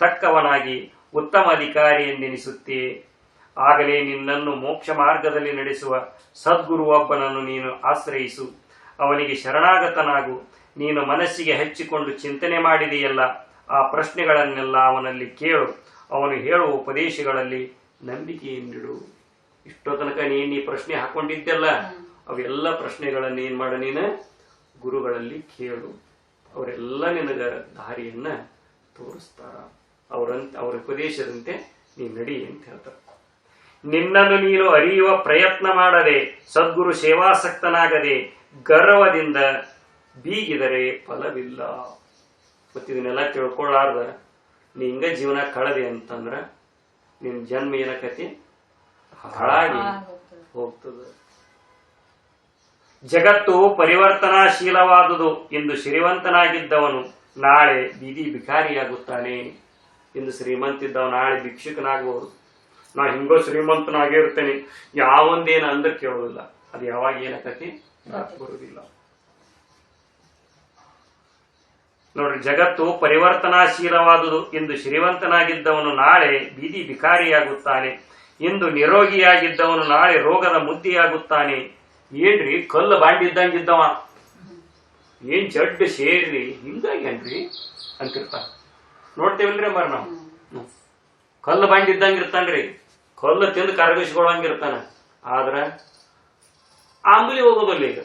S1: ತಕ್ಕವನಾಗಿ ಉತ್ತಮ ಅಧಿಕಾರಿ ಎಂದೆನಿಸುತ್ತಿ. ಆಗಲೇ ನಿನ್ನನ್ನು ಮೋಕ್ಷ ಮಾರ್ಗದಲ್ಲಿ ನಡೆಸುವ ಸದ್ಗುರುವೊಬ್ಬನನ್ನು ನೀನು ಆಶ್ರಯಿಸು. ಅವನಿಗೆ ಶರಣಾಗತನಾಗು. ನೀನು ಮನಸ್ಸಿಗೆ ಹಚ್ಚಿಕೊಂಡು ಚಿಂತನೆ ಮಾಡಿದೆಯಲ್ಲ, ಆ ಪ್ರಶ್ನೆಗಳನ್ನೆಲ್ಲ ಅವನಲ್ಲಿ ಕೇಳು. ಅವನು ಹೇಳುವ ಉಪದೇಶಗಳಲ್ಲಿ ನಂಬಿಕೆಯಿಂದಿಡು. ಇಷ್ಟೋ ತನಕ ನೀನ್ ಈ ಪ್ರಶ್ನೆ ಹಾಕೊಂಡಿದ್ದೆಲ್ಲ, ಅವೆಲ್ಲ ಪ್ರಶ್ನೆಗಳನ್ನ ಏನ್ ಮಾಡ, ನೀನು ಗುರುಗಳಲ್ಲಿ ಕೇಳು. ಅವರೆಲ್ಲ ನಿನಗ ದಾರಿಯನ್ನ ತೋರಿಸ್ತಾರ. ಅವ್ರ ಉಪದೇಶದಂತೆ ನೀ ನಡಿ ಅಂತ ಹೇಳ್ತಾರೆ. ನಿನ್ನನ್ನು ನೀನು ಅರಿಯುವ ಪ್ರಯತ್ನ ಮಾಡದೆ, ಸದ್ಗುರು ಸೇವಾಸಕ್ತನಾಗದೆ, ಗರ್ವದಿಂದ ಬೀಗಿದರೆ ಫಲವಿಲ್ಲ. ಮತ್ತಿದನ್ನೆಲ್ಲ ತಿಳ್ಕೊಳ್ಳಾರ್ದ ನೀ ಹಿಂಗ ಜೀವನ ಕಳದೆ ಅಂತಂದ್ರ ನಿನ್ ಜನ್ಮ ಏನಕತಿ ಹಾಳಾಗಿ ಹೋಗ್ತದ. ಜಗತ್ತು ಪರಿವರ್ತನಾಶೀಲವಾದುದು. ಇಂದು ಶ್ರೀಮಂತನಾಗಿದ್ದವನು ನಾಳೆ ಬೀದಿ ಭಿಕಾರಿಯಾಗುತ್ತಾನೆ. ಇಂದು ಶ್ರೀಮಂತಿದ್ದವ ನಾಳೆ ಭಿಕ್ಷುಕನಾಗಬಹುದು. ನಾ ಹಿಂಗೋ ಶ್ರೀಮಂತನಾಗೇ ಇರ್ತೇನೆ, ಯಾವೊಂದೇನ ಅಂದ್ರೆ ಕೇಳೋದಿಲ್ಲ. ಅದು ಯಾವಾಗ ಏನಕತಿ ಬರುವುದಿಲ್ಲ. ನೋಡ್ರಿ, ಜಗತ್ತು ಪರಿವರ್ತನಾಶೀಲವಾದುದು. ಇಂದು ಶ್ರೀಮಂತನಾಗಿದ್ದವನು ನಾಳೆ ಬೀದಿ ಭಿಕಾರಿಯಾಗುತ್ತಾನೆ. ಇಂದು ನಿರೋಗಿಯಾಗಿದ್ದವನು ನಾಳೆ ರೋಗದ ಮುದ್ದಿಯಾಗುತ್ತಾನೆ. ಏನ್ರಿ ಕಲ್ಲು ಬಾಂಡಿದ್ದಂಗಿದ್ದವ ಏನ್ ಜಡ್ ಸೇರಿ ಹಿಂಗಾಗೇನ್ರಿ ಅಂತಿರ್ತಾನ. ನೋಡ್ತೇವಲ್ರಿ ಮರ ನಾವು. ಕಲ್ಲು ಬಾಂಡಿದ್ದಂಗಿರ್ತಾನ್ರಿ, ಕಲ್ಲು ತಿಂದು ಕರಗಿಸ್ಕೊಳಂಗಿರ್ತಾನ. ಆದ್ರ ಆಂಬಲಿ ಹೋಗೋದಿಲ್ಲ ಈಗ.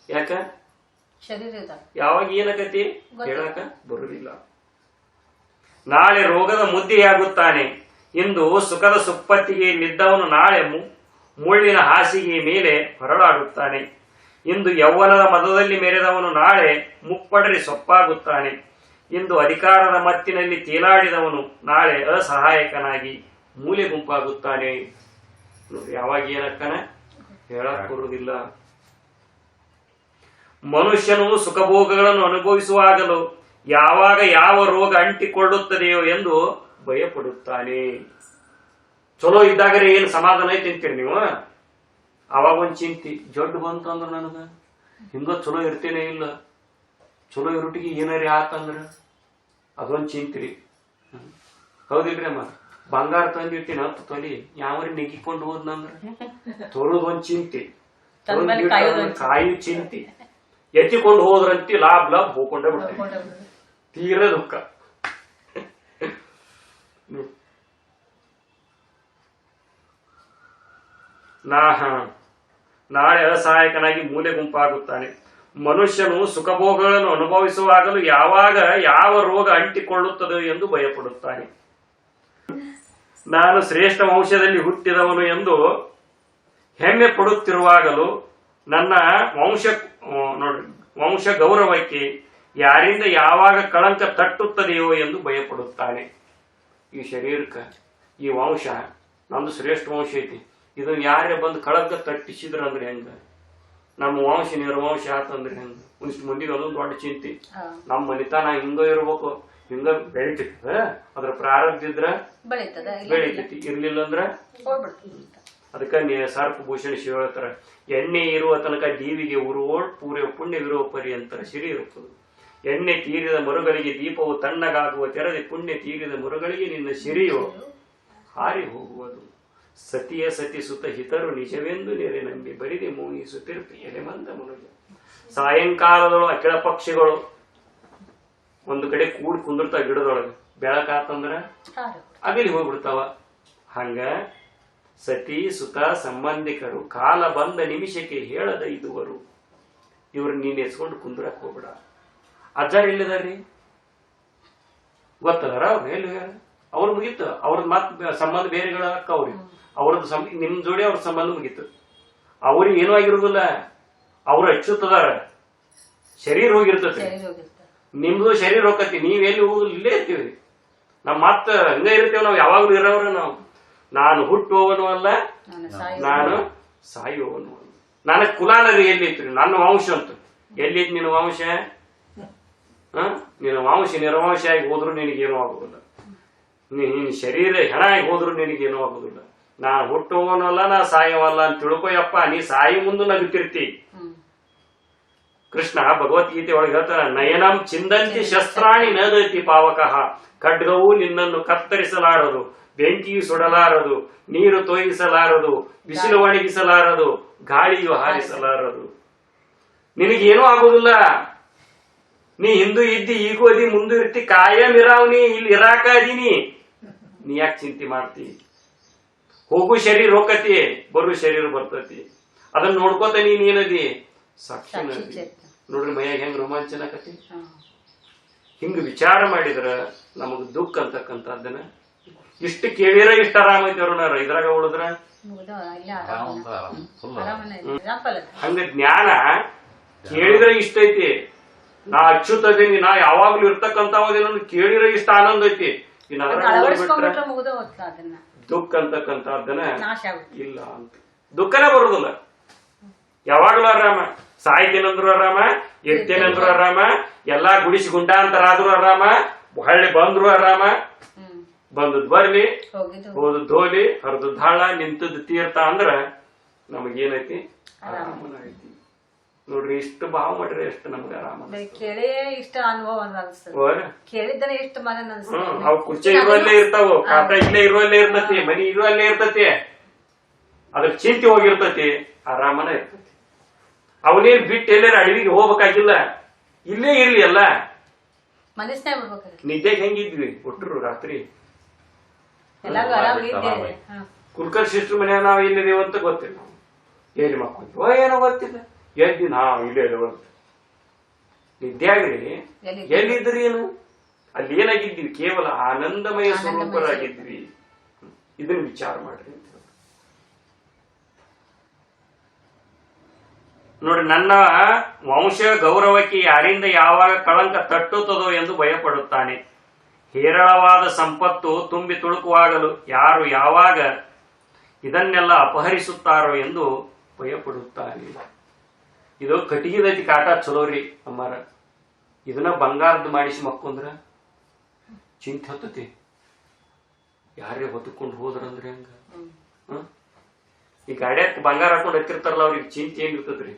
S1: ಯಾಕ? ಯಾವಾಗ ಏನಕತಿ ಹೇಳಕ ಬರುವುದಿಲ್ಲ. ನಾಳೆ ರೋಗದ ಮುದ್ದೆಯಾಗುತ್ತಾನೆ. ಇಂದು ಸುಖದ ಸುಪ್ಪತ್ತಿಗೆ ನಿದ್ದವನು ನಾಳೆ ಮುಳ್ಳಿನ ಹಾಸಿಗೆ ಮೇಲೆ ಹೊರಳಾಡುತ್ತಾನೆ. ಇಂದು ಯೌವನದ ಮದದಲ್ಲಿ ಮೆರೆದವನು ನಾಳೆ ಮುಪ್ಪಡರಿ ಸೊಪ್ಪಾಗುತ್ತಾನೆ. ಇಂದು ಅಧಿಕಾರದ ಮತ್ತಿನಲ್ಲಿ ತೇಲಾಡಿದವನು ನಾಳೆ ಅಸಹಾಯಕನಾಗಿ ಮೂಲೆ ಗುಂಪಾಗುತ್ತಾನೆ. ಯಾವಾಗ ಏನಕ್ಕನ ಹೇಳಕ್ ಬರುವುದಿಲ್ಲ. ಮನುಷ್ಯನು ಸುಖಭೋಗಗಳನ್ನು ಅನುಭವಿಸುವಾಗಲೂ ಯಾವಾಗ ಯಾವ ರೋಗ ಅಂಟಿಕೊಳ್ಳುತ್ತದೆಯೋ ಎಂದು ಭಯಪಡುತ್ತಾನೆ. ಚಲೋ ಇದ್ದಾಗರೆ ಏನು ಸಮಾಧಾನ ಐತಿ ಅಂತೀರಿ ನೀವು. ಅವಾಗ ಒಂದ್ ಚಿಂತಿ ಜಡ್ಡು ಬಂತು ಅಂದ್ರ ನನಗ ಹಿಂಗ ಚಲೋ ಇರ್ತೇನೆ ಇಲ್ಲ, ಚಲೋ ಇರುಟಿಗೆ ಏನಾರಿ ಆತಂದ್ರ ಅದೊಂದ್ ಚಿಂತ್ರಿ. ಹೌದಿಲ್ರಿ ಅಮ್ಮ? ಬಂಗಾರ ತಂದಿರ್ತೀನಿ 10 ತೊಲಿ ಯಾವ್ರಿ ನೆಗಿಕೊಂಡು ಹೋದ್ನಂದ್ರ ತೊಳದೊಂದ್ ಚಿಂತಿ, ಕಾಯಿ ಚಿಂತಿ, ಎತ್ತಿಕೊಂಡು ಹೋದ್ರಂತಿ ಲಾಭ ಹೋಗ್ಕೊಂಡ ಬಿಡ್ತೇನೆ. ತೀರ ದುಃಖ. ನಾಳೆ ಅಸಹಾಯಕನಾಗಿ ಮೂಲೆ ಗುಂಪಾಗುತ್ತಾನೆ. ಮನುಷ್ಯನು ಸುಖಭೋಗಗಳನ್ನು ಅನುಭವಿಸುವಾಗಲೂ ಯಾವಾಗ ಯಾವ ರೋಗ ಅಂಟಿಕೊಳ್ಳುತ್ತದೆ ಎಂದು ಭಯಪಡುತ್ತಾನೆ. ನಾನು ಶ್ರೇಷ್ಠ ವಂಶದಲ್ಲಿ ಹುಟ್ಟಿದವನು ಎಂದು ಹೆಮ್ಮೆ ಪಡುತ್ತಿರುವಾಗಲೂ ನನ್ನ ವಂಶ ಗೌರವಕ್ಕೆ ಯಾರಿಂದ ಯಾವಾಗ ಕಳಂಕ ತಟ್ಟುತ್ತದೆಯೋ ಎಂದು ಭಯಪಡುತ್ತಾನೆ. ಈ ಶರೀರಕ್ಕೆ ಈ ವಂಶ ನಮ್ದು ಶ್ರೇಷ್ಠ ವಂಶ ಐತಿ, ಇದನ್ನ ಯಾರೇ ಬಂದು ಕಳಂಕ ತಟ್ಟಿಸಿದ್ರಂದ್ರೆ ಹೆಂಗ? ನಮ್ಮ ವಂಶ ನಿರ್ವಂಶ ಆತಂದ್ರೆ ಹೆಂಗ? ಒಂದಿಷ್ಟು ಮಂದಿಗೆ ಅದೊಂದು ದೊಡ್ಡ ಚಿಂತೆ. ನಮ್ಮ ಮನಿತಾನ ಹಿಂಗ ಇರ್ಬೇಕು, ಹಿಂಗ ಬೆಳಿತೈತಿ, ಅದ್ರ ಪ್ರಾರಬ್ಧ ಇದ್ರ ಬೆಳಿತೈತಿ, ಇರ್ಲಿಲ್ಲ ಅಂದ್ರ ಅದಕ್ಕ ಸರ್ಪ ಭೂಷಣ ಶಿವ ಹೇಳ್ತಾರ, ಎಣ್ಣೆ ಇರುವ ತನಕ ದೀವಿಗೆ ಉರುವೋಳ್ ಪೂರ್ವ ಪುಣ್ಯವಿರುವ ಪರ್ಯಂತರ ಸಿರಿ ಇರುತ್ತದೆ. ಎಣ್ಣೆ ತೀರಿದ ಮರುಗಳಿಗೆ ದೀಪವು ತಣ್ಣಗಾಗುವ ತೆರೆದ ಪುಣ್ಯ ತೀರಿದ ಮರುಗಳಿಗೆ ನಿನ್ನ ಸಿರಿಯು ಹಾರಿ ಹೋಗುವುದು. ಸತಿಯ ಸತಿ ಸುತ ಹಿತರು ನಿಜವೆಂದು ನೆರೆ ನಂಬಿ ಬರಿದೆ ಮೋಹಿಸುತ್ತಿರುತ್ತ ಎಲೆ ಮಂದ ಮನುಜ. ಸಾಯಂಕಾಲದೊಳು ಅಖಿಳ ಪಕ್ಷಿಗಳು ಒಂದು ಕಡೆ ಕೂಡಿ ಕುಂದಿರ್ತಾವ ಗಿಡದೊಳಗೆ, ಬೆಳಕಾತಂದ್ರ ಅಗಲಿ ಹೋಗ್ಬಿಡ್ತಾವ. ಹಂಗ ಸತಿ ಸುತ ಸಂಬಂಧಿಕರು ಕಾಲ ಬಂದ ನಿಮಿಷಕ್ಕೆ ಹೇಳದ ಇದುವರು. ಇವ್ರು ನೀನ್ ಎಸ್ಕೊಂಡು ಕುಂದ್ರಕ್ ಹೋಗ್ಬಿಡ. ಅಜ್ಜಾರ್ ಎಲ್ಲಿದಾರ್ರಿ ಗೊತ್ತದಾರ? ಅವ್ರು ಎಲ್ಲಿ ಅವ್ರು ಮುಗೀತು, ಅವ್ರದ್ ಮತ್ ಸಂಬಂಧ ಬೇರೆಗಳ ಅವ್ರಿ, ಅವ್ರದ್ದು ನಿಮ್ ಜೋಡಿ ಅವ್ರ ಸಂಬಂಧ ಮುಗೀತು. ಅವ್ರಿಗೆ ಏನೂ ಆಗಿರುದಿಲ್ಲ, ಅವ್ರು ಅಚ್ಚುತ್ತದಾರ, ಶರೀರ ಹೋಗಿರ್ತತಿ, ನಿಮ್ದು ಶರೀರ ಹೋಗತಿ, ನೀವೆಲ್ಲಿ ಹೋಗುದಿಲ್ಲ, ಇಲ್ಲೇ ಇರ್ತೀವಿ. ನಮ್ ಮತ್ತ ಹಂಗ ಇರ್ತೇವೆ ನಾವು, ಯಾವಾಗ್ಲೂ ಇರೋವ್ರ ನಾವು. ನಾನು ಹುಟ್ಟುವವನು ಅಲ್ಲ, ನಾನು ಸಾಯುವವನು ಅಲ್ಲ. ನನಗ್ ಕುಲಾನರಿ ಎಲ್ಲಿ ಐತ್ರಿ? ನನ್ನ ವಂಶ ಅಂತ ಎಲ್ಲಿದ್ ನಿನ್ನ ವಂಶ? ನಿನ್ನ ವಂಶ ನಿರ್ವಂಶ ಆಗಿ ಹೋದ್ರು ನಿನಗೇನೂ ಆಗುದಿಲ್ಲ, ನಿನ್ ಶರೀರ ಹೆಣ ಆಗಿ ಹೋದ್ರು ನಿನಗೇನೂ ಆಗುದಿಲ್ಲ. ನಾ ಹುಟ್ಟುವವನಲ್ಲ, ನಾ ಸಾಯವಲ್ಲ ಅಂತ ತಿಳ್ಕೊಯಪ್ಪ. ನೀ ಸಾಯಿ ಮುಂದೆ ನಗುತ್ತಿರ್ತಿ. ಕೃಷ್ಣ ಭಗವದ್ಗೀತೆ ಒಳಗೆ ಹೇಳ್ತಾರ, ನಯನಂ ಚಿಂದಂತಿ ಶಸ್ತ್ರಾಣಿ ನದತಿ ಪಾವಕಃ. ಖಡ್ಗವು ನಿನ್ನನ್ನು ಕತ್ತರಿಸಲಾರದು, ಬೆಂಕಿಯು ಸುಡಲಾರದು, ನೀರು ತೋಯಿಸಲಾರದು, ಬಿಸಿಲು ಒಣಗಿಸಲಾರದು, ಗಾಳಿಯು ಹಾರಿಸಲಾರದು. ನಿನಗೇನೂ ಆಗುದಿಲ್ಲ. ನೀ ಹಿಂದೂ ಇದ್ದಿ, ಈಗೂ ಅದಿ, ಮುಂದೂ ಇರ್ತಿ, ಕಾಯಂ ಇರಾವ್ನಿ, ಇಲ್ಲಿ ಇರಾಕ ಅದೀನಿ. ನೀ ಯಾಕೆ ಚಿಂತೆ ಮಾಡ್ತಿ? ಹೋಗು ಶರೀರ ಹೋಗತಿ, ಬರು ಶರೀರ ಬರ್ತತಿ. ಅದನ್ನ ನೋಡ್ಕೋತ ನೀನ್ ಏನದಿ? ಸಾಕ್ಷಿ ನದಿ. ನೋಡ್ರಿ ಮೈಯಾಗ ಹೆಂಗ್ ರೋಮಾಂಚನ ಆಕತಿ. ಹಿಂಗ ವಿಚಾರ ಮಾಡಿದ್ರ ನಮಗ್ ದುಃಖ ಅಂತಕ್ಕಂಥದ್ದನ್ನ ಇಷ್ಟು ಕೇಳಿರ ಇಷ್ಟ ಆರಾಮ ಐತಿ ಅವ್ರನಾರ, ಇದ್ರಾಗ ಉಳಿದ್ರ ಹಂಗ ಜ್ಞಾನ ಕೇಳಿದ್ರೆ ಇಷ್ಟ ಐತಿ. ನಾ ಅಚ್ಚುತ್ತದೀನಿ, ನಾ ಯಾವಾಗ್ಲೂ ಇರ್ತಕ್ಕಂಥವನ್ನ ಕೇಳಿದ್ರೆ ಇಷ್ಟ ಆನಂದ ಐತಿ. ಇನ್ನು ದುಃಖ ಅಂತಕ್ಕಂಥದ್ದನ್ನ ಇಲ್ಲ ಅಂತ, ದುಃಖನೇ ಬರುದಿಲ್ಲ. ಯಾವಾಗ್ಲೂ ಆರಾಮ, ಸಾಯ್ತೇನಂದ್ರು ಆರಾಮ, ಇರ್ತೇನಂದ್ರು ಆರಾಮ, ಎಲ್ಲಾ ಗುಡಿಸಿ ಗುಂಡಾಂತರ ಆದ್ರೂ ಆರಾಮ, ಹಳ್ಳಿ ಬಂದ್ರು ಆರಾಮ. ಬಂದದ್ ಬರ್ಲಿ, ಹೋದದ್ ಹೋಲಿ, ಹರಿದದ್ ಹಾಳ, ನಿಂತದ್ ತೀರ್ಥ ಅಂದ್ರ ನಮಗೇನೈತಿ? ಆರಾಮನ ಐತಿ. ನೋಡ್ರಿ, ಇಷ್ಟು ಭಾವ ಮಾಡ್ರಿ ಎಷ್ಟು ನಮ್ಗೆ ಆರಾಮ.
S3: ಕೇಳೇ ಇಷ್ಟ ಅನುಭವ ಕೇಳಿದ್ದನೆ ಇಷ್ಟ ಮನೆ.
S1: ಅವ್ ಕುರ್ಚಿ ಇರುವಲ್ಲೇ ಇರ್ತಾವ, ಕಾಟ ಇಲ್ಲೇ ಇರುವಲ್ಲೇ ಇರ್ತತಿ, ಮನಿ ಇರುವಲ್ಲೇ ಇರ್ತತಿ, ಅದ್ರ ಚಿಂತೆ ಹೋಗಿರ್ತತಿ, ಆರಾಮನ ಇರ್ತತಿ. ಅವನೇನ್ ಬಿಟ್ಟು ಎಲ್ಲಾರ ಅಡವಿಗೆ ಹೋಗ್ಬೇಕಾಗಿಲ್ಲ, ಇಲ್ಲೇ ಇರ್ಲಿ ಅಲ್ಲ. ನಿದ್ದೆಗೆ ಹೆಂಗಿದ್ವಿ ಒಟ್ರು ರಾತ್ರಿ? ಕುಲ್ಕರ್ ಸಿಸ್ಟರ್ ಮನೆ ನಾವ್ ಎಲ್ಲಿದೇವ ಅಂತ ಗೊತ್ತಿಲ್ಲ, ನಾವು ಎಲ್ಲಿ ಮಕ್ಕೊಂತೀವೋ ಏನೋ ಗೊತ್ತಿಲ್ಲ, ಎದ್ದಿ ನಾವ್ ಇಲ್ಲೇ ನಿದ್ದೆ ಆಗ್ರಿ. ಎಲ್ಲಿದ್ರಿ ಏನು? ಅಲ್ಲಿ ಏನಾಗಿದ್ವಿ? ಕೇವಲ ಆನಂದಮಯ ಸ್ವರೂಪರಾಗಿದ್ವಿ. ಇದನ್ನ ವಿಚಾರ ಮಾಡ್ರಿ. ನೋಡಿ, ನನ್ನ ವಂಶ ಗೌರವಕ್ಕೆ ಯಾರಿಂದ ಯಾವಾಗ ಕಳಂಕ ತಟ್ಟುತ್ತದೋ ಎಂದು ಭಯಪಡುತ್ತಾನೆ. ಹೇರಳವಾದ ಸಂಪತ್ತು ತುಂಬಿ ತುಳುಕುವಾಗಲು ಯಾರು ಯಾವಾಗ ಇದನ್ನೆಲ್ಲ ಅಪಹರಿಸುತ್ತಾರೋ ಎಂದು ಭಯಪಡುತ್ತಾನೆ. ಇದು ಕಟ್ಟಿಗೆದೈತಿ ಕಾಟ ಚಲೋರಿ ಅಮ್ಮಾರ. ಇದನ್ನ ಬಂಗಾರದ್ದು ಮಾಡಿಸಿ ಮಕ್ಕೊಂದ್ರ ಚಿಂತೆ ಹತ್ತತಿ. ಯಾರೇ ಹೊತ್ತುಕೊಂಡು ಹೋದ್ರಂದ್ರೆ ಹಂಗ ಈ ಗಾಡಿಯಾಗ ಬಂಗಾರ ಹಾಕೊಂಡು ಹತ್ತಿರ್ತಾರಲ್ಲ, ಅವ್ರಿಗೆ ಚಿಂತೆ ಏನಿರ್ತದ್ರಿ?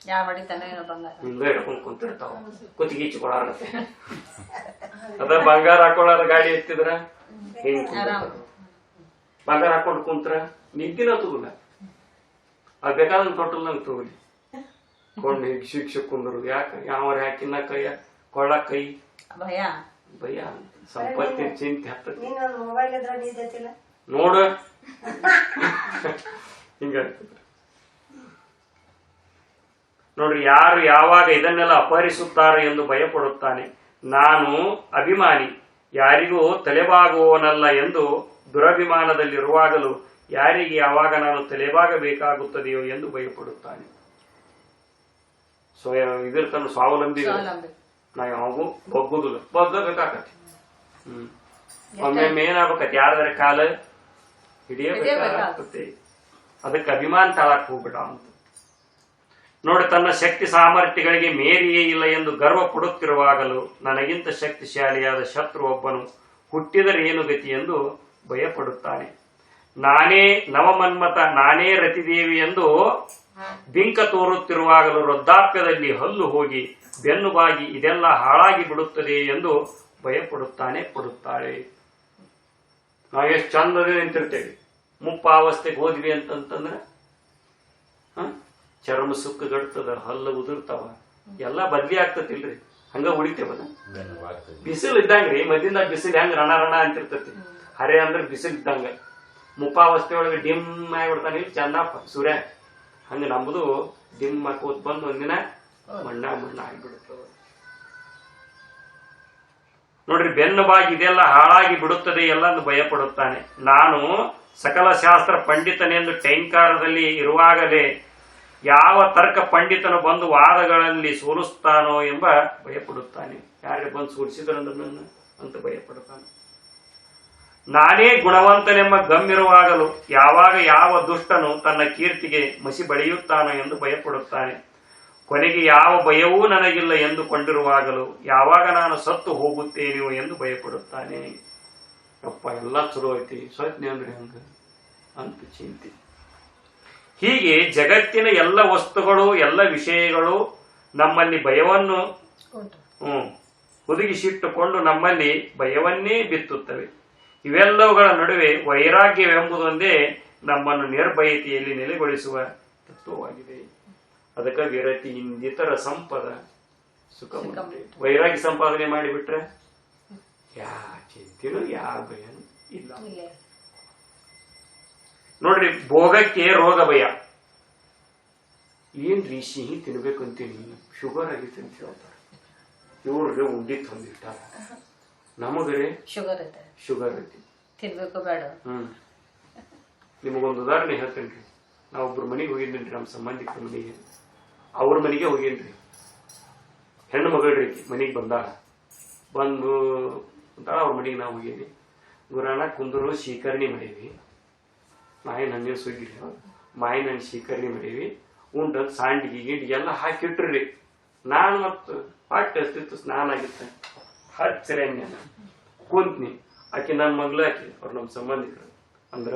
S3: ಯಾವ ಹೊಡಿತಾನೆ ಏನೋ ಬಂಗಾರ
S1: ಹಿಂಗ ಹಿಡ್ಕೊಂಡ್ ಕುಂತಿರ್ತಾವ ಕುತ್ತಿಗೆ ಇಚ್ಕೊಳಾರತ್ತೆ ಅದ ಬಂಗಾರ ಹಾಕೊಳ್ಳಾರ ಗಾಡಿ ಎತ್ತಿದ್ರ ಹಿಂಗ್ ಕುಂತಿರ್ತಾವ. ಬಂಗಾರ ಹಾಕೊಂಡು ಕುಂತ್ರ ನಿದ್ದಿನ ತಗೋಲ್ಲ ಅದ್ ಬೇಕಾದಂಗ ತೊಟ್ಟಲ್ ನಂಗೆ ತಗೋಲಿ ಕೊಂಡು ಹೀಗ್ ಶಿಕ್ಷೆ ಕುಂದ್ರು ಯಾಕ ಯಾವ ಹಾಕಿನ ಕೈಯ ಕೊಳ್ಳ ಕೈ
S3: ಭಯ
S1: ಭಯ ಸಂಪತ್ತಿನ ಚಿಂತೆ ಹತ್ತತಿ
S4: ಮೊಬೈಲ್ ಇದ್ರ ನಿದ್ದೈತಿಲ್ಲ
S1: ನೋಡ ಹಿಂಗ ನೋಡ್ರಿ, ಯಾರು ಯಾವಾಗ ಇದನ್ನೆಲ್ಲ ಅಪಹರಿಸುತ್ತಾರೆ ಎಂದು ಭಯಪಡುತ್ತಾನೆ. ನಾನು ಅಭಿಮಾನಿ, ಯಾರಿಗೂ ತಲೆಬಾಗುವವನಲ್ಲ ಎಂದು ದುರಭಿಮಾನದಲ್ಲಿರುವಾಗಲೂ ಯಾರಿಗೆ ಯಾವಾಗ ನಾನು ತಲೆಬಾಗಬೇಕಾಗುತ್ತದೆಯೋ ಎಂದು ಭಯಪಡುತ್ತಾನೆ. ಇದಿರ್ತಾನ ಸ್ವಾವಲಂಬಿ, ನಾ ಯಾವಾಗೂ ಬಗ್ಗುದಿಲ್ಲ, ಬಗ್ಗಬೇಕಾಕತಿ. ಒಮ್ಮೊಮ್ಮೆ ಏನಾಗಬೇಕತಿ, ಯಾರ್ದಾರ ಕಾಲ ಹಿಡಿಯಬೇಕಾಗ್ತತಿ. ಅದಕ್ಕೆ ಅಭಿಮಾನ ತಾಳಕ್ ಹೋಗ್ಬಿಡ ಅಂತ ನೋಡಿ. ತನ್ನ ಶಕ್ತಿ ಸಾಮರ್ಥ್ಯಗಳಿಗೆ ಮೇರಿಯೇ ಇಲ್ಲ ಎಂದು ಗರ್ವ ಪಡುತ್ತಿರುವಾಗಲೂ ನನಗಿಂತ ಶಕ್ತಿಶಾಲಿಯಾದ ಶತ್ರು ಒಬ್ಬನು ಹುಟ್ಟಿದರೆ ಏನು ಗತಿ ಎಂದು ಭಯಪಡುತ್ತಾನೆ. ನಾನೇ ನವಮನ್ಮತ, ನಾನೇ ರತಿದೇವಿ ಎಂದು ಬಿಂಕ ತೋರುತ್ತಿರುವಾಗಲೂ ವೃದ್ಧಾಪ್ಯದಲ್ಲಿ ಹಲ್ಲು ಹೋಗಿ ಬೆನ್ನು ಬಾಗಿ ಇದೆಲ್ಲ ಹಾಳಾಗಿ ಬಿಡುತ್ತದೆ ಎಂದು ಪಡುತ್ತಾಳೆ. ನಾವು ಎಷ್ಟು ಚಂದದೇ ನಿಂತಿರ್ತೇವೆ, ಮುಪ್ಪಾವಸ್ಥೆಗೆ ಹೋದ್ವಿ ಅಂತಂತಂದ್ರೆ ಚರ್ಮ ಸುಕ್ಕ ಗಡ್ತದ, ಹಲ್ಲು ಉದುರ್ತಾವ, ಎಲ್ಲಾ ಬದ್ಲಿ ಆಗ್ತತಿಲ್ರಿ. ಹಂಗ ಉಳಿತೇವದ. ಬಿಸಿಲು ಇದ್ದಂಗ್ರಿ, ಮದ್ದಿಂದ ಬಿಸಿಲು ಹೆಂಗ್ ರಣ ರಣ ಅಂತಿರ್ತತಿ, ಹರೆ ಅಂದ್ರೆ ಬಿಸಿಲು ಇದ್ದಂಗ. ಮುಪ್ಪಾವಸ್ಥೆ ಒಳಗೆ ಡಿಮ್ ಆಗಿಬಿಡ್ತಾನೆ ಚಂದಪ್ಪ ಸೂರ್ಯ. ಹಂಗ ನಮ್ದು ಡಿಮ್ ಹಾಕೋತ್ ಬಂದು ಒಂದಿನ ಮಣ್ಣ ಆಗಿಬಿಡುತ್ತವ ನೋಡ್ರಿ. ಬೆನ್ನು ಬಾಗಿ ಇದೆಲ್ಲ ಹಾಳಾಗಿ ಬಿಡುತ್ತದೆ ಎಲ್ಲ ಭಯಪಡುತ್ತಾನೆ. ನಾನು ಸಕಲ ಶಾಸ್ತ್ರ ಪಂಡಿತನೆಂದು ಟೈಂಕಾರದಲ್ಲಿ ಇರುವಾಗಲೇ ಯಾವ ತರ್ಕ ಪಂಡಿತನು ಬಂದು ವಾದಗಳಲ್ಲಿ ಸೋಲಿಸ್ತಾನೋ ಎಂಬ ಭಯಪಡುತ್ತಾನೆ. ಯಾರಿಗೆ ಬಂದು ಸೋಲಿಸಿದ್ರಂದ್ರೆ ಅಂತ ಭಯಪಡುತ್ತಾನೆ. ನಾನೇ ಗುಣವಂತನೆಂಬ ಗಮ್ಮಿರುವಾಗಲೂ ಯಾವಾಗ ಯಾವ ದುಷ್ಟನು ತನ್ನ ಕೀರ್ತಿಗೆ ಮಸಿ ಬಳಿಯುತ್ತಾನೋ ಎಂದು ಭಯಪಡುತ್ತಾನೆ. ಕೊನೆಗೆ ಯಾವ ಭಯವೂ ನನಗಿಲ್ಲ ಎಂದುಕೊಂಡಿರುವಾಗಲೂ ಯಾವಾಗ ನಾನು ಸತ್ತು ಹೋಗುತ್ತೇನೆಯೋ ಎಂದು ಭಯಪಡುತ್ತಾನೆ. ಅಪ್ಪ ಎಲ್ಲ ಚಲೋ ಐತಿ, ಸ್ವಚ್ಛನೆ ಅಂದ್ರೆ ಹಂಗ ಅಂತ ಚಿಂತೆ. ಹೀಗೆ ಜಗತ್ತಿನ ಎಲ್ಲ ವಸ್ತುಗಳು, ಎಲ್ಲ ವಿಷಯಗಳು ನಮ್ಮಲ್ಲಿ ಭಯವನ್ನು ಹುದುಗಿಸಿಟ್ಟುಕೊಂಡು ನಮ್ಮಲ್ಲಿ ಭಯವನ್ನೇ ಬಿತ್ತುತ್ತವೆ. ಇವೆಲ್ಲವುಗಳ ನಡುವೆ ವೈರಾಗ್ಯವೆಂಬುದೊಂದೇ ನಮ್ಮನ್ನು ನಿರ್ಭಯತೆಯಲ್ಲಿ ನೆಲೆಗೊಳಿಸುವ ತತ್ವವಾಗಿದೆ. ಅದಕ್ಕೆ ವಿರತಿ ಇಂದಿತರ ಸಂಪದ ಸುಖ. ವೈರಾಗ್ಯ ಸಂಪಾದನೆ ಮಾಡಿಬಿಟ್ರೆ ಯಾ ಚಿಂತೆನೂ ಯಾವ ಭಯನೂ ಇಲ್ಲ. ನೋಡ್ರಿ, ಭೋಗಕ್ಕೆ ರೋಗ ಭಯ. ಏನ್ರಿ ಸಿಹಿ ತಿನ್ಬೇಕು ಅಂತೀನಿ, ಶುಗರ್ ಆಗೈತೆ ಅಂತ ಹೇಳ್ತಾರೆ. ಇವ್ರಿಗೆ ಉಂಡಿ ತಂದಿಟ್ಟಾರ, ನಮಗರೆ ಶುಗರ್ ಐತಿ
S3: ತಿನ್ಬೇಕು ಬೇಡ.
S1: ನಿಮಗೊಂದು ಉದಾಹರಣೆ ಹೇಳ್ತೇನ್ರಿ. ನಾವೊಬ್ರು ಮನೆಗೆ ಹೋಗಿದ್ದೇನ್ರಿ, ನಮ್ಮ ಸಂಬಂಧಿಕರ ಮನೆಗೆ. ಅವ್ರ ಮನೆಗೆ ಹೋಗೇನ್ರಿ. ಹೆಣ್ಣು ಮಗಳ್ರಿ ಮನೆಗೆ ಬಂದಾಳ. ಬಂದು ಅಂತಾಳ ಅವ್ರ ಮನೆಗೆ ನಾವು ಹೋಗೇನಿ. ಗುರಾಣ ಕುಂದರು ಶೀಕರಣಿ ಮಾಡೇವಿ. ಮಾಯಿನ ಹಣ್ಣಿನ ಸುಗ್ಗಿರಿ, ಮಾಯಿನ ಹಣ್ಣು ಶೀಕರಣಿ ಮಾಡೇವಿ. ಉಂಡ ಸಾಂಡಿಗೆ ಗಿಂಡಿಗೆ ಎಲ್ಲ ಹಾಕಿಟ್ರಿ. ನಾನು ಮತ್ತು ಹೊಟ್ಟೆ ಹಸ್ತಿತ್ತು, ಸ್ನಾನ ಆಗಿತ್ತ, ಹಚ್ಚರಿ ಹಣ್ಣೆ ಕುಂತ್ನಿ. ಆಕೆ ನನ್ನ ಮಗಳು, ಆಕೆ ಅವ್ರು ನಮ್ಮ ಸಂಬಂಧಿಕರು. ಅಂದ್ರ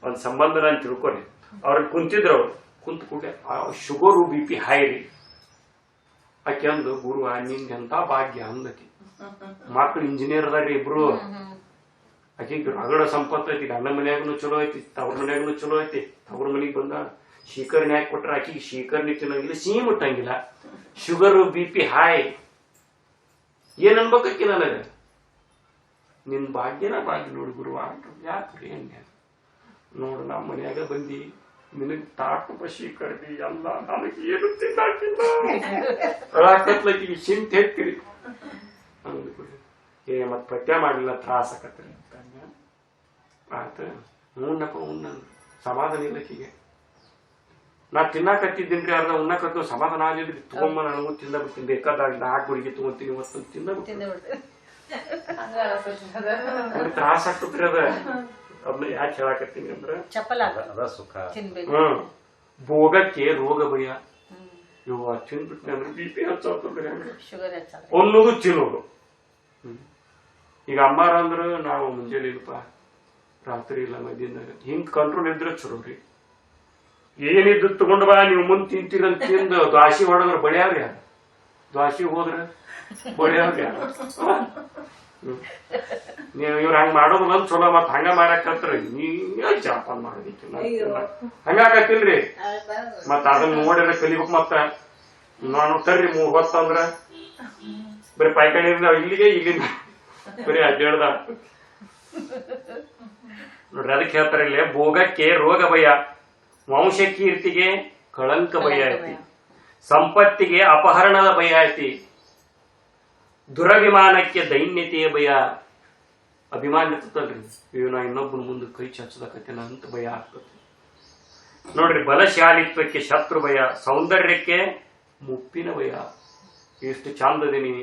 S1: ಒಂದ್ ಸಂಬಂಧ ನಾನು ತಿಳ್ಕೊರಿ. ಅವ್ರಿಗೆ ಕುಂತಿದ್ರು. ಅವ್ರು ಕುಂತ ಕೂಡ ಶುಗರು BP ಹೈ ರೀ. ಆಕೆ ಅಂದು, ಗುರು ನಿಂದ ಎಂತ ಭಾಗ್ಯ ಅಂದಕಿ. ಮಕ್ಳು ಇಂಜಿನಿಯರ್ ಅದಾರಿ ಇಬ್ರು. ಆಕೆಗೆ ರಗಡ ಸಂಪತ್ತು ಐತಿ. ಗಂಡ ಮನ್ಯಾಗನು ಚಲೋ ಐತಿ, ತವ್ರ ಮನ್ಯಾಗನು ಚಲೋ ಐತಿ. ತವ್ರ ಮನೆಗ್ ಬಂದ ಶೀಕರ್ಣಿ ಹಾಕಿ ಕೊಟ್ರ ಆಕೆಗೆ ಶೀಕರ್ಣಿ ತಿನ್ನಂಗಿಲ್ಲ, ಸಿಹಿ ಮುಟ್ಟಂಗಿಲ್ಲ. Sugar BP high. ಏನ್ ಅನ್ಬೇಕಿ ನನಗ? ನಿನ್ ಭಾಗ್ಯನ ಭಾಗ್ಯ ನೋಡಿ ಗುರುವ ಅಂಟ್ರು. ಯಾಕ್ರಿ ಅನ್ಯ ನೋಡು, ನಮ್ಮ ಮನ್ಯಾಗ ಬಂದಿ, ನಿನಗ್ ತಾಟುಪ ಶೀಕರ್ಣಿ ಎಲ್ಲ, ನನಗೆ ಏನು ತಿನ್ನಾಕಿಲ್ಲ. ಕತ್ಲಕ್ಕಿಗೆ ಚಿಂತೆ ಹೆಚ್ಚಿರಿ ಅಂದ್ಬಿಡಿ. ಮತ್ ಪಠ್ಯ ಮಾಡ್ಲಿಲ್ಲ, ತ್ರಾಸ ಆಕತ್ರಿ ಆತ. ಉಣ್ಣಪ್ಪ ಉಣ್ಣಂದ್ರು ಸಮಾಧಾನ ಇಲ್ಲಕ್ಕಿಗೆ. ನಾ ತಿನ್ನಾಕತ್ತಿದ್ದೀನ್ರಿ, ಅರ್ಧ ಉಣ್ಣಕತ್ತು ಸಮಾಧಾನ ಆಗಲಿದ್ರಿ. ತಗೊಂಬ ನನಗೂ ತಿಂದ ಬಿಡ್ತೀನಿ, ಬೇಕಾದಾಗ 4 ಗುಳಿಗೆ ತಗೊಂತೀನಿ, ಇವತ್ತು ತಿಂದ ಬಿಡ್ತೀನಿ. ತ್ರಾಸ ಆಗ್ತದ್ರಿ ಅದ. ಅದನ್ನ ಯಾಕೆ ಹೇಳಾಕತ್ತೀನಿ ಅಂದ್ರ
S2: ಸುಖ.
S1: ಭೋಗಕ್ಕೆ ರೋಗ ಭಯ. ಇವ ತಿಂದ್ಬಿಟ್ನೆ ಅಂದ್ರೆ BP ಹೆಚ್ಚಾಗ್ತದ್ರಿ. ಅನ್ನೋದು ತಿನ್ನೋದು. ಈಗ ಅಮ್ಮಾರ ಅಂದ್ರ ನಾವು ಮುಂಜಾನೆ ಇಲ್ಲಪ್ಪ, ರಾತ್ರಿ ಇಲ್ಲ, ಮಧ್ಯಾಹ್ನ ಹಿಂಗ್ ಕಂಟ್ರೋಲ್ ಇದ್ರೆ ಚಲೋ ರೀ. ಏನಿದ್ದು ತಗೊಂಡ್ ಬಾ ನೀವು ಮುಂದ್ ತಿಂತೀರಂತ ತಿಂದು ದ್ವಾಸಿ ಹೊಡೆದ್ರ ಬಳಿಯಾವ್ರಿ ದ್ವಾಸಿ ಹೋದ್ರ ಬಳಿಯಾವ್ರಿ ನೀವು ಇವ್ರ ಹಂಗ ಮಾಡೋದು ಬಂದ್ ಚಲೋ ಮತ್ ಹಂಗ ಮಾಡಾಕತ್ರ ನೀ ಜಾಪಾನ್ ಮಾಡೋದಿತ್ತು ಹಂಗಾಕತ್ತಿಲ್ರಿ ಮತ್ ಅದನ್ನ ನೋಡಿದ್ರೆ ಕಲಿಬೇಕು ಮತ್ತ ನಾನು ತರ್ರಿ ಹೊತ್ತಂದ್ರ ಬರೀ ಪಾಯ್ಕಾಣಿ ಇಲ್ಲಿಗೆ ಇಲ್ಲಿಂದ ಬರೀ ಅಡ್ಡಾಡ್ದ ನೋಡ್ರಿ ಅದಕ್ಕೆ ಹೇಳ್ತಾರೆ ಇಲ್ಲಿ ಭೋಗಕ್ಕೆ ರೋಗ ಭಯ, ವಂಶ ಕೀರ್ತಿಗೆ ಕಳಂಕ ಭಯ ಐತಿ, ಸಂಪತ್ತಿಗೆ ಅಪಹರಣದ ಭಯ ಐತಿ, ದುರಭಿಮಾನಕ್ಕೆ ದೈನ್ಯತೆಯ ಭಯ. ಅಭಿಮಾನ ಇರ್ತಲ್ರಿ ಇವ್ ನಾ ಇನ್ನೊಬ್ಬನ ಮುಂದೆ ಕೈ ಚಚ್ಚದಕತ್ತೇನ ಅಂತ ಭಯ ಆಗ್ತದೆ ನೋಡ್ರಿ. ಬಲಶಾಲಿತ್ವಕ್ಕೆ ಶತ್ರು ಭಯ, ಸೌಂದರ್ಯಕ್ಕೆ ಮುಪ್ಪಿನ ಭಯ. ಎಷ್ಟು ಚಂದ ಅದೀನಿ,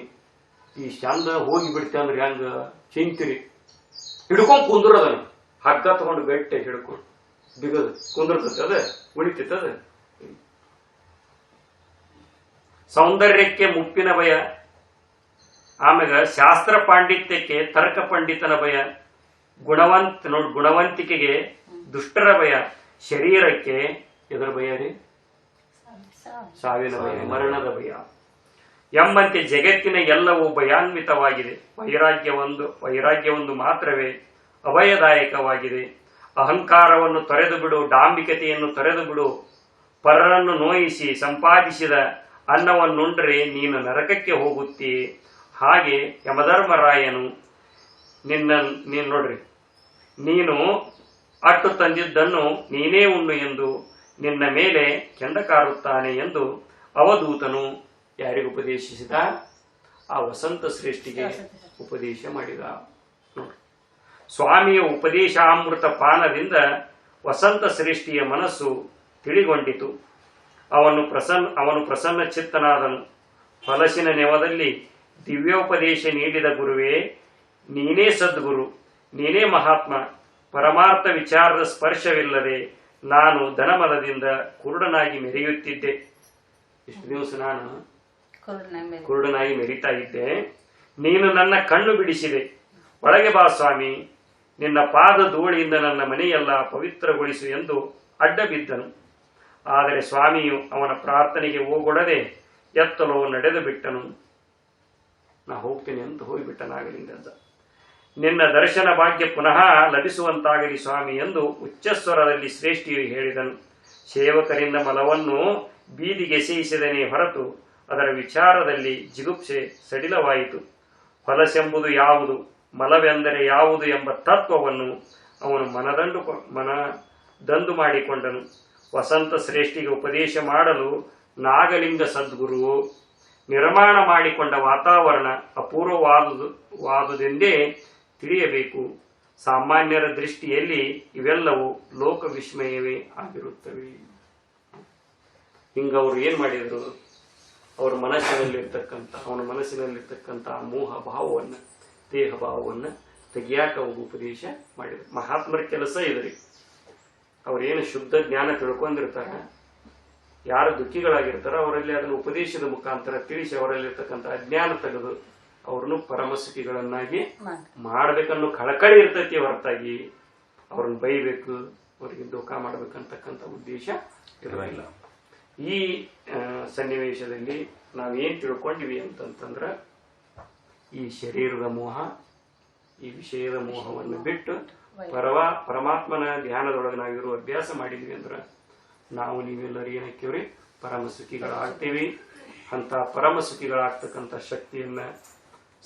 S1: ಈ ಚಂದ ಹೋಗಿ ಬಿಡ್ತೆ ಅಂದ್ರೆ ಹೆಂಗ ಚಿಂತಿರಿ ಹಿಡ್ಕೊಂಡ್ ಕುಂದ್ರದನ ಹಗ್ಗ ತಗೊಂಡು ಗಟ್ಟೆ ಹಿಡ್ಕೊಂಡು ಬಿಗದು ಕುಂದಿರ್ತದೆ ಅದ ಉಳಿತೈತದ. ಸೌಂದರ್ಯಕ್ಕೆ ಮುಪ್ಪಿನ ಭಯ, ಆಮೇಲೆ ಶಾಸ್ತ್ರ ಪಾಂಡಿತ್ಯಕ್ಕೆ ತರ್ಕ ಪಂಡಿತನ ಭಯ, ಗುಣವಂತಿಕೆಗೆ ದುಷ್ಟರ ಭಯ, ಶರೀರಕ್ಕೆ ಎದರ ಭಯ ರೀ ಸಾವಿನ ಭಯ, ಮರಣದ ಭಯ ಎಂಬಂತೆ ಜಗತ್ತಿನ ಎಲ್ಲವೂ ಭಯಾನ್ವಿತವಾಗಿದೆ. ವೈರಾಗ್ಯವೊಂದು ಮಾತ್ರವೇ ಅಭಯದಾಯಕವಾಗಿದೆ. ಅಹಂಕಾರವನ್ನು ತೊರೆದು ಬಿಡು, ಡಾಂಬಿಕತೆಯನ್ನು ತೊರೆದು ಬಿಡು. ಪರರನ್ನು ನೋಯಿಸಿ ಸಂಪಾದಿಸಿದ ಅನ್ನವನ್ನುಂಡ್ರೆ ನೀನು ನರಕಕ್ಕೆ ಹೋಗುತ್ತೀ. ಹಾಗೆ ಯಮಧರ್ಮರಾಯನು ನೋಡ್ರಿ, ನೀನು ಅಟ್ಟು ತಂದಿದ್ದನ್ನು ನೀನೇ ಉಣ್ಣು ಎಂದು ನಿನ್ನ ಮೇಲೆ ಕೆಂಡ ಕಾರುತ್ತಾನೆ ಎಂದು ಅವಧೂತನು ಯಾರಿಗೆ ಉಪದೇಶಿಸಿದ? ಆ ವಸಂತ ಶ್ರೇಷ್ಠಿಗೆ ಉಪದೇಶ ಮಾಡಿದ. ಸ್ವಾಮಿಯ ಉಪದೇಶಾಮೃತ ಪಾನದಿಂದ ವಸಂತ ಶ್ರೇಷ್ಠಿಯ ಮನಸ್ಸು ತಿಳಿಗೊಂಡಿತು. ಅವನು ಪ್ರಸನ್ನ ಚಿತ್ತನಾದನು. ಹೊಲಸಿನ ನೆವದಲ್ಲಿ ದಿವ್ಯೋಪದೇಶ ನೀಡಿದ ಗುರುವೇ, ನೀನೇ ಸದ್ಗುರು, ನೀನೇ ಮಹಾತ್ಮ. ಪರಮಾರ್ಥ ವಿಚಾರದ ಸ್ಪರ್ಶವಿಲ್ಲದೆ ನಾನು ಧನಮಲದಿಂದ ಕುರುಡನಾಗಿ ಮೆರೆಯುತ್ತಿದ್ದೆ. ಇಷ್ಟು ದಿವಸ ನಾನು ಕುರುಡನಾಗಿ ಮೆರಿತಾ ಇದ್ದೆ. ನೀನು ನನ್ನ ಕಣ್ಣು ಬಿಡಿಸಿದೆ. ಒಳಗೆ ಬಾ ಸ್ವಾಮಿ, ನಿನ್ನ ಪಾದ ಧೂಳಿಯಿಂದ ನನ್ನ ಮನೆಯೆಲ್ಲ ಪವಿತ್ರಗೊಳಿಸು ಎಂದು ಅಡ್ಡ ಬಿದ್ದನು. ಆದರೆ ಸ್ವಾಮಿಯು ಅವನ ಪ್ರಾರ್ಥನೆಗೆ ಹೋಗೊಡದೆ ಎತ್ತಲೋ ನಡೆದು ಬಿಟ್ಟನು. ನಾ ಹೋಗ್ತೀನಿ ಅಂತ ಹೋಗಿಬಿಟ್ಟನಾಗಲಿಂದ. ನಿನ್ನ ದರ್ಶನ ಭಾಗ್ಯ ಪುನಃ ಲಭಿಸುವಂತಾಗಲಿ ಸ್ವಾಮಿ ಎಂದು ಉಚ್ಚಸ್ವರದಲ್ಲಿ ಶ್ರೇಷ್ಠಿಯು ಹೇಳಿದನು. ಸೇವಕರಿಂದ ಮಲವನ್ನು ಬೀದಿಗೆ ಎಸೆಯಿಸಿದನೇ ಹೊರತು ಅದರ ವಿಚಾರದಲ್ಲಿ ಜಿಗುಪ್ಸೆ ಸಡಿಲವಾಯಿತು. ಹೊಲಸೆಂಬುದು ಯಾವುದು, ಮಲವೆಂದರೆ ಯಾವುದು ಎಂಬ ತತ್ವವನ್ನು ಅವನು ಮನದಂದು ಮಾಡಿಕೊಂಡನು. ವಸಂತ ಶ್ರೇಷ್ಠಿಗೆ ಉಪದೇಶ ಮಾಡಲು ನಾಗಲಿಂಗ ಸದ್ಗುರುವು ನಿರ್ಮಾಣ ಮಾಡಿಕೊಂಡ ವಾತಾವರಣ ಅಪೂರ್ವವಾದುದೆಂದೇ ತಿಳಿಯಬೇಕು. ಸಾಮಾನ್ಯರ ದೃಷ್ಟಿಯಲ್ಲಿ ಇವೆಲ್ಲವೂ ಲೋಕ ವಿಸ್ಮಯವೇ ಆಗಿರುತ್ತವೆ. ಹಿಂಗವರು ಏನ್ ಮಾಡಿದ್ರು? ಅವನ ಮನಸ್ಸಿನಲ್ಲಿರ್ತಕ್ಕಂಥ ಮೋಹ ಭಾವವನ್ನ, ದೇಹ ಭಾವವನ್ನ ತೆಗಿಯಾಕ ಉಪದೇಶ ಮಾಡಿದ್ರು. ಮಹಾತ್ಮರ ಕೆಲಸ ಇದ್ರಿ. ಅವ್ರೇನು ಶುದ್ಧ ಜ್ಞಾನ ತಿಳ್ಕೊಂಡಿರ್ತಾರ, ಯಾರು ದುಃಖಿಗಳಾಗಿರ್ತಾರ ಅವರಲ್ಲಿ ಅದನ್ನು ಉಪದೇಶದ ಮುಖಾಂತರ ತಿಳಿಸಿ ಅವರಲ್ಲಿರ್ತಕ್ಕಂಥ ಅಜ್ಞಾನ ತೆಗೆದು ಅವ್ರನ್ನು ಪರಮಸುಖಿಗಳನ್ನಾಗಿ ಮಾಡ್ಬೇಕನ್ನೋ ಕಳಕಳಿ ಇರ್ತೈತಿ ಹೊರತಾಗಿ ಅವ್ರನ್ನ ಬೈಬೇಕು, ಅವ್ರಿಗೆ ದುಃಖ ಮಾಡ್ಬೇಕಂತಕ್ಕಂಥ ಉದ್ದೇಶ ಇರಲಿಲ್ಲ. ಈ ಸನ್ನಿವೇಶದಲ್ಲಿ ನಾವೇನ್ ತಿಳ್ಕೊಂಡಿವಿ ಅಂತಂದ್ರ, ಈ ಶರೀರದ ಮೋಹ, ಈ ವಿಷಯದ ಮೋಹವನ್ನು ಬಿಟ್ಟು ಪರಮಾತ್ಮನ ಧ್ಯಾನದೊಳಗೆ ನಾವಿರೋ ಅಭ್ಯಾಸ ಮಾಡಿದ್ವಿ ಅಂದ್ರ ನಾವು ನೀವೆಲ್ಲರೂ ಏನಕ್ಕಿವ್ರಿ ಪರಮಸುಖಿಗಳಾಗ್ತೀವಿ. ಅಂತ ಪರಮಸುಖಿಗಳಾಗ್ತಕ್ಕಂಥ ಶಕ್ತಿಯನ್ನ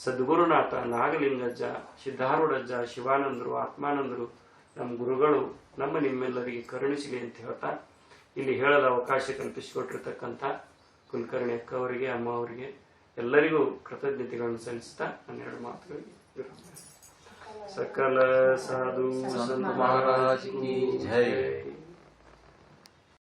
S1: ಸದ್ಗುರುನಾಥ, ನಾಗಲಿಂಗಜ್ಜ, ಸಿದ್ಧಾರೂಢಜ್ಜ, ಶಿವಾನಂದರು, ಆತ್ಮಾನಂದರು, ನಮ್ಮ ಗುರುಗಳು ನಿಮ್ಮೆಲ್ಲರಿಗೆ ಕರುಣಿಸಲಿ ಅಂತ ಹೇಳ್ತಾ ಇಲ್ಲಿ ಹೇಳಲು ಅವಕಾಶ ಕಲ್ಪಿಸಿಕೊಟ್ಟಿರ್ತಕ್ಕಂಥ ಕುಲಕರ್ಣಿ ಅಕ್ಕ ಅವರಿಗೆ, ಅಮ್ಮ ಅವರಿಗೆ ಎಲ್ಲರಿಗೂ ಕೃತಜ್ಞತೆಗಳನ್ನು ಸಲ್ಲಿಸ್ತಾ ನನ್ನೆರಡು ಮಾತುಗಳಿಗೆ ಸಕಲ ಸಾಧು ಸಂತ ಮಹಾರಾಜ್ ಕಿ ಜೈ.